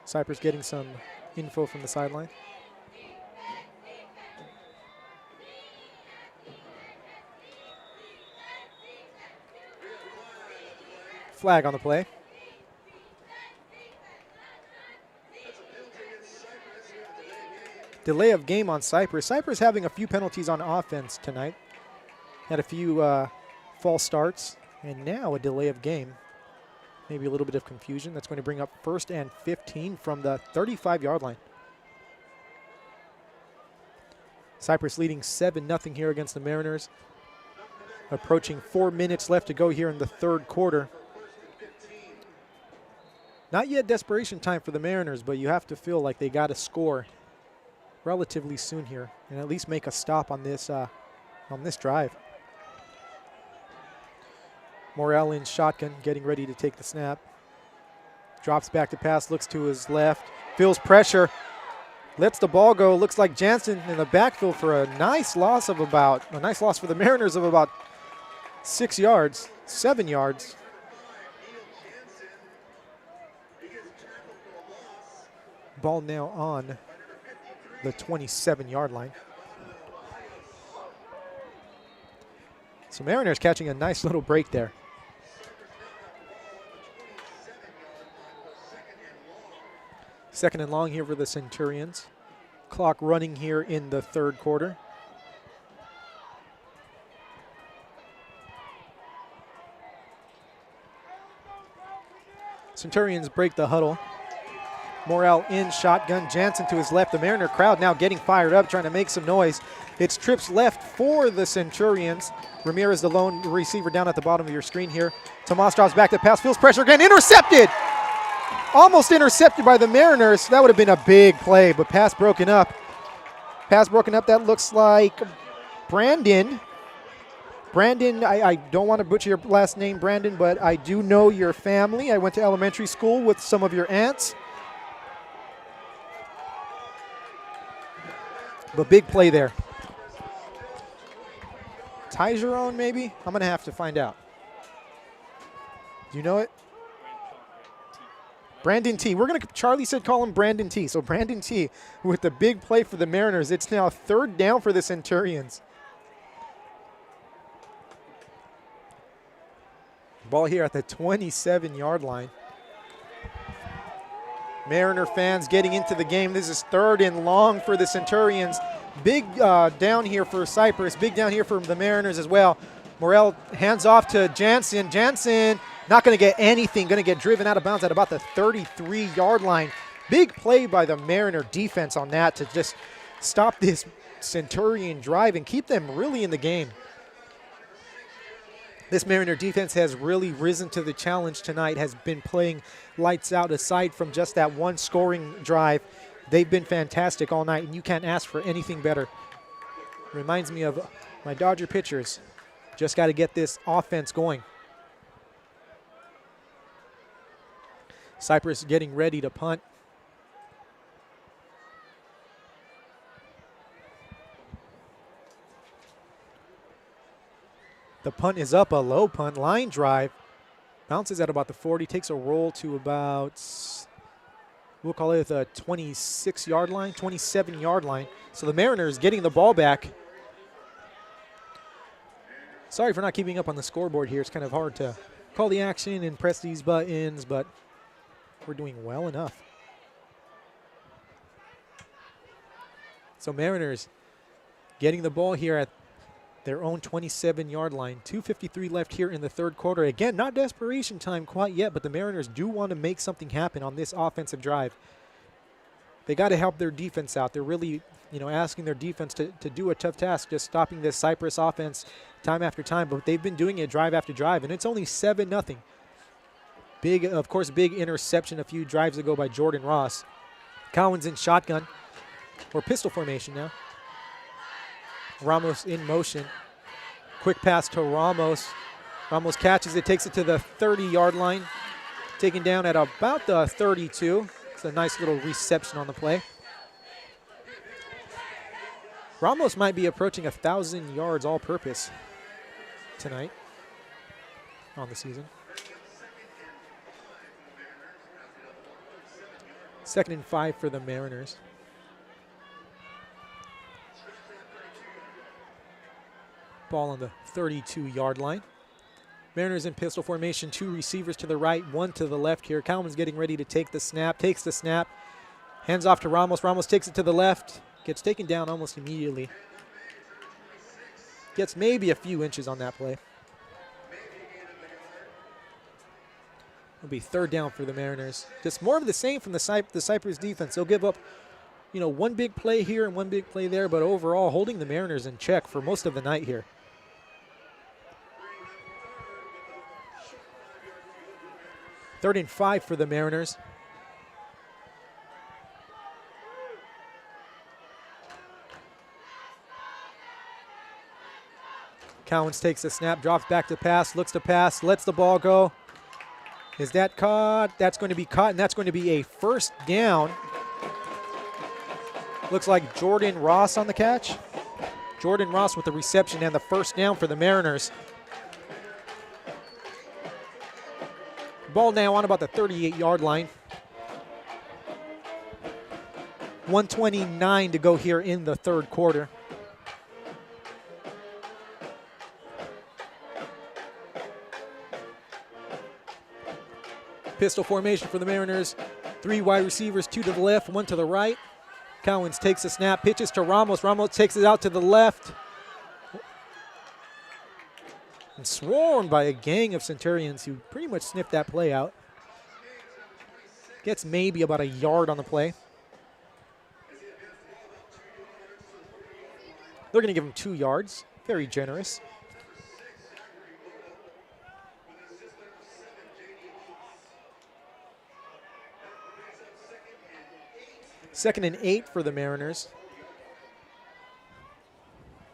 A: Cypress getting some info from the sideline. Flag on the play. Delay of game on Cypress. Cypress having a few penalties on offense tonight. Had a few false starts, and now a delay of game. Maybe a little bit of confusion. That's going to bring up 1st and 15 from the 35-yard line. Cypress leading 7-0 here against the Mariners. Approaching 4 minutes left to go here in the third quarter. Not yet desperation time for the Mariners, but you have to feel like they got to score relatively soon here and at least make a stop on this drive. Morrell in shotgun, getting ready to take the snap. Drops back to pass, looks to his left, feels pressure, lets the ball go. Looks like Jansen in the backfield for a nice loss for the Mariners of about 6 yards, 7 yards. Ball now on the 27-yard line. So Mariners catching a nice little break there. Second and long here for the Centurions. Clock running here in the third quarter. Centurions break the huddle. Morrell in shotgun, Jansen to his left. The Mariner crowd now getting fired up, trying to make some noise. It's trips left for the Centurions. Ramirez, the lone receiver down at the bottom of your screen here. Tomas drops back to pass, feels pressure again, intercepted! Almost intercepted by the Mariners. That would have been a big play, but pass broken up. Pass broken up, that looks like Brandon. Brandon, I don't want to butcher your last name, Brandon, but I do know your family. I went to elementary school with some of your aunts. But big play there. Tyjerone, maybe? I'm going to have to find out. Do you know it? Brandon T. Charlie said call him Brandon T. So Brandon T with the big play for the Mariners. It's now third down for the Centurions. Ball here at the 27-yard line. Mariner fans getting into the game. This is third and long for the Centurions. Big down here for Cypress. Big down here for the Mariners as well. Morrell hands off to Jansen. Jansen not going to get anything. Going to get driven out of bounds at about the 33-yard line. Big play by the Mariner defense on that to just stop this Centurion drive and keep them really in the game. This Mariner defense has really risen to the challenge tonight, has been playing lights out. Aside from just that one scoring drive, they've been fantastic all night, and you can't ask for anything better. Reminds me of my Dodger pitchers. Just got to get this offense going. Cypress getting ready to punt. The punt is up, a low punt, line drive. Bounces at about the 40, takes a roll to about, we'll call it the 26-yard line, 27-yard line. So the Mariners getting the ball back. Sorry for not keeping up on the scoreboard here. It's kind of hard to call the action and press these buttons, but we're doing well enough. So Mariners getting the ball here at their own 27-yard line. 2:53 left here in the third quarter. Again, not desperation time quite yet, but the Mariners do want to make something happen on this offensive drive. They got to help their defense out. They're really, asking their defense to do a tough task, just stopping this Cypress offense time after time, but they've been doing it drive after drive, and it's only 7-0. Big interception a few drives ago by Jordan Ross. Cowan's in shotgun, or pistol formation now. Ramos in motion. Quick pass to Ramos. Ramos catches it, takes it to the 30-yard line. Taken down at about the 32. It's a nice little reception on the play. Ramos might be approaching 1,000 yards all-purpose tonight on the season. 2nd and 5 for the Mariners. Ball on the 32-yard line. Mariners in pistol formation, 2 receivers to the right, 1 to the left here. Kalman's getting ready to take the snap, takes the snap, hands off to Ramos. Ramos takes it to the left, gets taken down almost immediately. Gets maybe a few inches on that play. It'll be 3rd down for the Mariners. Just more of the same from the Cypress defense. They'll give up, one big play here and one big play there, but overall holding the Mariners in check for most of the night here. Third and 5 for the Mariners. Cowens takes a snap, drops back to pass, looks to pass, lets the ball go. Is that caught? That's going to be caught, and that's going to be a 1st down. Looks like Jordan Ross on the catch. Jordan Ross with the reception and the 1st down for the Mariners. Ball now on about the 38-yard line. 1:29 to go here in the 3rd quarter. Pistol formation for the Mariners. 3 wide receivers, 2 to the left, 1 to the right. Cowens takes a snap, pitches to Ramos. Ramos takes it out to the left. And swarmed by a gang of Centurions who pretty much sniffed that play out. Gets maybe about a yard on the play. They're going to give him 2 yards. Very generous. Second and 8 for the Mariners.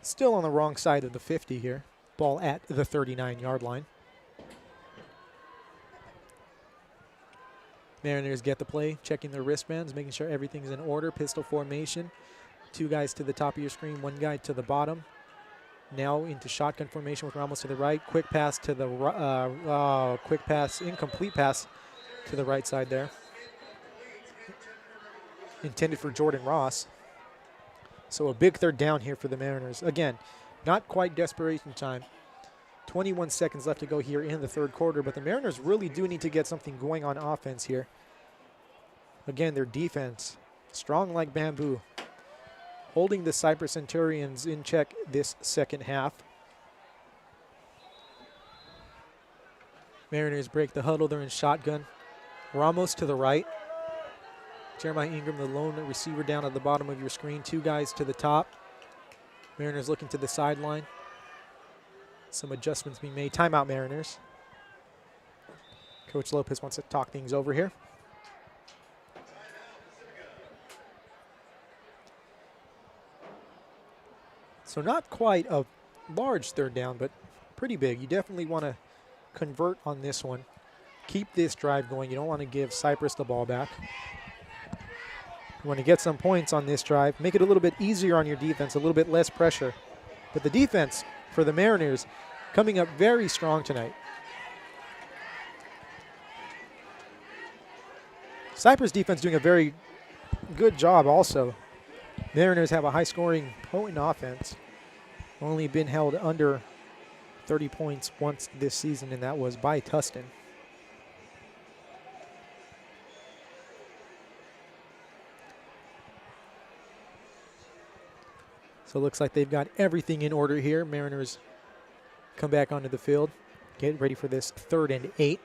A: Still on the wrong side of the 50 here. Ball at the 39-yard line. Mariners get the play, checking their wristbands, making sure everything's in order. Pistol formation. 2 guys to the top of your screen, 1 guy to the bottom. Now into shotgun formation with Ramos to the right. Quick pass to the incomplete pass to the right side there. Intended for Jordan Ross. So a big 3rd down here for the Mariners. Again, not quite desperation time. 21 seconds left to go here in the 3rd quarter, but the Mariners really do need to get something going on offense here. Again, their defense, strong like bamboo, holding the Cypress Centurions in check this 2nd half. Mariners break the huddle. They're in shotgun. Ramos to the right. Jeremiah Ingram, the lone receiver, down at the bottom of your screen. 2 guys to the top. Mariners looking to the sideline. Some adjustments being made. Timeout, Mariners. Coach Lopez wants to talk things over here. So not quite a large third down, but pretty big. You definitely want to convert on this one. Keep this drive going. You don't want to give Cypress the ball back. You want to get some points on this drive. Make it a little bit easier on your defense, a little bit less pressure. But the defense for the Mariners coming up very strong tonight. Cypress defense doing a very good job also. Mariners have a high-scoring, potent offense. Only been held under 30 points once this season, and that was by Tustin. So it looks like they've got everything in order here. Mariners come back onto the field, get ready for this 3rd and 8.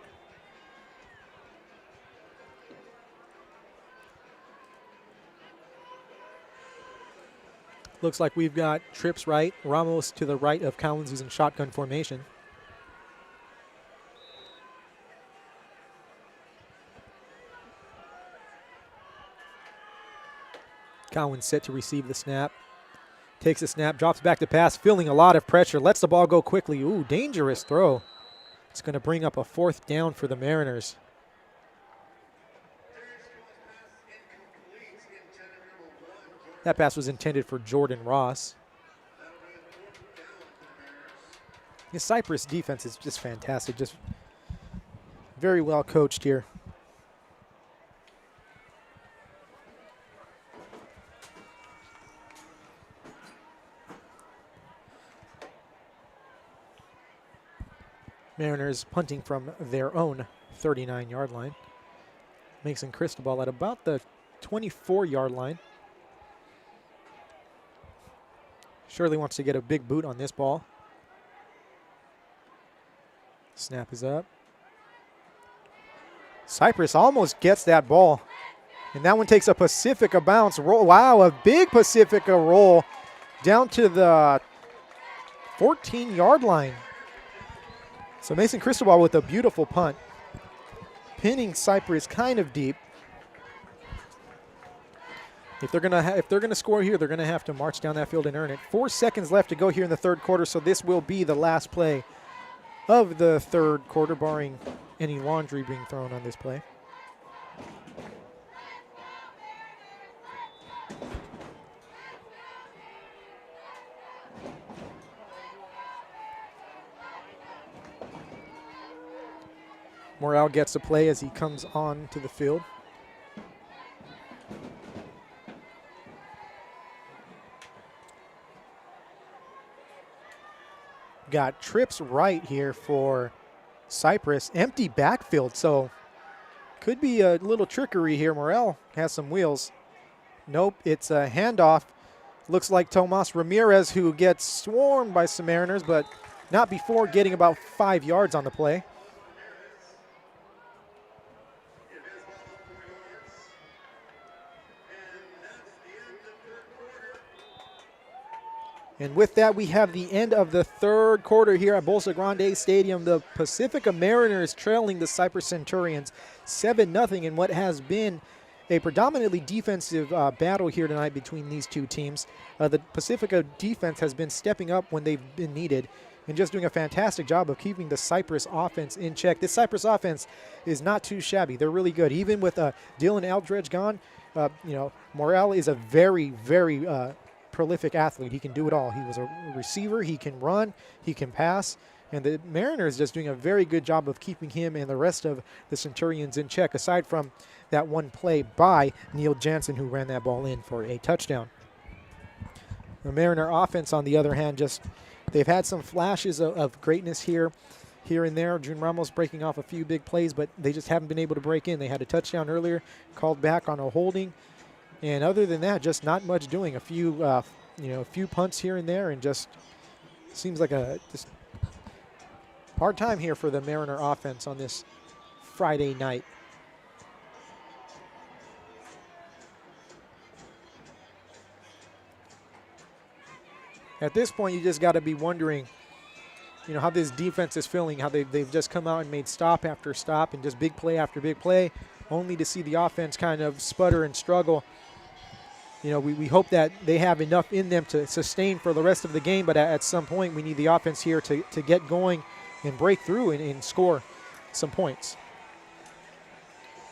A: Looks like we've got trips right, Ramos to the right of Collins, who's in shotgun formation. Collins set to receive the snap. Takes a snap, drops back to pass, feeling a lot of pressure, lets the ball go quickly. Ooh, dangerous throw. It's going to bring up a 4th down for the Mariners. That pass was intended for Jordan Ross. The Cypress defense is just fantastic, just very well coached here. Mariners punting from their own 39-yard line. Mason Cristobal at about the 24-yard line. Shirley wants to get a big boot on this ball. Snap is up. Cypress almost gets that ball. And that one takes a Pacifica bounce. Roll. Wow, a big Pacifica roll down to the 14-yard line. So Mason Cristobal with a beautiful punt, pinning Cypress kind of deep. If they're gonna score here, they're gonna have to march down that field and earn it. 4 seconds left to go here in the 3rd quarter, so this will be the last play of the 3rd quarter, barring any laundry being thrown on this play. Morale gets to play as he comes on to the field. Got trips right here for Cypress. Empty backfield, so could be a little trickery here. Morale has some wheels. Nope, it's a handoff. Looks like Tomas Ramirez, who gets swarmed by some Mariners, but not before getting about 5 yards on the play. And with that, we have the end of the 3rd quarter here at Bolsa Grande Stadium. The Pacifica Mariners trailing the Cypress Centurions 7-0 in what has been a predominantly defensive battle here tonight between these two teams. The Pacifica defense has been stepping up when they've been needed and just doing a fantastic job of keeping the Cypress offense in check. This Cypress offense is not too shabby. They're really good. Even with Dylan Aldredge gone, Morel is a very, very prolific athlete. He can do it all. He was a receiver. He can run. He can pass. And the Mariners just doing a very good job of keeping him and the rest of the Centurions in check, aside from that one play by Neil Jansen, who ran that ball in for a touchdown. The Mariner offense, on the other hand, they've had some flashes of greatness here and there. June Ramos breaking off a few big plays, but they just haven't been able to break in. They had a touchdown earlier, called back on a holding. And other than that, just not much doing. A few punts here and there, and just seems like a just hard time here for the Mariner offense on this Friday night. At this point, you just got to be wondering, how this defense is feeling, how they've just come out and made stop after stop and just big play after big play, only to see the offense kind of sputter and struggle. We hope that they have enough in them to sustain for the rest of the game, but at some point we need the offense here to get going and break through and score some points.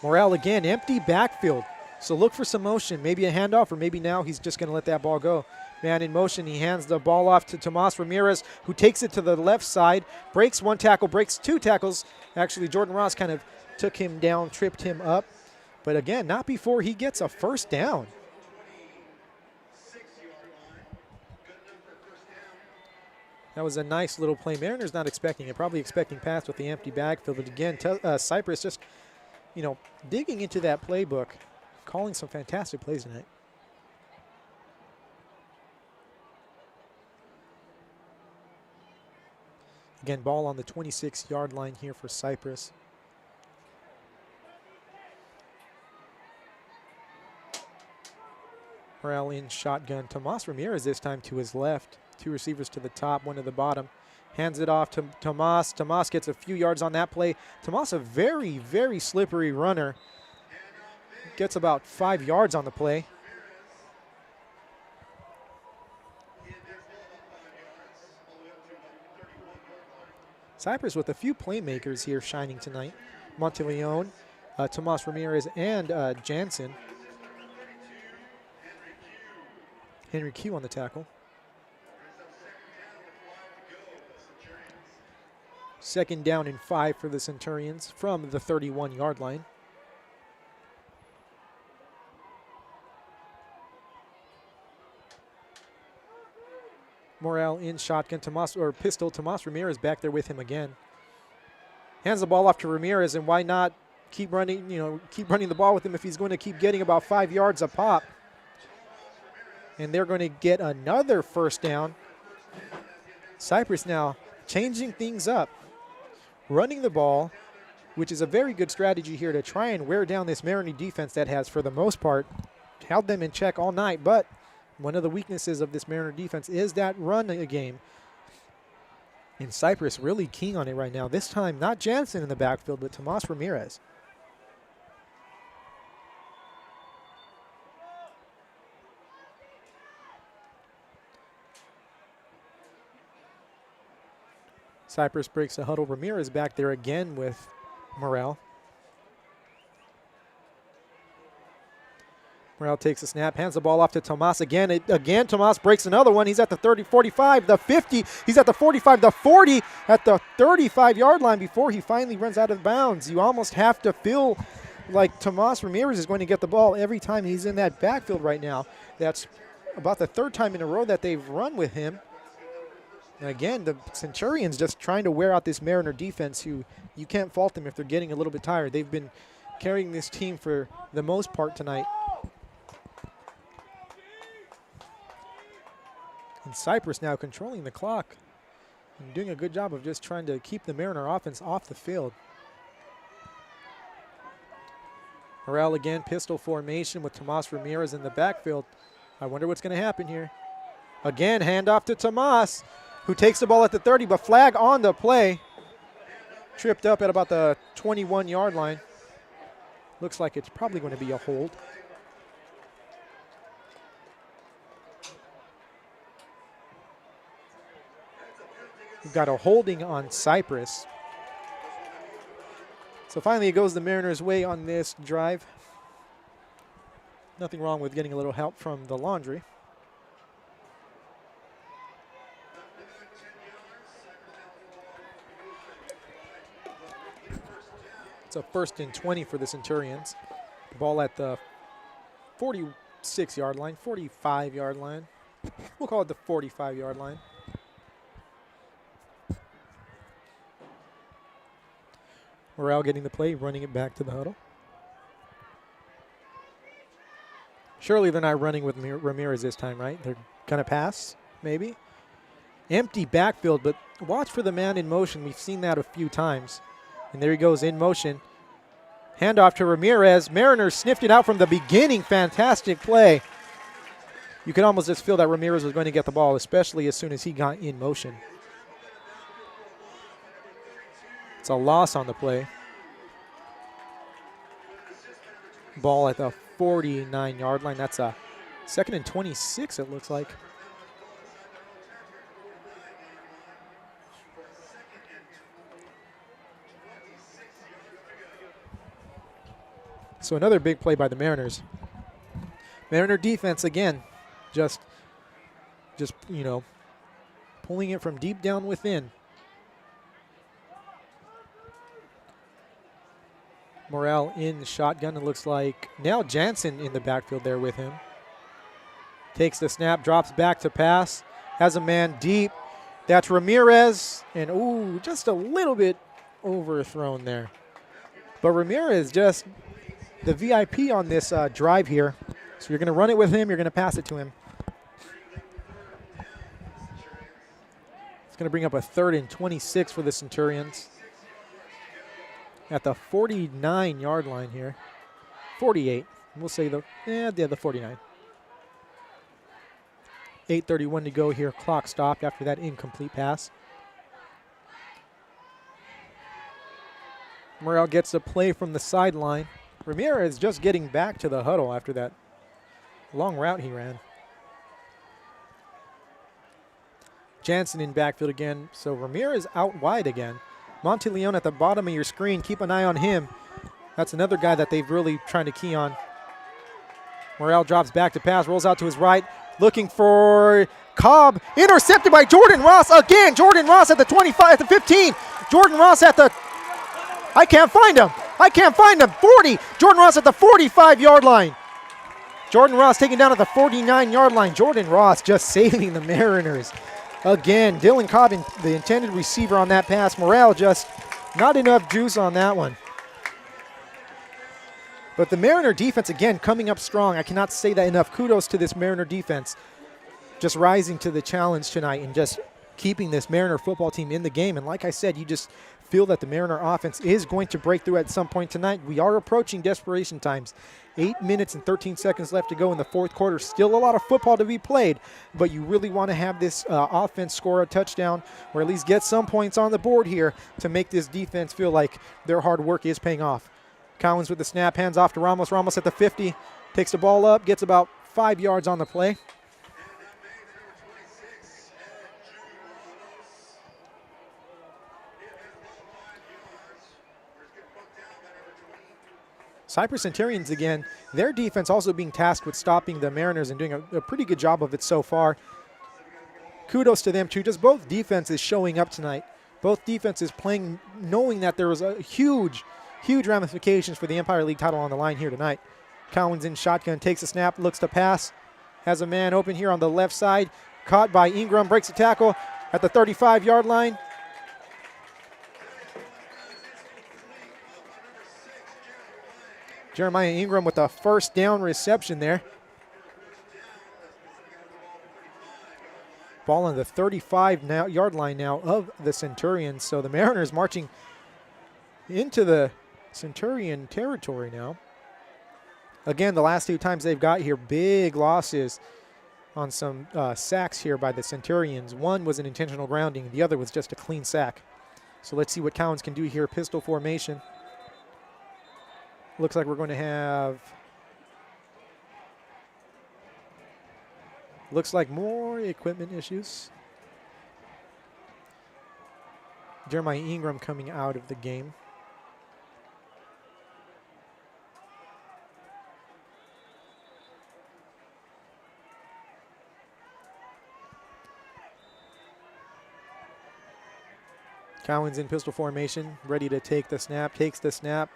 A: Morrell again, empty backfield. So look for some motion, maybe a handoff, or maybe now he's just going to let that ball go. Man in motion, he hands the ball off to Tomas Ramirez, who takes it to the left side, breaks one tackle, breaks two tackles. Actually, Jordan Ross kind of took him down, tripped him up. But again, not before he gets a first down. That was a nice little play. Mariners not expecting it, probably expecting pass with the empty backfield. But again, Cypress just, digging into that playbook, calling some fantastic plays tonight. Again, ball on the 26-yard line here for Cypress. Morrell in shotgun. Tomas Ramirez this time to his left. Two receivers to the top, one to the bottom. Hands it off to Tomas. Tomas gets a few yards on that play. Tomas, a very, very slippery runner. Gets about 5 yards on the play. Cypress with a few playmakers here shining tonight. Monteleone, Tomas Ramirez, and Jansen. Henry Q on the tackle. Second down and 5 for the Centurions from the 31-yard line. Morrell in shotgun. Tomas Ramirez back there with him again. Hands the ball off to Ramirez, and why not keep running, keep running the ball with him if he's going to keep getting about 5 yards a pop. And they're going to get another first down. Cypress now changing things up. Running the ball, which is a very good strategy here to try and wear down this Mariner defense that has, for the most part, held them in check all night. But one of the weaknesses of this Mariner defense is that run game. And Cypress really keen on it right now. This time, not Jansen in the backfield, but Tomas Ramirez. Cypress breaks the huddle. Ramirez back there again with Morrell. Morrell takes a snap, hands the ball off to Tomas again. Again, Tomas breaks another one. He's at the 30, 45, the 50. He's at the 45, the 40, at the 35-yard line before he finally runs out of bounds. You almost have to feel like Tomas Ramirez is going to get the ball every time he's in that backfield right now. That's about the third time in a row that they've run with him. And again, the Centurions just trying to wear out this Mariner defense, who you can't fault them if they're getting a little bit tired. They've been carrying this team for the most part tonight. And Cypress now controlling the clock and doing a good job of just trying to keep the Mariner offense off the field. Morrell again, pistol formation with Tomas Ramirez in the backfield. I wonder what's going to happen here. Again, handoff to Tomas, who takes the ball at the 30, but flag on the play. Tripped up at about the 21-yard line. Looks like it's probably going to be a hold. We've got a holding on Cypress. So finally it goes the Mariners' way on this drive. Nothing wrong with getting a little help from the laundry. It's a 1st and 20 for the Centurions. Ball at the 46-yard line, 45-yard line. We'll call it the 45-yard line. Morrell getting the play, running it back to the huddle. Surely they're not running with Ramirez this time, right? They're going to pass, maybe. Empty backfield, but watch for the man in motion. We've seen that a few times. And there he goes in motion. Handoff to Ramirez. Mariners sniffed it out from the beginning. Fantastic play. You could almost just feel that Ramirez was going to get the ball, especially as soon as he got in motion. It's a loss on the play. Ball at the 49-yard line. That's a 2nd and 26, it looks like. So another big play by the Mariners. Mariner defense, again, just pulling it from deep down within. Morrell in the shotgun. It looks like now Jansen in the backfield there with him. Takes the snap, drops back to pass. Has a man deep. That's Ramirez. And, ooh, just a little bit overthrown there. But Ramirez just the VIP on this drive here. So you're going to run it with him. You're going to pass it to him. It's going to bring up a 3rd and 26 for the Centurions. At the 49-yard line here. 48. We'll say the 49. 8:31 to go here. Clock stopped after that incomplete pass. Morrell gets a play from the sideline. Ramirez just getting back to the huddle after that long route he ran. Jansen in backfield again. So Ramirez out wide again. Monteleone at the bottom of your screen. Keep an eye on him. That's another guy that they've really trying to key on. Morrell drops back to pass, rolls out to his right, looking for Cobb. Intercepted by Jordan Ross again. Jordan Ross at the 25, at the 15. Jordan Ross at the, I can't find him. 40. Jordan Ross at the 45-yard line. Jordan Ross taken down at the 49-yard line. Jordan Ross just saving the Mariners. Again, Dylan Cobb, the intended receiver on that pass. Morrell just not enough juice on that one. But the Mariner defense, again, coming up strong. I cannot say that enough. Kudos to this Mariner defense. Just rising to the challenge tonight and just keeping this Mariner football team in the game. And like I said, you just feel that the Mariner offense is going to break through at some point tonight. We are approaching desperation times. 8 minutes and 13 seconds left to go in the fourth quarter. Still a lot of football to be played, but you really want to have this offense score a touchdown or at least get some points on the board here to make this defense feel like their hard work is paying off. Collins with the snap, hands off to Ramos. Ramos at the 50, takes the ball up, gets about 5 yards on the play. Cypress Centurions again, their defense also being tasked with stopping the Mariners and doing a pretty good job of it so far. Kudos to them too. Just both defenses showing up tonight. Both defenses playing knowing that there was a huge ramifications for the Empire League title on the line here tonight. Collins in shotgun, takes a snap, looks to pass. Has a man open here on the left side. Caught by Ingram, breaks a tackle at the 35-yard line. Jeremiah Ingram with a first down reception there. Ball on the 35-yard line now of the Centurions. So the Mariners marching into the Centurion territory now. Again, the last 2 times they've got here, big losses on some sacks here by the Centurions. One was an intentional grounding. The other was just a clean sack. So let's see what Collins can do here. Pistol formation. Looks like we're going to have, looks like more equipment issues. Jeremiah Ingram coming out of the game. Collins in pistol formation, ready to take the snap, takes the snap.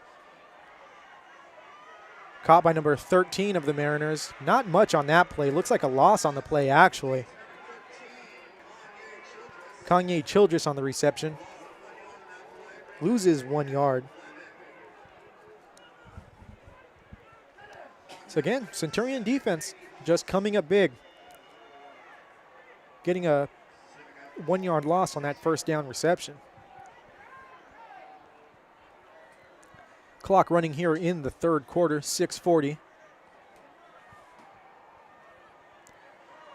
A: Caught by number 13 of the Mariners. Not much on that play. Looks like a loss on the play, actually. Kanye Childress on the reception. Loses 1 yard. So again, Centurion defense just coming up big. Getting a 1 yard loss on that first down reception. Clock running here in the third quarter, 6:40.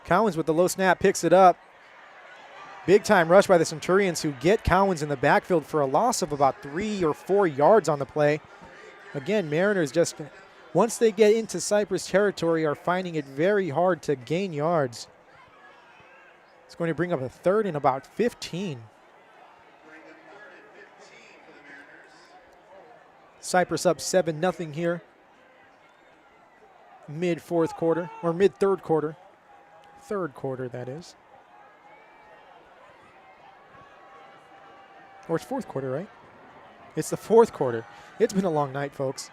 A: Cowens with the low snap picks it up. Big time rush by the Centurions, who get Cowens in the backfield for a loss of about 3 or 4 yards on the play. Again, Mariners just, once they get into Cypress territory, are finding it very hard to gain yards. It's going to bring up a 3rd and about 15. Cypress up 7-0 here. Mid-4th quarter, or mid-3rd quarter. 3rd quarter, that is. Or it's 4th quarter, right? It's the 4th quarter. It's been a long night, folks.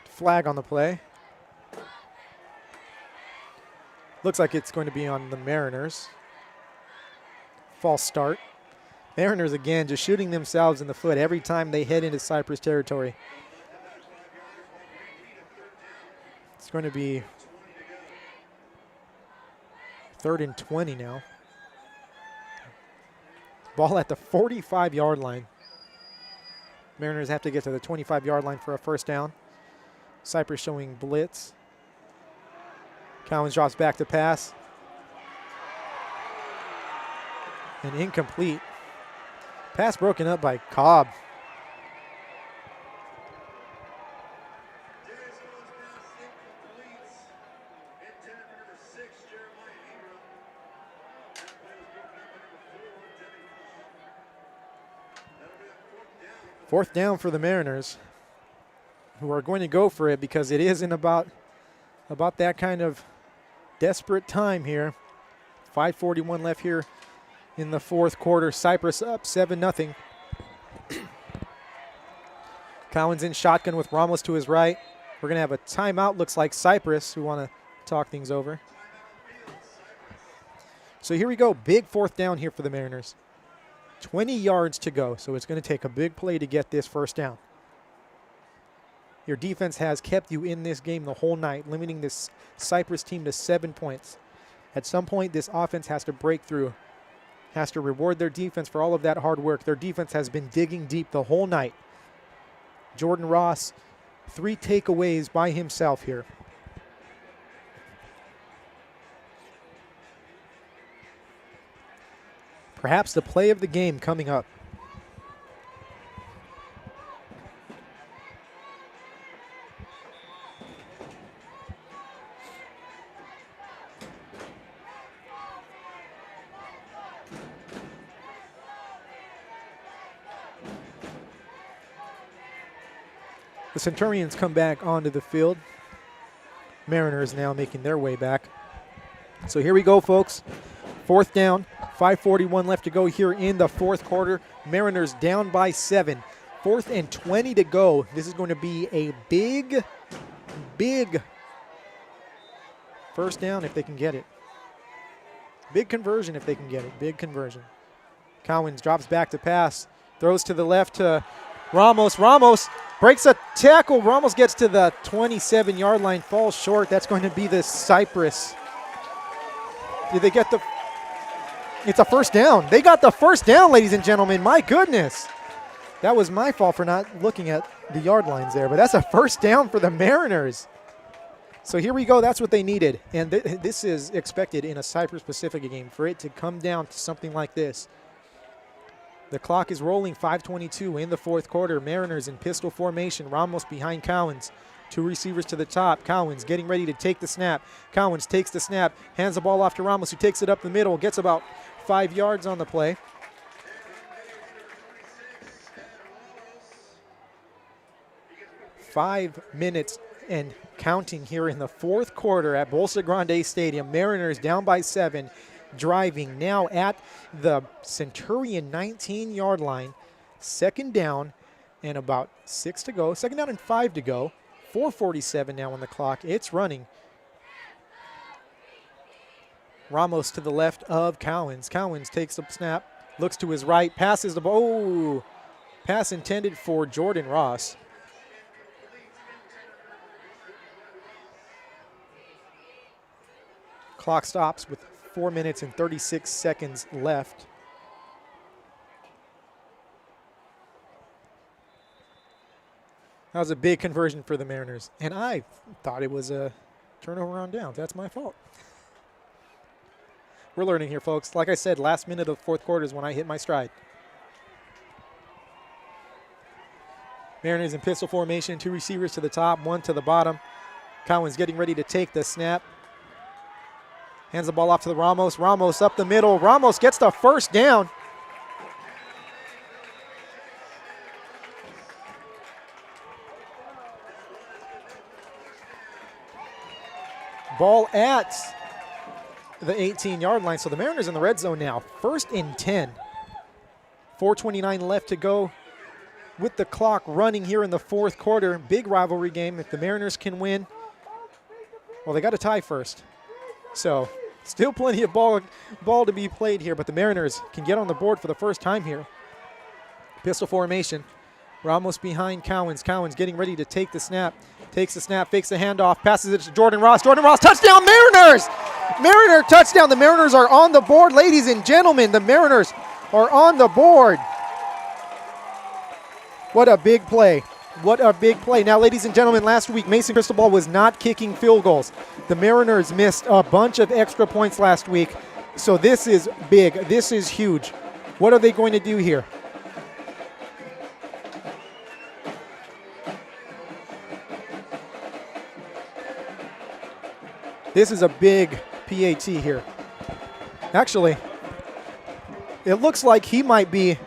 A: Flag on the play. Looks like it's going to be on the Mariners. False start. Mariners, again, just shooting themselves in the foot every time they head into Cypress territory. It's going to be 3rd and 20 now. Ball at the 45-yard line. Mariners have to get to the 25-yard line for a first down. Cypress showing blitz. Cowens drops back to pass. And incomplete. Pass broken up by Cobb. Fourth down for the Mariners, who are going to go for it because it is in about that kind of desperate time here. 5:41 left here in the 4th quarter. Cypress up 7-0. Cowens in shotgun with Ramos to his right. We're going to have a timeout. Looks like Cypress, who want to talk things over. So here we go. Big 4th down here for the Mariners. 20 yards to go, so it's going to take a big play to get this first down. Your defense has kept you in this game the whole night, limiting this Cypress team to 7 points. At some point, this offense has to break through, has to reward their defense for all of that hard work. Their defense has been digging deep the whole night. Jordan Ross, 3 takeaways by himself here. Perhaps the play of the game coming up. The Centurions come back onto the field. Mariners now making their way back. So here we go, folks. 4th down, 5:41 left to go here in the 4th quarter. Mariners down by 7. 4th and 20 to go. This is going to be a big first down if they can get it. Big conversion if they can get it. Big conversion. Cowens drops back to pass. Throws to the left to Ramos. Ramos breaks a tackle. Ramos gets to the 27-yard line, falls short. That's going to be the Cypress. Did they get the... It's a first down. They got the first down, ladies and gentlemen. My goodness. That was my fault for not looking at the yard lines there, but that's a first down for the Mariners. So here we go. That's what they needed. And this is expected in a Cypress Pacifica game, for it to come down to something like this. The clock is rolling, 5:22 in the 4th quarter. Mariners in pistol formation. Ramos behind Cowens. 2 receivers to the top. Cowens getting ready to take the snap. Cowens takes the snap, hands the ball off to Ramos, who takes it up the middle, gets about 5 yards on the play. Five minutes and counting here in the 4th quarter at Bolsa Grande Stadium. Mariners down by 7, driving now at the Centurion 19-yard line. 2nd down and about 6 to go. 2nd down and 5 to go. 4:47 now on the clock. It's running. Ramos to the left of Cowens. Cowens takes the snap, looks to his right, passes the ball. Oh, pass intended for Jordan Ross. Clock stops with 4 minutes and 36 seconds left. That was a big conversion for the Mariners. And I thought it was a turnover on downs. That's my fault. We're learning here, folks. Like I said, last minute of the fourth quarter is when I hit my stride. Mariners in pistol formation, 2 receivers to the top, 1 to the bottom. Cowan's getting ready to take the snap. Hands the ball off to the Ramos. Ramos up the middle. Ramos gets the first down. Ball at the 18-yard line. So the Mariners in the red zone now. 1st and 10. 4:29 left to go with the clock running here in the fourth quarter. Big rivalry game. If the Mariners can win, well, they got to tie first. So still plenty of ball to be played here, but the Mariners can get on the board for the first time here. Pistol formation. Ramos behind Cowens. Cowens getting ready to take the snap. Takes the snap, fakes the handoff, passes it to Jordan Ross. Jordan Ross, touchdown, Mariners! Mariner touchdown. The Mariners are on the board, ladies and gentlemen. The Mariners are on the board. What a big play. What a big play. Now, ladies and gentlemen, last week, Mason Cristobal was not kicking field goals. The Mariners missed a bunch of extra points last week. So this is big. This is huge. What are they going to do here? This is a big PAT here. Actually, it looks like he might be,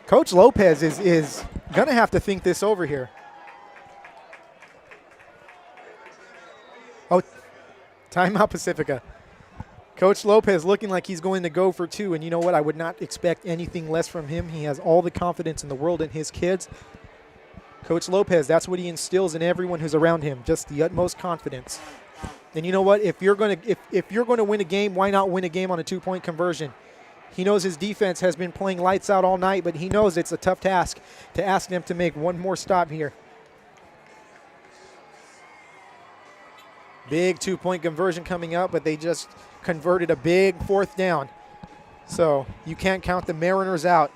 A: Coach Lopez is going to have to think this over here. Oh, timeout Pacifica. Coach Lopez looking like he's going to go for 2, and you know what? I would not expect anything less from him. He has all the confidence in the world in his kids. Coach Lopez, that's what he instills in everyone who's around him, just the utmost confidence. And you know what? If you're going to win a game, why not win a game on a 2-point conversion? He knows his defense has been playing lights out all night, but he knows it's a tough task to ask them to make one more stop here. Big 2-point conversion coming up, but they just converted a big 4th down. So you can't count the Mariners out.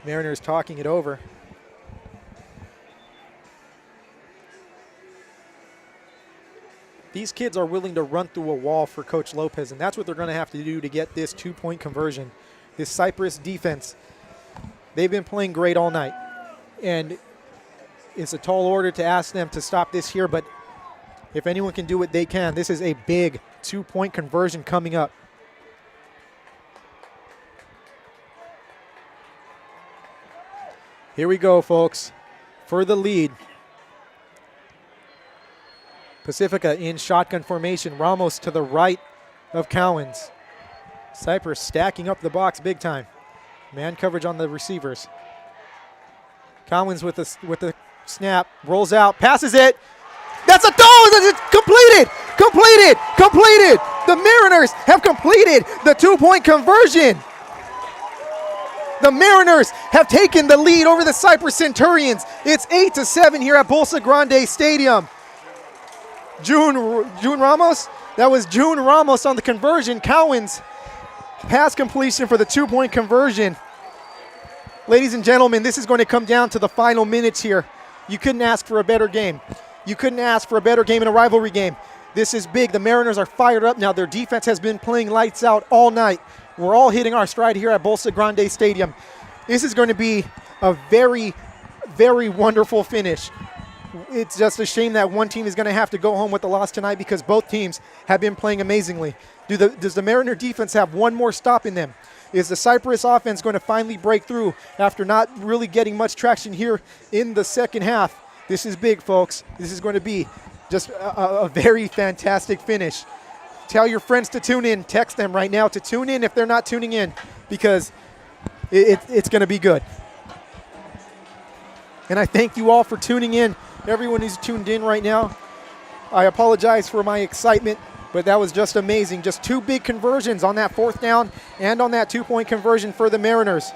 A: Mariners talking it over. These kids are willing to run through a wall for Coach Lopez, and that's what they're going to have to do to get this 2-point conversion. This Cypress defense, they've been playing great all night, and it's a tall order to ask them to stop this here, but if anyone can do it, they can. This is a big 2-point conversion coming up. Here we go, folks, for the lead. Pacifica in shotgun formation. Ramos to the right of Cowens. Cypress stacking up the box big time. Man coverage on the receivers. Cowens with the snap, rolls out, passes it. That's a throw! It's completed! Completed! Completed! The Mariners have completed the 2-point conversion. The Mariners have taken the lead over the Cypress Centurions. It's 8-7 here at Bolsa Grande Stadium. June Ramos? That was June Ramos on the conversion. Cowens pass completion for the 2-point conversion. Ladies and gentlemen, this is going to come down to the final minutes here. You couldn't ask for a better game. You couldn't ask for a better game in a rivalry game. This is big. The Mariners are fired up now. Their defense has been playing lights out all night. We're all hitting our stride here at Bolsa Grande Stadium. This is going to be a very, very wonderful finish. It's just a shame that one team is going to have to go home with a loss tonight because both teams have been playing amazingly. Does the Mariner defense have one more stop in them? Is the Cypress offense going to finally break through after not really getting much traction here in the second half? This is big, folks. This is going to be just a very fantastic finish. Tell your friends to tune in. Text them right now to tune in if they're not tuning in because it's going to be good. And I thank you all for tuning in. Everyone who's tuned in right now, I apologize for my excitement, but that was just amazing. Just 2 big conversions on that 4th down and on that 2-point conversion for the Mariners.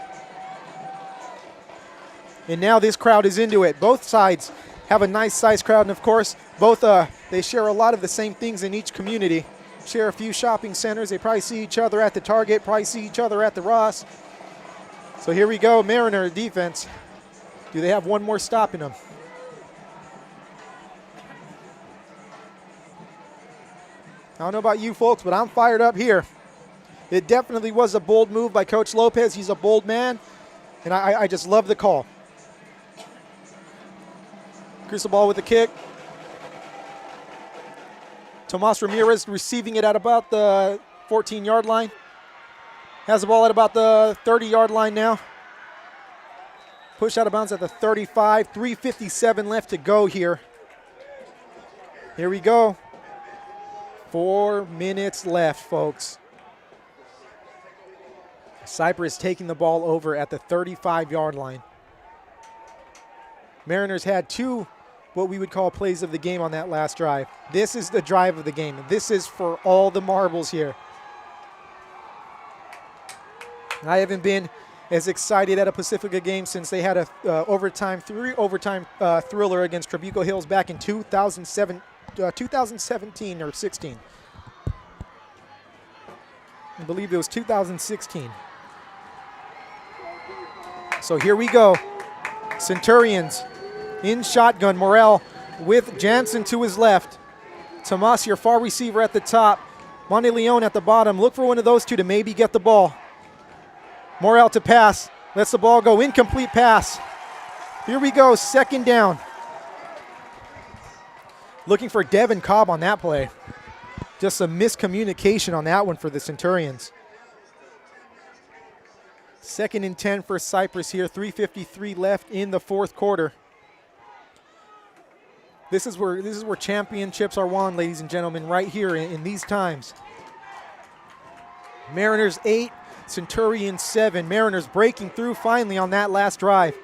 A: And now this crowd is into it. Both sides have a nice sized crowd, and of course, both they share a lot of the same things in each community. share a few shopping centers. They probably see each other at the Target, probably see each other at the Ross. So here we go, Mariner defense. Do they have one more stop in them? I don't know about you folks, but I'm fired up here. It definitely was a bold move by Coach Lopez. He's a bold man, and I just love the call. Cristobal with the kick. Tomas Ramirez receiving it at about the 14-yard line. Has the ball at about the 30-yard line now. Push out of bounds at the 35. 3:57 left to go here. Here we go. 4 minutes left, folks. Cypress taking the ball over at the 35-yard line. Mariners had 2 what we would call plays of the game on that last drive. This is the drive of the game. This is for all the marbles here. I haven't been as excited at a Pacifica game since they had a three overtime thriller against Trabuco Hills back in 2017 or 16. I believe it was 2016. So here we go. Centurions in shotgun. Morel with Jansen to his left. Tomas, your far receiver at the top. Monte Leon at the bottom. Look for one of those two to maybe get the ball. Morel to pass. Lets the ball go. Incomplete pass. Here we go. Second down. Looking for Devin Cobb on that play. Just a miscommunication on that one for the Centurions. 2nd and 10 for Cypress here. 3:53 left in the fourth quarter. This is where championships are won, ladies and gentlemen, right here in these times. Mariners 8, Centurions 7. Mariners breaking through finally on that last drive.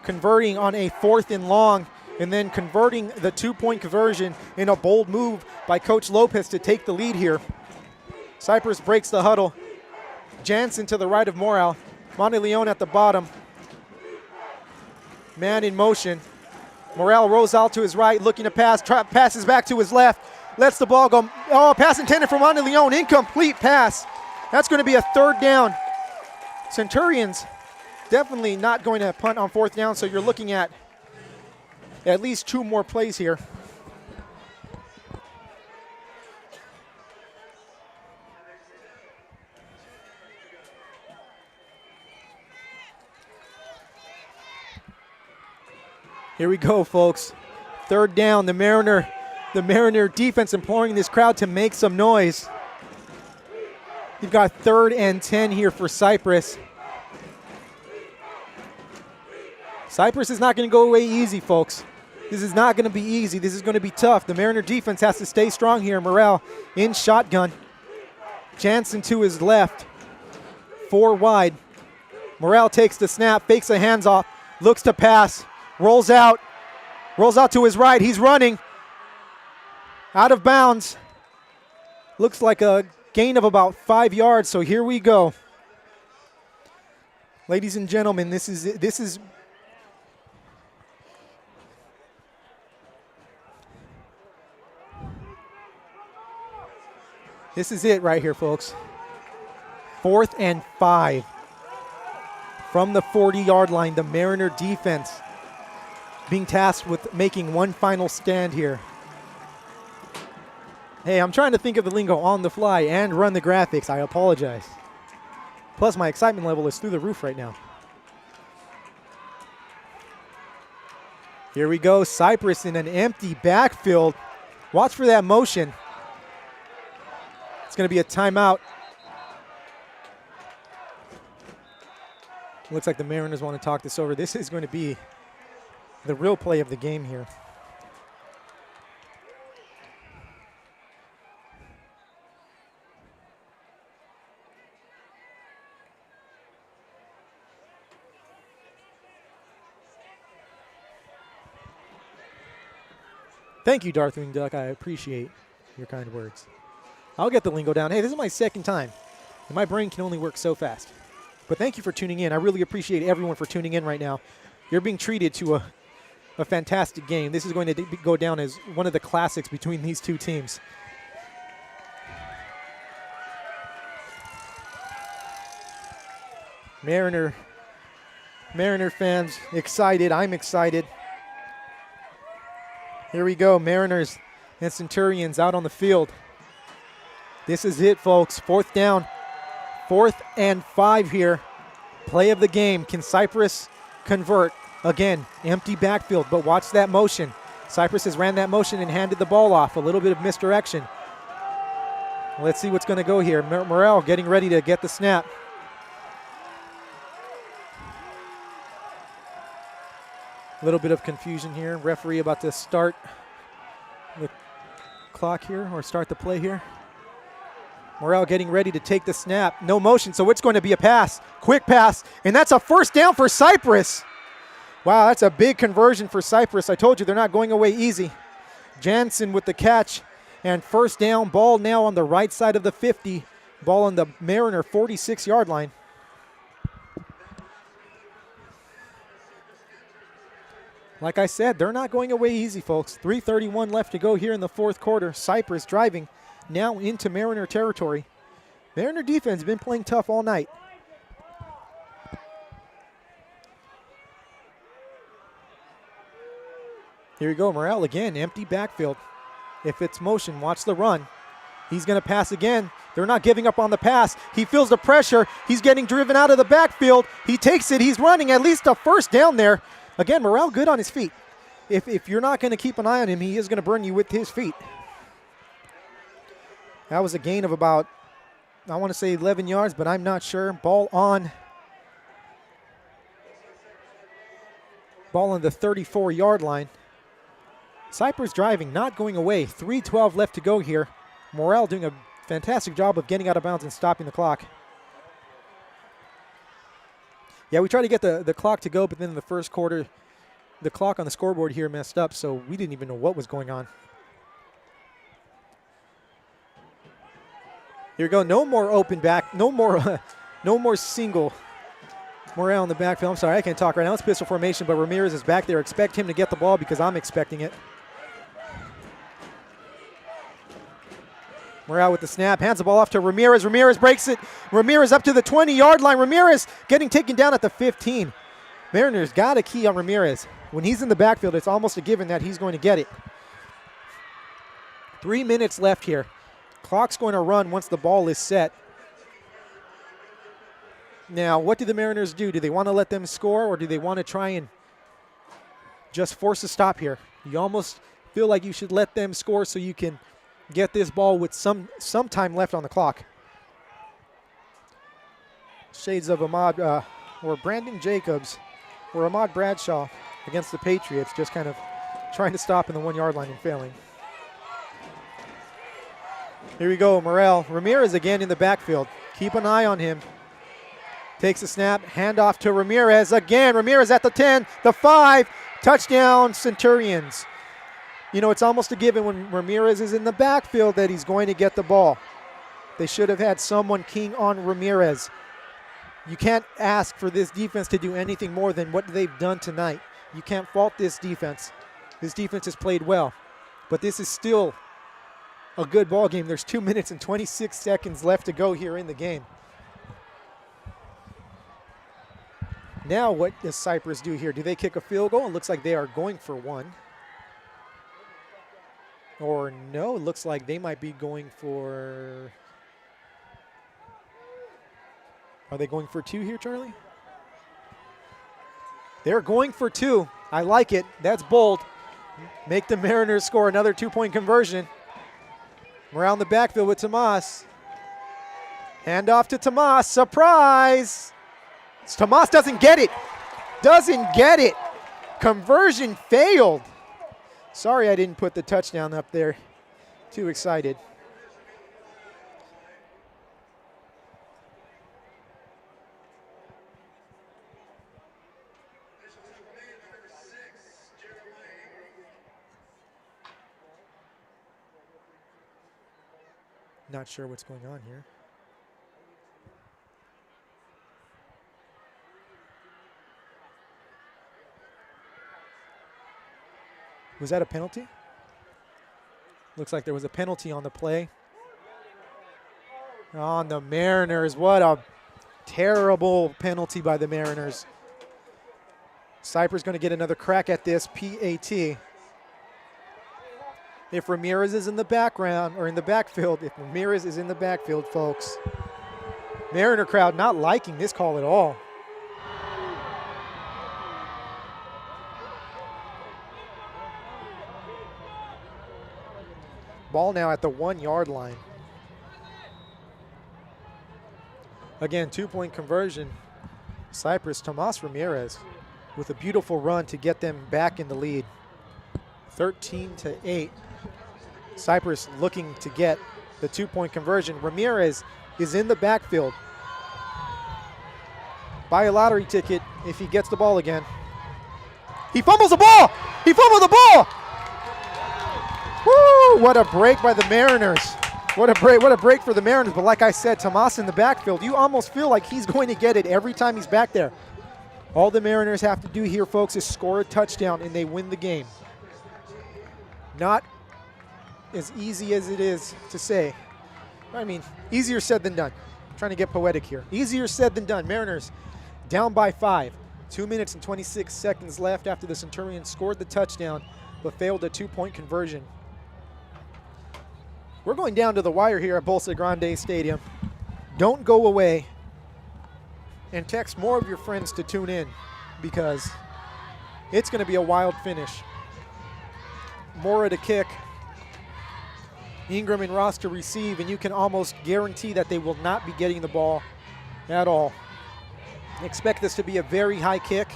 A: Converting on a 4th and long, and then converting the 2-point conversion in a bold move by Coach Lopez to take the lead here. Cypress breaks the huddle. Jansen to the right of Morel. Monte Leon at the bottom. Man in motion. Morel rolls out to his right, looking to pass. Passes back to his left. Lets the ball go. Oh, pass intended for Monte Leon. Incomplete pass. That's going to be a 3rd down. Centurions definitely not going to punt on 4th down, so you're looking at least 2 more plays here. Here we go, folks. 3rd down. The Mariner defense imploring this crowd to make some noise. You've got 3rd and 10 here for Cypress. Cypress is not going to go away easy, folks. This is not going to be easy. This is going to be tough. The Mariner defense has to stay strong here. Morel in shotgun. Jansen to his left. 4 wide. Morel takes the snap, fakes the hands off, looks to pass, rolls out to his right. He's running. Out of bounds. Looks like a gain of about 5 yards, so here we go. Ladies and gentlemen, this is it right here, folks. 4th and 5. From the 40-yard line, the Mariner defense being tasked with making one final stand here. Hey, I'm trying to think of the lingo on the fly and run the graphics. I apologize. Plus, my excitement level is through the roof right now. Here we go. Cypress in an empty backfield. Watch for that motion. It's going to be a timeout. Looks like the Mariners want to talk this over. This is going to be the real play of the game here. Thank you, Darthwing Duck. I appreciate your kind words. I'll get the lingo down. Hey, this is my 2nd time, and my brain can only work so fast. But thank you for tuning in. I really appreciate everyone for tuning in right now. You're being treated to a fantastic game. This is going to go down as one of the classics between these two teams. Mariner fans excited. I'm excited. Here we go, Mariners and Centurions out on the field. This is it, folks. 4th down, 4th and 5 here. Play of the game. Can Cypress convert? Again, empty backfield, but watch that motion. Cypress has ran that motion and handed the ball off. A little bit of misdirection. Let's see what's going to go here. Morrell getting ready to get the snap. A little bit of confusion here. Referee about to start the clock here, or start the play here. Morrell getting ready to take the snap. No motion, so it's going to be a pass. Quick pass, and that's a 1st down for Cypress. Wow, that's a big conversion for Cypress. I told you they're not going away easy. Jansen with the catch, and 1st down. Ball now on the right side of the 50. Ball on the Mariner 46-yard line. Like I said, they're not going away easy, folks. 3:31 left to go here in the 4th quarter. Cypress driving now into Mariner territory. Mariner defense has been playing tough all night. Here we go, Morrell again, empty backfield. If it's motion, watch the run. He's going to pass again. They're not giving up on the pass. He feels the pressure. He's getting driven out of the backfield. He takes it. He's running at least a 1st down there. Again, Morrell good on his feet. If you're not going to keep an eye on him, he is going to burn you with his feet. That was a gain of about, I want to say 11 yards, but I'm not sure. Ball on the 34-yard line. Cypress driving, not going away. 3:12 left to go here. Morrell doing a fantastic job of getting out of bounds and stopping the clock. Yeah, we tried to get the clock to go, but then in the 1st quarter, the clock on the scoreboard here messed up, so we didn't even know what was going on. Here we go. No more open back. No more single. Morrell in the backfield. I'm sorry, I can't talk right now. It's pistol formation, but Ramirez is back there. Expect him to get the ball because I'm expecting it. Morrell with the snap, hands the ball off to Ramirez. Ramirez breaks it. Ramirez up to the 20-yard line. Ramirez getting taken down at the 15. Mariners got a key on Ramirez. When he's in the backfield, it's almost a given that he's going to get it. 3 minutes left here. Clock's going to run once the ball is set. Now, what do the Mariners do? Do they want to let them score, or do they want to try and just force a stop here? You almost feel like you should let them score so you can get this ball with some time left on the clock. Shades of or Brandon Jacobs or Ahmad Bradshaw against the Patriots, just kind of trying to stop in the 1-yard line and failing. Here we go, Morrell. Ramirez again in the backfield. Keep an eye on him. Takes a snap, handoff to Ramirez again. Ramirez at the 10, the 5, touchdown Centurions. You know, it's almost a given when Ramirez is in the backfield that he's going to get the ball. They should have had someone keying on Ramirez. You can't ask for this defense to do anything more than what they've done tonight. You can't fault this defense. This defense has played well, but this is still a good ball game. There's 2 minutes and 26 seconds left to go here in the game. Now what does Cypress do here? Do they kick a field goal? It looks like they are going for one. Or no, it looks like they might be going for... Are they going for 2 here, Charlie? They're going for 2. I like it. That's bold. Make the Mariners score another 2-point conversion. Around the backfield with Tomas. Hand off to Tomas. Surprise! Tomas doesn't get it. Doesn't get it. Conversion failed. Sorry I didn't put the touchdown up there. Too excited. Not sure what's going on here. Was that a penalty? Looks like there was a penalty on the play. On the Mariners. What a Terrible penalty by the Mariners. Cypress going to get another crack at this PAT. If Ramirez is in the background or in the backfield, if Ramirez is in the backfield, folks, Mariner crowd not liking this call at all. Ball now at the 1 yard line. Again, 2-point conversion. Cypress, Tomas Ramirez with a beautiful run to get them back in the lead. 13-8. Cypress looking to get the 2-point conversion. Ramirez is in the backfield. Buy a lottery ticket if he gets the ball again. He fumbles the ball! He fumbled the ball! Woo! What a break by the Mariners. What a break for the Mariners. But like I said, Tomas in the backfield, you almost feel like he's going to get it every time he's back there. All the Mariners have to do here, folks, is score a touchdown and they win the game. Not as easy as it is to say. I mean, easier said than done. I'm trying to get poetic here. Easier said than done. Mariners down by 5. 2 minutes and 26 seconds left after the Centurions scored the touchdown but failed a 2-point conversion. We're going down to the wire here at Bolsa Grande Stadium. Don't go away and text more of your friends to tune in because it's going to be a wild finish. Mora to kick, Ingram and Ross to receive, and you can almost guarantee that they will not be getting the ball at all. Expect this to be a very high kick,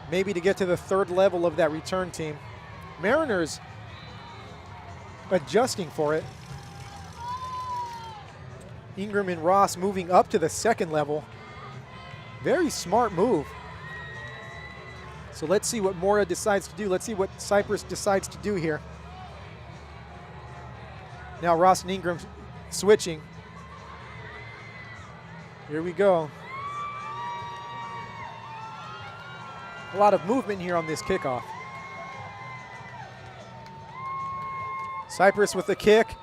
A: maybe to get to the 3rd level of that return team. Mariners adjusting for it. Ingram and Ross moving up to the 2nd level. Very smart move. So let's see what Mora decides to do. Let's see what Cypress decides to do here. Now Ross and Ingram switching. Here we go. A lot of movement here on this kickoff. Cypress with the kick,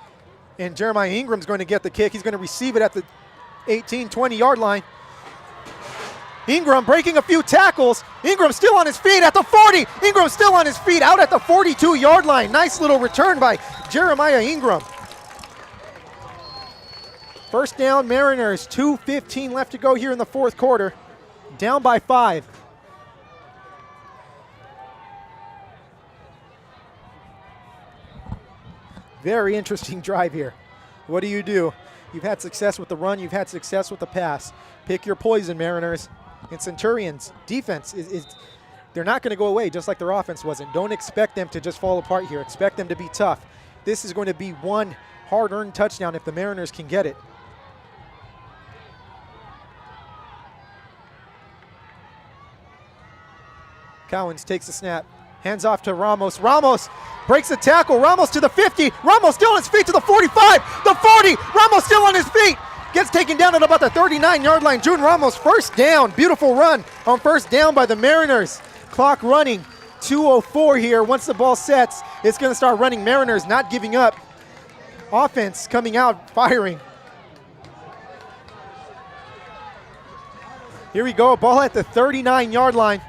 A: and Jeremiah Ingram's going to get the kick. He's going to receive it at the 18, 20-yard line. Ingram breaking a few tackles. Ingram still on his feet at the 40. Ingram still on his feet out at the 42-yard line. Nice little return by Jeremiah Ingram. First down, Mariners. 2:15 left to go here in the 4th quarter. Down by 5. Very interesting drive here. What do? You've had success with the run. You've had success with the pass. Pick your poison, Mariners. And Centurions defense they're not going to go away just like their offense wasn't. Don't expect them to just fall apart here. Expect them to be tough. This is going to be one hard-earned touchdown if the Mariners can get it. Cowens takes the snap. Hands off to Ramos. Ramos breaks the tackle. Ramos to the 50. Ramos still on his feet to the 45. The 40. Ramos still on his feet. Gets taken down at about the 39-yard line. June Ramos, first down. Beautiful run on first down by the Mariners. Clock running. 2:04 here. Once the ball sets, it's going to start running. Mariners not giving up. Offense coming out, firing. Here we go. Ball at the 39-yard line.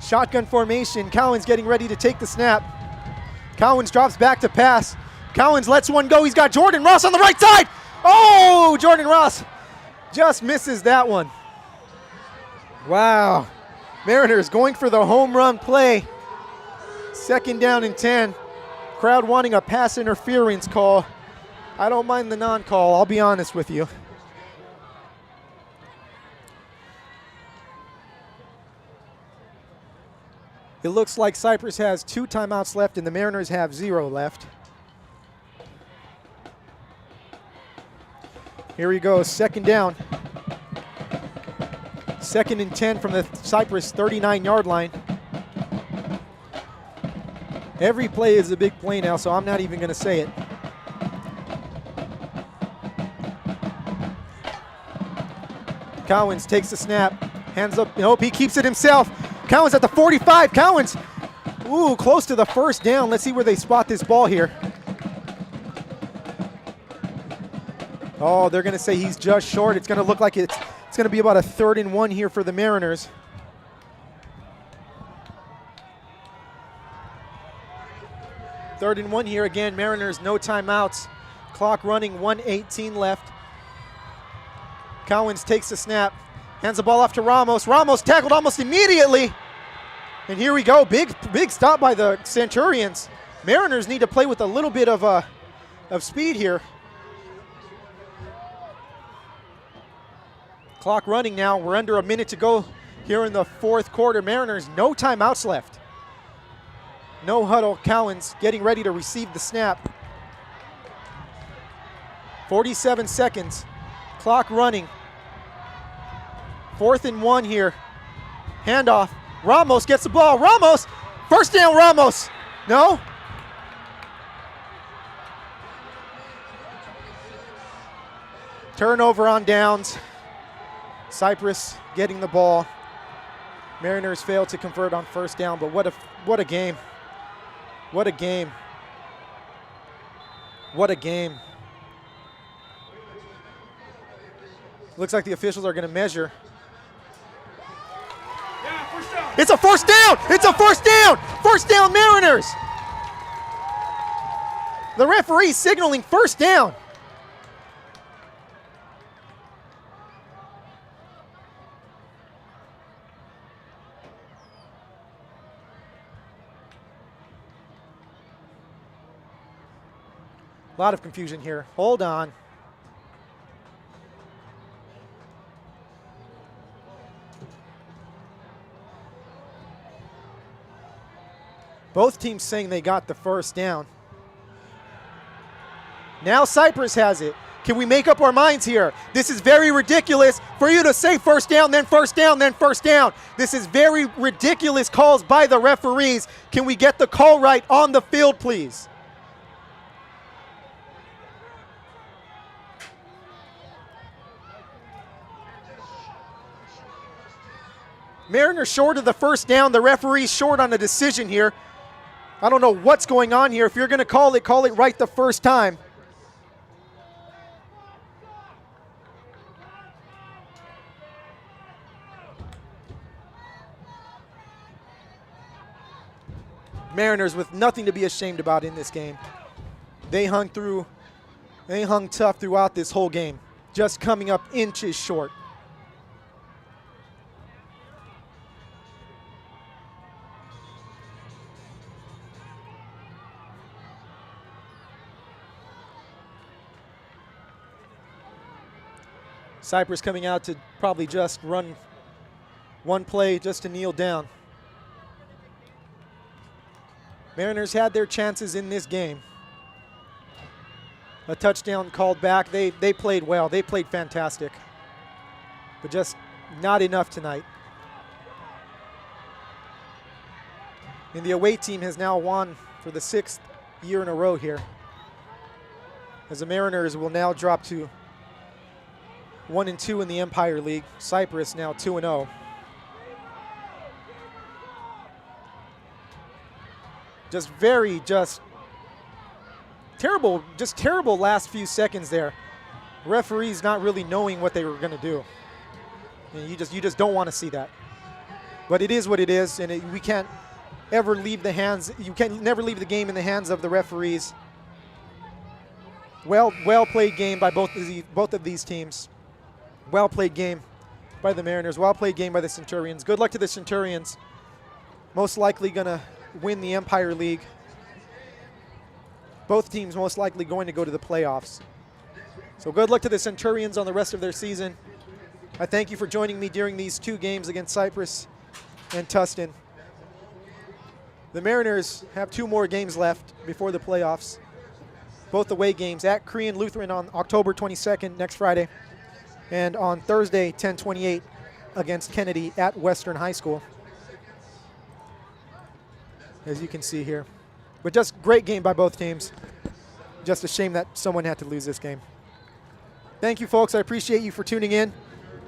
A: Shotgun formation. Cowens getting ready to take the snap. Cowens drops back to pass. Cowens lets one go. He's got Jordan Ross on the right side. Oh, Jordan Ross just misses that one. Wow. Mariners going for the home run play. 2nd down and 10. Crowd wanting a pass interference call. I don't mind the non-call, I'll be honest with you. It looks like Cypress has 2 timeouts left and the Mariners have 0 left. Here we go, 2nd down. 2nd and 10 from the Cypress 39-yard line. Every play is a big play now, so I'm not even going to say it. Cowens takes the snap, hands up, nope, he keeps it himself. Cowens at the 45, Cowens, ooh, close to the first down. Let's see where they spot this ball here. Oh, they're going to say he's just short. It's going to look like it's going to be about a 3rd and 1 here for the Mariners. Third and 1 here again. Mariners, no timeouts. Clock running, 1:18 left. Cowens takes the snap, hands the ball off to Ramos. Ramos tackled almost immediately. And here we go, big stop by the Centurions. Mariners need to play with a little bit of speed here. Clock running now. We're under a minute to go here in the 4th quarter. Mariners, no timeouts left. No huddle. Cowens getting ready to receive the snap. 47 seconds. Clock running. 4th and 1 here. Handoff. Ramos gets the ball. Ramos! First down, Ramos! No? Turnover on downs. Cypress getting the ball. Mariners fail to convert on 1st down, but what a game. What a game. What a game. Looks like the officials are going to measure.
B: Yeah, first down.
A: It's a 1st down! It's a 1st down! 1st down, Mariners! The referee signaling 1st down. A lot of confusion here. Hold on. Both teams saying they got the 1st down. Now Cypress has it. Can we make up our minds here? This is very ridiculous for you to say 1st down, then 1st down, then 1st down. This is very ridiculous calls by the referees. Can we get the call right on the field, please? Mariners short of the 1st down. The referee's short on the decision here. I don't know what's going on here. If you're going to call it right the first time. Mariners with nothing to be ashamed about in this game. They hung tough throughout this whole game, just coming up inches short. Cypress coming out to probably just run one play just to kneel down. Mariners had their chances in this game. A touchdown called back. They played well. They played fantastic. But just not enough tonight. And the away team has now won for the 6th year in a row here. As the Mariners will now drop to 1-2 in the Empire League. Cypress now 2-0. Terrible last few seconds there. Referees not really knowing what they were going to do. And you just don't want to see that. But it is what it is, and we can't ever leave the hands. You can never leave the game in the hands of the referees. Well played game by both of these teams. Well played game by the Mariners. Well played game by the Centurions. Good luck to the Centurions. Most likely going to win the Empire League. Both teams most likely going to go to the playoffs. So good luck to the Centurions on the rest of their season. I thank you for joining me during these 2 games against Cypress and Tustin. The Mariners have 2 more games left before the playoffs. Both away games at Korean Lutheran on October 22nd, next Friday. And on Thursday, 10/28, against Kennedy at Western High School. As you can see here. But just great game by both teams. Just a shame that someone had to lose this game. Thank you, folks. I appreciate you for tuning in.